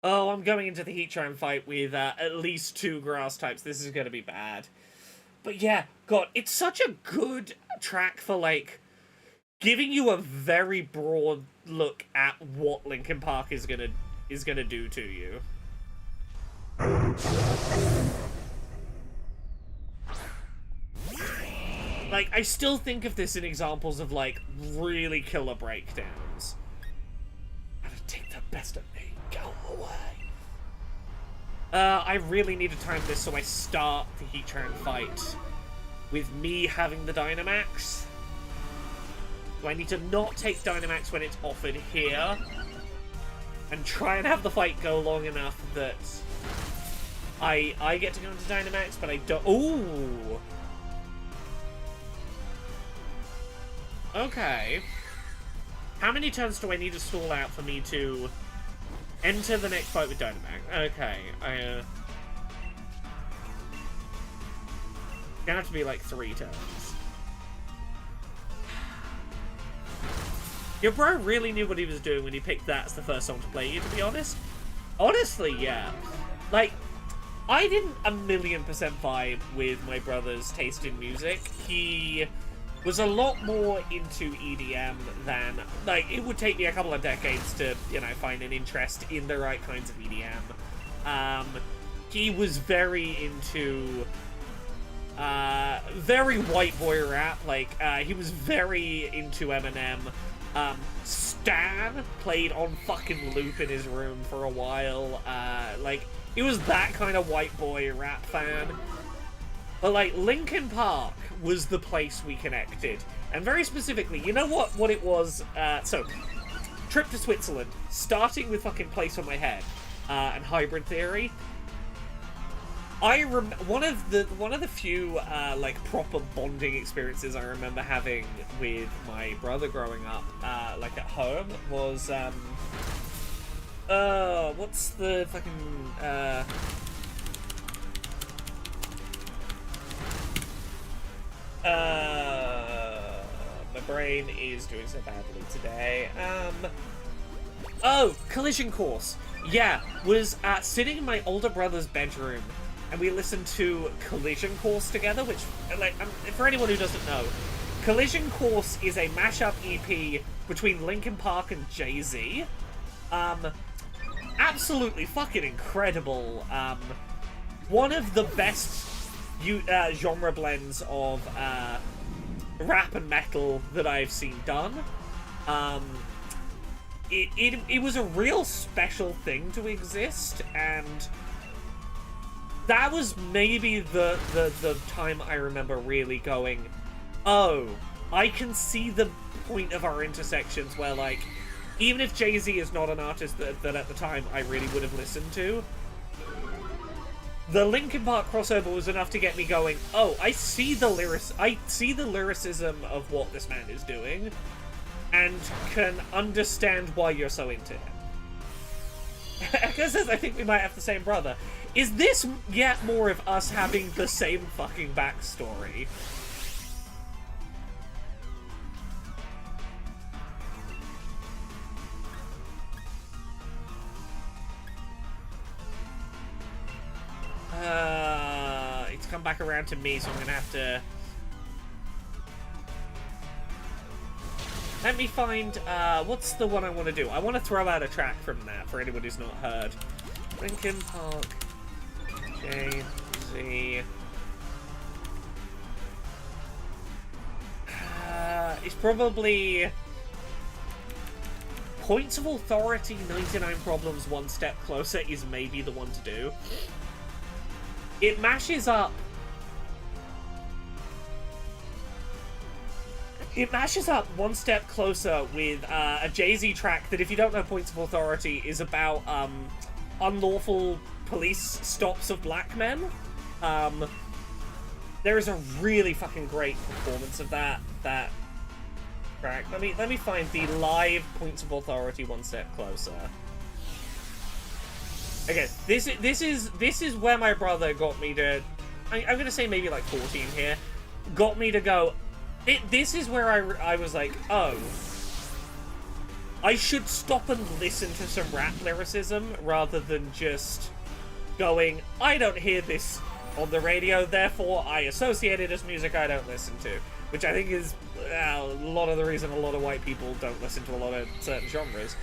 Oh, I'm going into the Heatran fight with at least 2 grass types. This is going to be bad. But yeah, God, it's such a good track for, like, giving you a very broad look at what Linkin Park is gonna do to you. Like, I still think of this in examples of, like, really killer breakdowns. Gotta take the best of me. Go away. I really need to time this so I start the Heatran fight with me having the Dynamax. So I need to not take Dynamax when it's offered here, and try and have the fight go long enough that I get to go into Dynamax, but I don't. Ooh. Okay. How many turns do I need to stall out for me to enter the next fight with Dynamax? Okay, gonna have to be like 3 turns. Your bro really knew what he was doing when he picked that as the first song to play you, to be honest. Honestly, yeah. Like, I didn't 1,000,000% vibe with my brother's taste in music. He was a lot more into EDM than, like, it would take me a couple of decades to, you know, find an interest in the right kinds of EDM. He was very into very white boy rap. Like, he was very into Eminem. Stan played on fucking loop in his room for a while. Like, he was that kind of white boy rap fan. But, like, Linkin Park was the place we connected. And very specifically, you know what it was? So, trip to Switzerland, starting with fucking Place on My Head, and Hybrid Theory. One of the few like proper bonding experiences I remember having with my brother growing up, like at home, was what's the fucking my brain is doing so badly today. Oh, Collision Course. Yeah, was sitting in my older brother's bedroom, and we listened to Collision Course together, which, like, for anyone who doesn't know, Collision Course is a mashup EP between Linkin Park and Jay-Z. Absolutely fucking incredible. One of the best genre blends of rap and metal that I've seen done. It was a real special thing to exist, and that was maybe the time I remember really going, oh, I can see the point of our intersections where, like, even if Jay-Z is not an artist that at the time I really would have listened to, the Linkin Park crossover was enough to get me going, oh, I see the lyricism of what this man is doing, and can understand why you're so into him. Eka says, I think we might have the same brother. Is this yet more of us having the same fucking backstory? It's come back around to me, so I'm gonna have to... Let me find, what's the one I want to do? I want to throw out a track from that, for anyone who's not heard. Linkin Park, Jay-Z... it's probably... Points of Authority, 99 Problems, One Step Closer is maybe the one to do. It mashes up... It mashes up One Step Closer with a Jay-Z track that, if you don't know Points of Authority, is about unlawful police stops of black men. There is a really fucking great performance of that track. Let me find the live Points of Authority One Step Closer. Okay, this is where my brother got me to. I'm gonna say maybe like 14 here. Got me to go. This is where I was like, oh, I should stop and listen to some rap lyricism rather than just going, I don't hear this on the radio, therefore I associate it as music I don't listen to. Which I think is a lot of the reason a lot of white people don't listen to a lot of certain genres.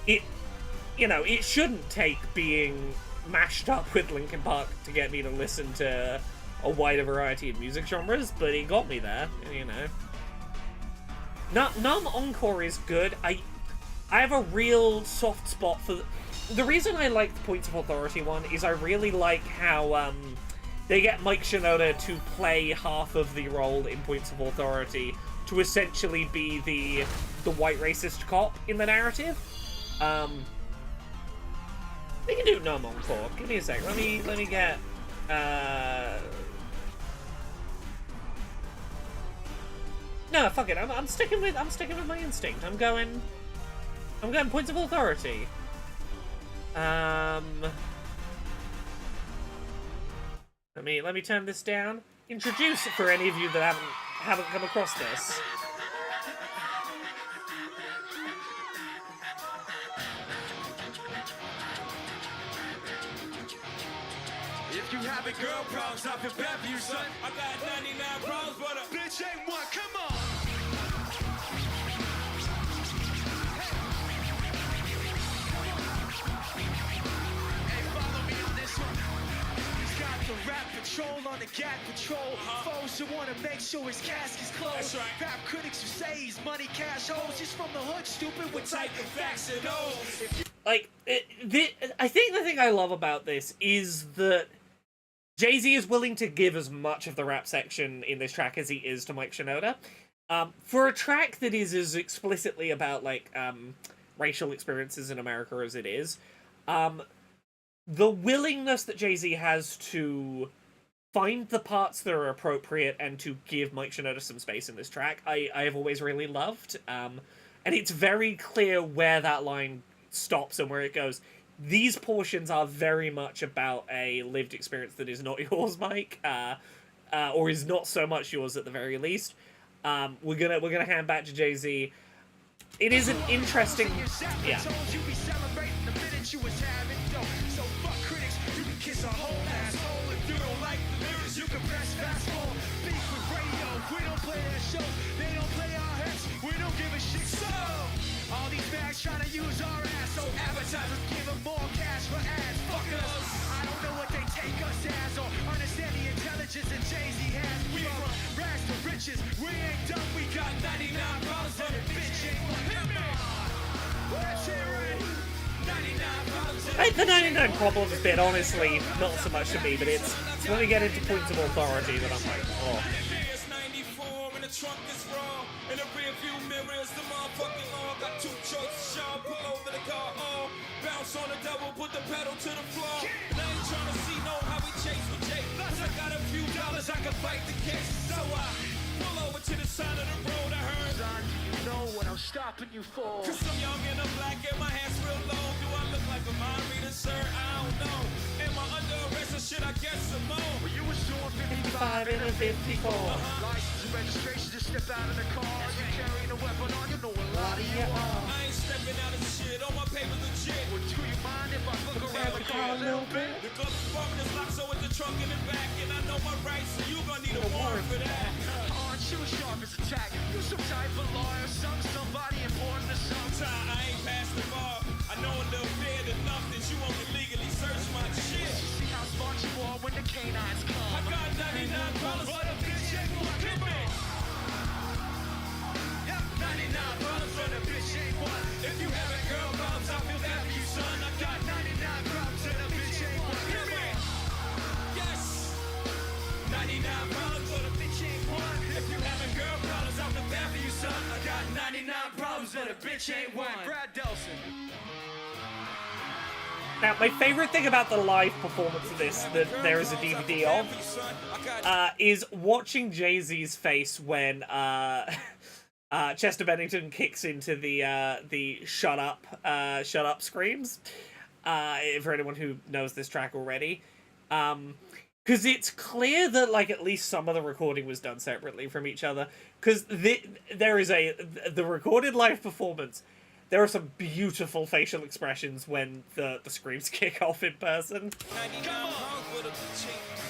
It shouldn't take being mashed up with Linkin Park to get me to listen to a wider variety of music genres, but it got me there, you know. Numb Encore is good. I have a real soft spot for... The reason I like the Points of Authority one is I really like how they get Mike Shinoda to play half of the role in Points of Authority to essentially be the white racist cop in the narrative. We can do Numb Encore. Give me a sec. Let me get No, fuck it. I'm sticking with my instinct. I'm going Points of Authority. Let me turn this down. Introduce it for any of you that haven't come across this. If you having girl problems, I feel bad for you, son. I got 99 problems, but a bitch ain't one. Come on. Hey, follow me on this one. He's got the rap patrol on the gap patrol. Foes who want to make sure his cask is closed. That's right. Rap critics who say he's money cash holes. He's from the hood, stupid, with type of facts and O's. Like, I think the thing I love about this is that Jay-Z is willing to give as much of the rap section in this track as he is to Mike Shinoda. For a track that is as explicitly about, like, racial experiences in America as it is, the willingness that Jay-Z has to find the parts that are appropriate and to give Mike Shinoda some space in this track, I have always really loved. And it's very clear where that line stops and where it goes. These portions are very much about a lived experience that is not yours, Mike, or is not so much yours at the very least. We're gonna hand back to Jay-Z. It is an interesting, yeah. All these bags trying to use our ass, so advertisers give them more cash for ads. Fuck us. I don't know what they take us as, or understand the intelligence that Jay-Z has. We from rags to riches, we ain't done. We got 99 problems and a bitch ain't one. Hit me. Let's hear it. 99 problems. The 99 Problems bit, honestly, not so much to me, but it's when we get into Points of Authority that I'm like, oh. Trunk is wrong. In the rear view mirror is the motherfucking law. Got two choices, y'all. Pull over the car, bounce on the double, put the pedal to the floor. And I ain't trying to see how we chase with Jake. Cause I got a few dollars, I can fight the case. So I pull over to the side of the road. I heard, son, you know what I'm stopping you for. Cause I'm young and I'm black and my hair's real long. Do I look like a mind reader, sir? I don't know. Am I under arrest or shit? I guess some more. Well, you was doing 55 and a 54. License and registration, just step out of the car. You carrying a weapon on, you know a lot of you are. I ain't stepping out of shit, all my papers legit. Well, do you mind if I look around the car a little bit? The glove compartment is locked, so with the trunk in the back. And I know my rights, so you gonna need a warrant for that. Aren't you sharp as a tack? You some type of lawyer, somebody important to some time. I ain't past the bar. I know a little bit enough that you won't illegally search my shit. See how smart you are when the canines come. I got 99 problems, but a bitch ain't one. Hit me. Yep, 99 problems, but a bitch ain't one. If you having girl problems, I feel bad for you, son. I got 99 problems, and a bitch ain't one. Hit me. Yes. 99 problems, but a bitch ain't one. If you having girl problems, I feel bad for you, son. I got 99 problems, and a bitch ain't one. Brad Delson. Now, my favorite thing about the live performance of this, that there is a DVD of, is watching Jay-Z's face when Chester Bennington kicks into the shut up screams. For anyone who knows this track already. Because it's clear that, like, at least some of the recording was done separately from each other. Because there is the recorded live performance. There are some beautiful facial expressions when the screams kick off in person.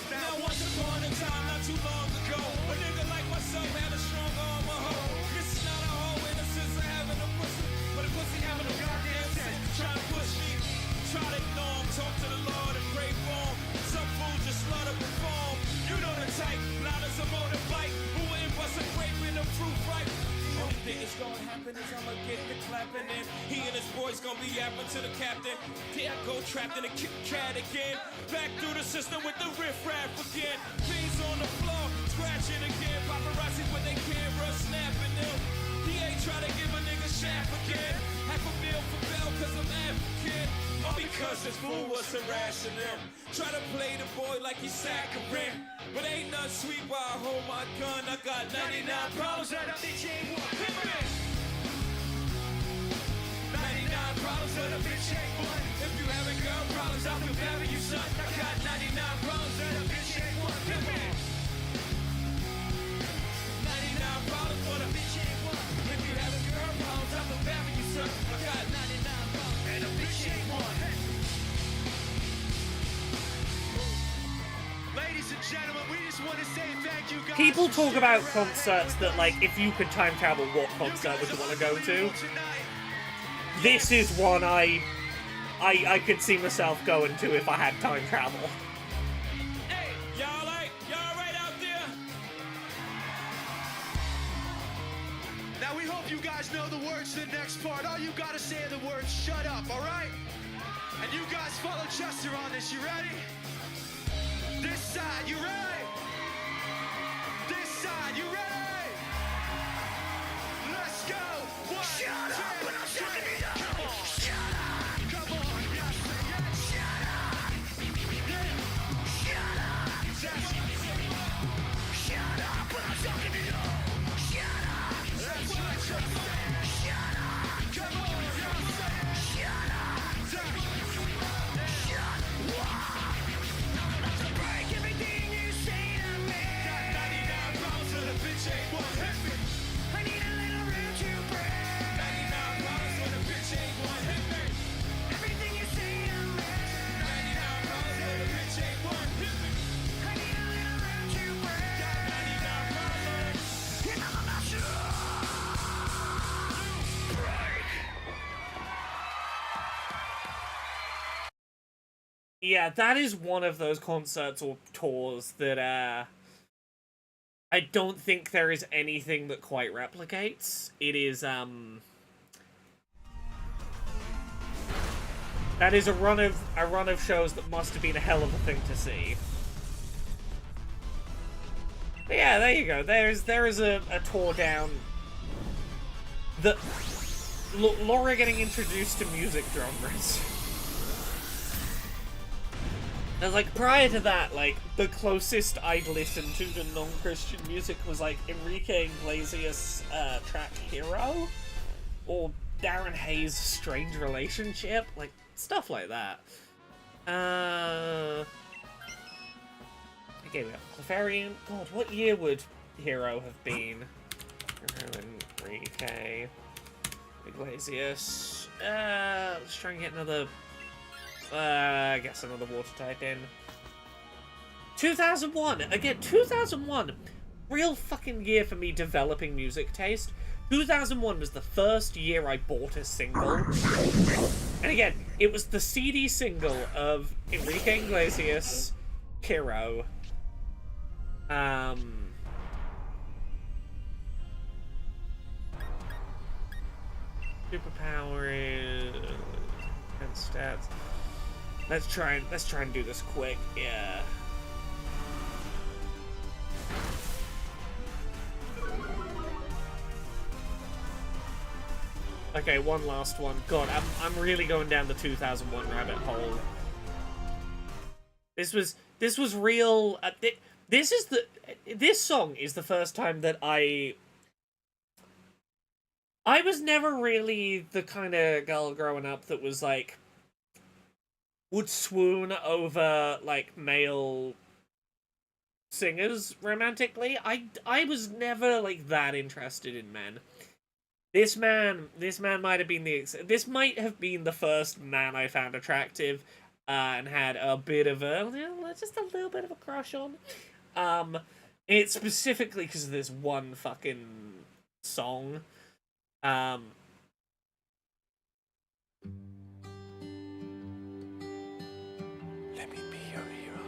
Now once upon a time, not too long ago, a nigga like myself had a strong arm, a hoe. This is not a hoe in the sense of having a pussy, but a pussy having a goddamn sense. Try to push me, try to ignore him, talk to the Lord and pray for him. Some fools just love to perform. You know the type, loud as a motorbike, who ain't bust a grape in a fruit ripe. Only thing that's gonna happen is I'ma get the clapping in. He and his boys gonna be yapping to the captain. There I go, trapped in a Kit Kat again. Back through the system with the riff-raff again. Beans on the floor, scratching again. Paparazzi with they camera snapping them. DA try to give a nigga shaft again. Half a meal for Bell cause I'm African. All because this fool was harassing them. Try to play the boy like he's saccharine. But ain't nothing sweet while I hold my gun. I got 99 problems that a bitch ain't one. 99 problems that a bitch ain't one. If you having girl problems, I'll feel bad for you, son. I got 99 problems that a bitch ain't one. 99 problems but a bitch ain't one. If you having girl problems, I'll feel bad for you, son. I got 99 problems and a bitch ain't one. Ladies and gentlemen, we just want to say thank you guys. People for talk about sticking around concerts that, like, if you could time travel, what concert would you want to go to? This is one I could see myself going to if I had time travel. Hey, y'all right out there? Now we hope you guys know the words to the next part. All you gotta say are the words "shut up," all right? And you guys follow Chester on this. You ready? This side, you ready? This side, you ready? Let's go. One, shut up, when I'm talking to you. Come on. Shut up. Come on. Yes, yes. Shut up. Yeah. Shut up. Shut up when I'm talking to you. Shut up. That's what I'm saying. Shut up. Come on. Yes, shut up. Shut up. Break everything you say to me. Got 99 problems and a bitch ain't one. Hit me. I need a little room to breathe. 99 problems and a bitch ain't one. Hit me. Everything you say to me. 99 problems and a bitch ain't one. Hit me. I need a little room to breathe. Got 99 problems and I'm about to break. Yeah, that is one of those concerts or tours that, I don't think there is anything that quite replicates. It is, that is a run of shows that must have been a hell of a thing to see. But yeah, there you go. There is a tour down that Laura getting introduced to music genres. And like, prior to that, like, the closest I'd listened to non-Christian music was, like, Enrique Iglesias' track Hero, or Darren Hayes' Strange Relationship, like, stuff like that. Okay, we got Clefairy. God, what year would Hero have been? Enrique Iglesias. Let's try and get another... I guess another watertight in. 2001! Again, 2001! Real fucking year for me developing music taste. 2001 was the first year I bought a single. And again, it was the CD single of Enrique Iglesias' Hero. Superpower... and stats... Let's try and do this quick. Yeah. Okay, one last one. God, I'm really going down the 2001 rabbit hole. This was real. This song is the first time that I was never really the kind of girl growing up that was like, would swoon over like male singers romantically. I was never like that interested in men. This man might have been this might have been the first man I found attractive, and had a bit of just a little bit of a crush on. It's specifically because of this one fucking song. Let me be your hero.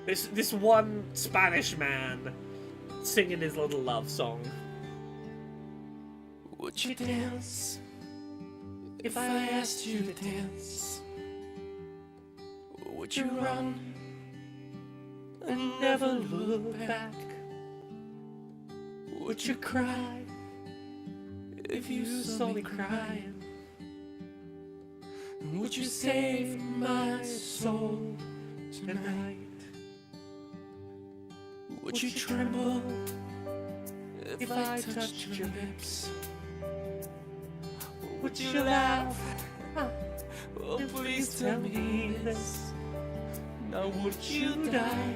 This one Spanish man singing his little love song. Would you dance if I asked you to dance? Would you run and never look back? Would you cry if you saw me crying? Would you save my soul tonight? Would you tremble if I touched your lips? Would you laugh? Oh, please tell me this. Now would you die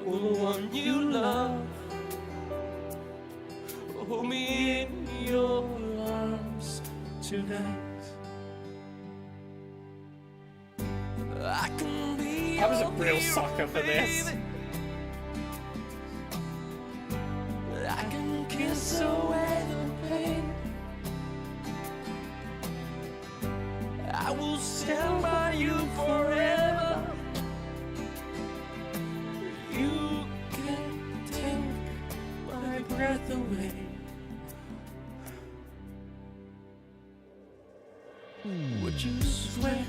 for the one you love? Hold me in your arms tonight. I can be I was a real sucker for this. I can kiss away the pain. I will stand by you forever. You can take my breath away. Would you swear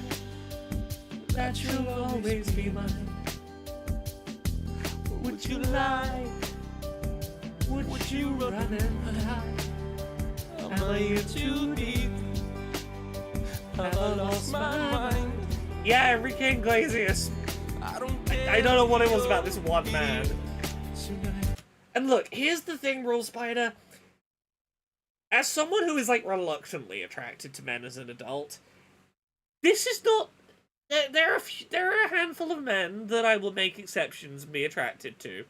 that you'll always be mine? Would you lie? Would you run and hide? Am I in too deep? Have I lost my mind? Yeah, Enrique Iglesias. I don't know what it was about this one man. And look, here's the thing, Rule Spider. As someone who is, like, reluctantly attracted to men as an adult, this is not... There are a handful of men that I will make exceptions and be attracted to.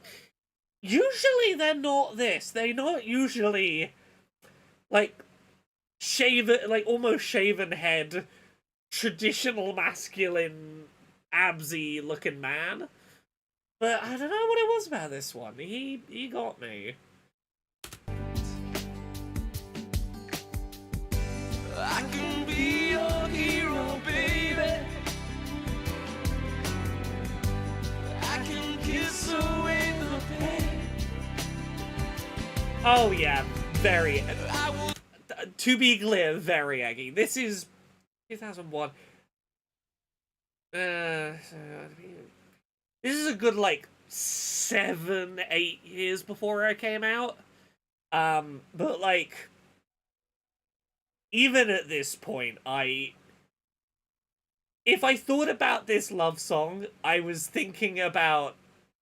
Usually they're not this. They're not usually, like, almost shaven head, traditional masculine, absy looking man. But I don't know what it was about this one. He got me. I can be your hero, baby. I can kiss away the pain. Oh yeah, very. To be clear, very eggy. This is 2001. This is a good, like, 7-8 years before I came out. But, like, even at this point, if I thought about this love song, I was thinking about,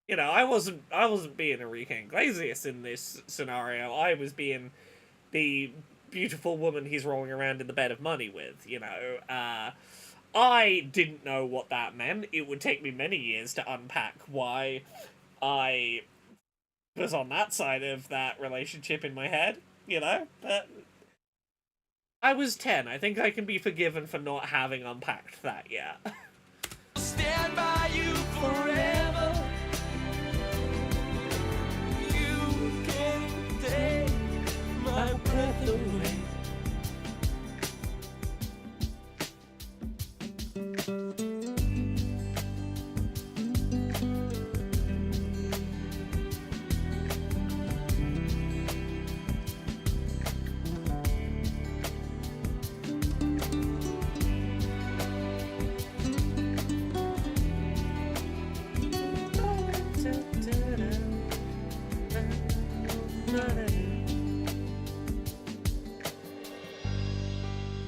you know, I wasn't being Enrique Iglesias in this scenario. I was being the beautiful woman he's rolling around in the bed of money with, you know. I didn't know what that meant. It would take me many years to unpack why I was on that side of that relationship in my head, you know. But I was 10. I think I can be forgiven for not having unpacked that yet. Stand by you forever. You can take my breath away.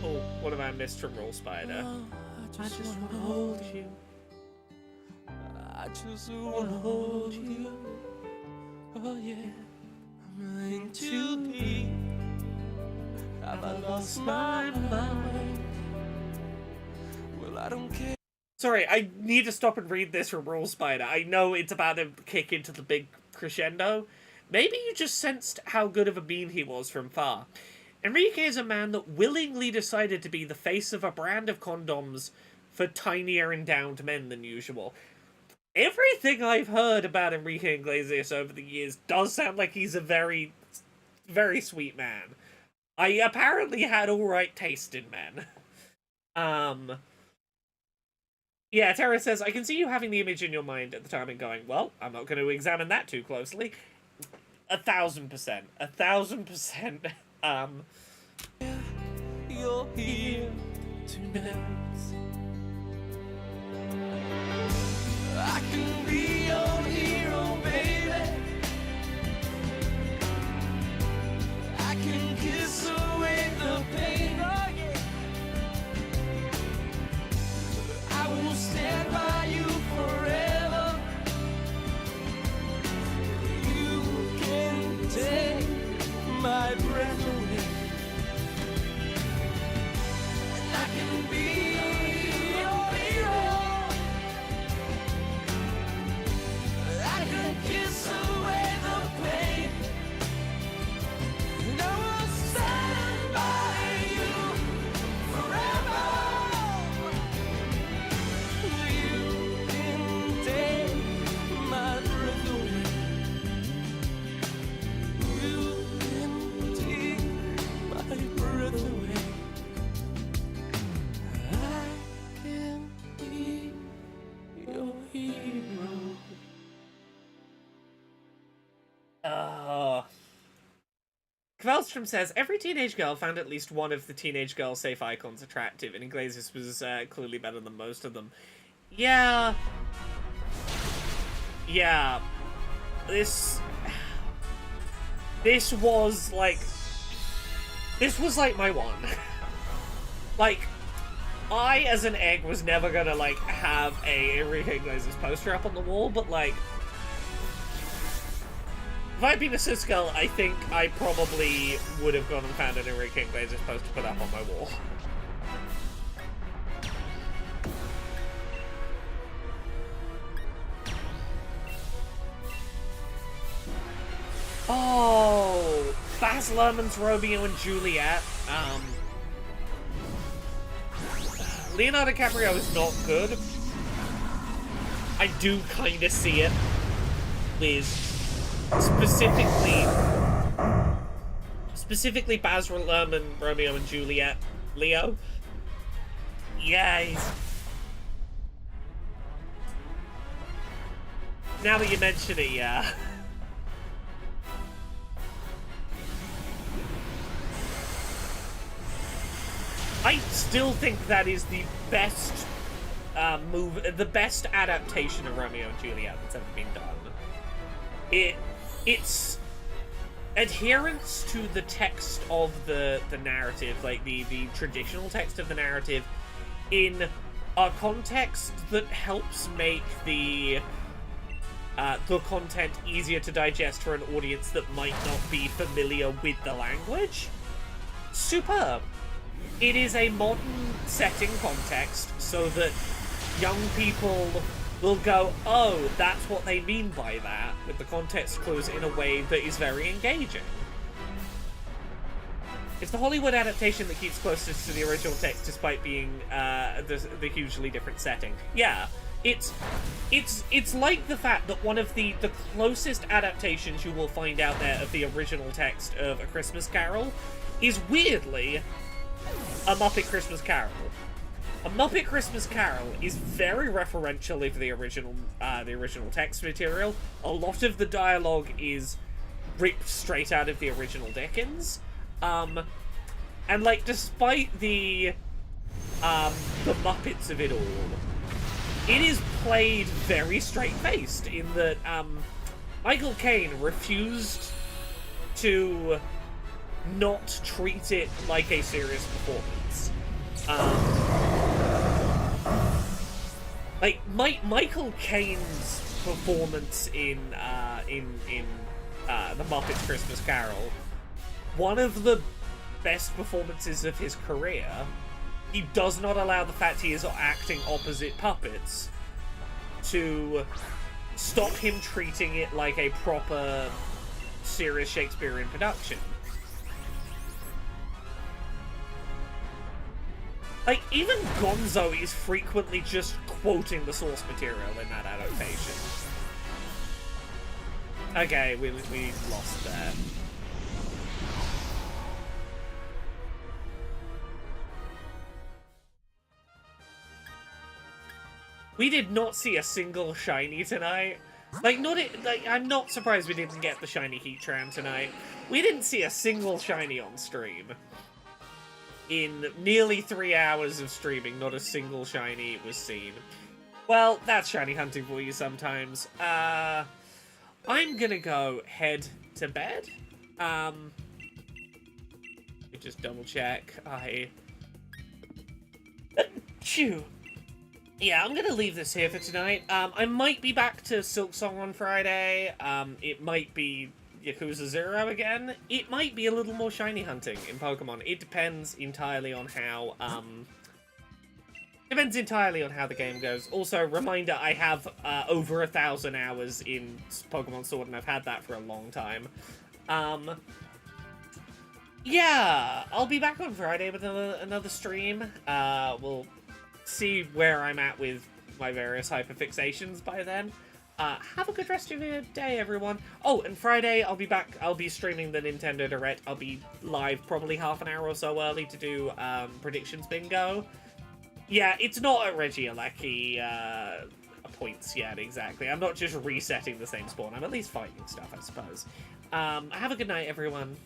Oh, what have I missed from Roll Spider? I just wanna hold you. I just wanna hold you. Oh yeah, I'm in too deep. Have I lost my mind? Well, I don't care. Sorry, I need to stop and read this from Rule Spider. I know it's about to kick into the big crescendo. Maybe you just sensed how good of a bean he was from far. Enrique is a man that willingly decided to be the face of a brand of condoms for tinier endowed men than usual. Everything I've heard about Enrique Iglesias over the years does sound like he's a very, very sweet man. I apparently had alright taste in men. Yeah, Tara says, I can see you having the image in your mind at the time and going, well, I'm not going to examine that too closely. 1,000%. 1,000%. You're here tonight. I can be your hero, baby. I can kiss away the pain. Oh, yeah. I will stand by you forever. You can take my breath away. And I can be your hero. I can kiss away the pain. And I will stand by you forever. You can take my breath away. You can take my breath away. I can be your hero. Kveldstrom says, every teenage girl found at least one of the teenage girl safe icons attractive, and Iglesias was clearly better than most of them. Yeah. Yeah. This was like my one. Like, I, as an egg, was never gonna, like, have a Enrique Iglesias poster up on the wall, but, like, if I'd been a cis girl, I think I probably would have gone and found an Enrique Iglesias poster to put up on my wall. Oh, Baz Luhrmann's Romeo and Juliet. Leonardo DiCaprio is not good. I do kind of see it with specifically Baz Luhrmann, Romeo and Juliet, Leo. Yeah, now that you mention it, yeah. I still think that is the best the best adaptation of Romeo and Juliet that's ever been done. Its adherence to the text of the narrative, like the traditional text of the narrative, in a context that helps make the content easier to digest for an audience that might not be familiar with the language. Superb. It is a modern setting context so that young people will go, oh, that's what they mean by that, with the context clues in a way that is very engaging. It's the Hollywood adaptation that keeps closest to the original text despite being the hugely different setting. Yeah, it's like the fact that one of the closest adaptations you will find out there of the original text of A Christmas Carol is weirdly A Muppet Christmas Carol. A Muppet Christmas Carol is very referential of the original text material. A lot of the dialogue is ripped straight out of the original Dickens. And like, despite the Muppets of it all, it is played very straight-faced in that Michael Caine refused to not treat it like a serious performance. Like Michael Caine's performance in The Muppets Christmas Carol, one of the best performances of his career, he does not allow the fact he is acting opposite puppets to stop him treating it like a proper, serious Shakespearean production. Like, even Gonzo is frequently just quoting the source material in that adaptation. Okay, we lost there. We did not see a single shiny tonight. Like, I'm not surprised we didn't get the shiny Heatran tonight. We didn't see a single shiny on stream. In nearly 3 hours of streaming, not a single shiny was seen. Well, that's shiny hunting for you sometimes. I'm gonna go head to bed. Let me just double check. Yeah, I'm gonna leave this here for tonight. I might be back to Silksong on Friday. It might be Yakuza 0 again. It might be a little more shiny hunting in Pokemon. It depends entirely on how, the game goes. Also, reminder, I have over 1,000 hours in Pokemon Sword, and I've had that for a long time. Yeah, I'll be back on Friday with another stream. We'll see where I'm at with my various hyperfixations by then. Have a good rest of your day, everyone. Oh, and Friday, I'll be back. I'll be streaming the Nintendo Direct. I'll be live probably half an hour or so early to do predictions bingo. Yeah, it's not at Regieleki points yet, exactly. I'm not just resetting the same spawn. I'm at least fighting stuff, I suppose. Have a good night, everyone.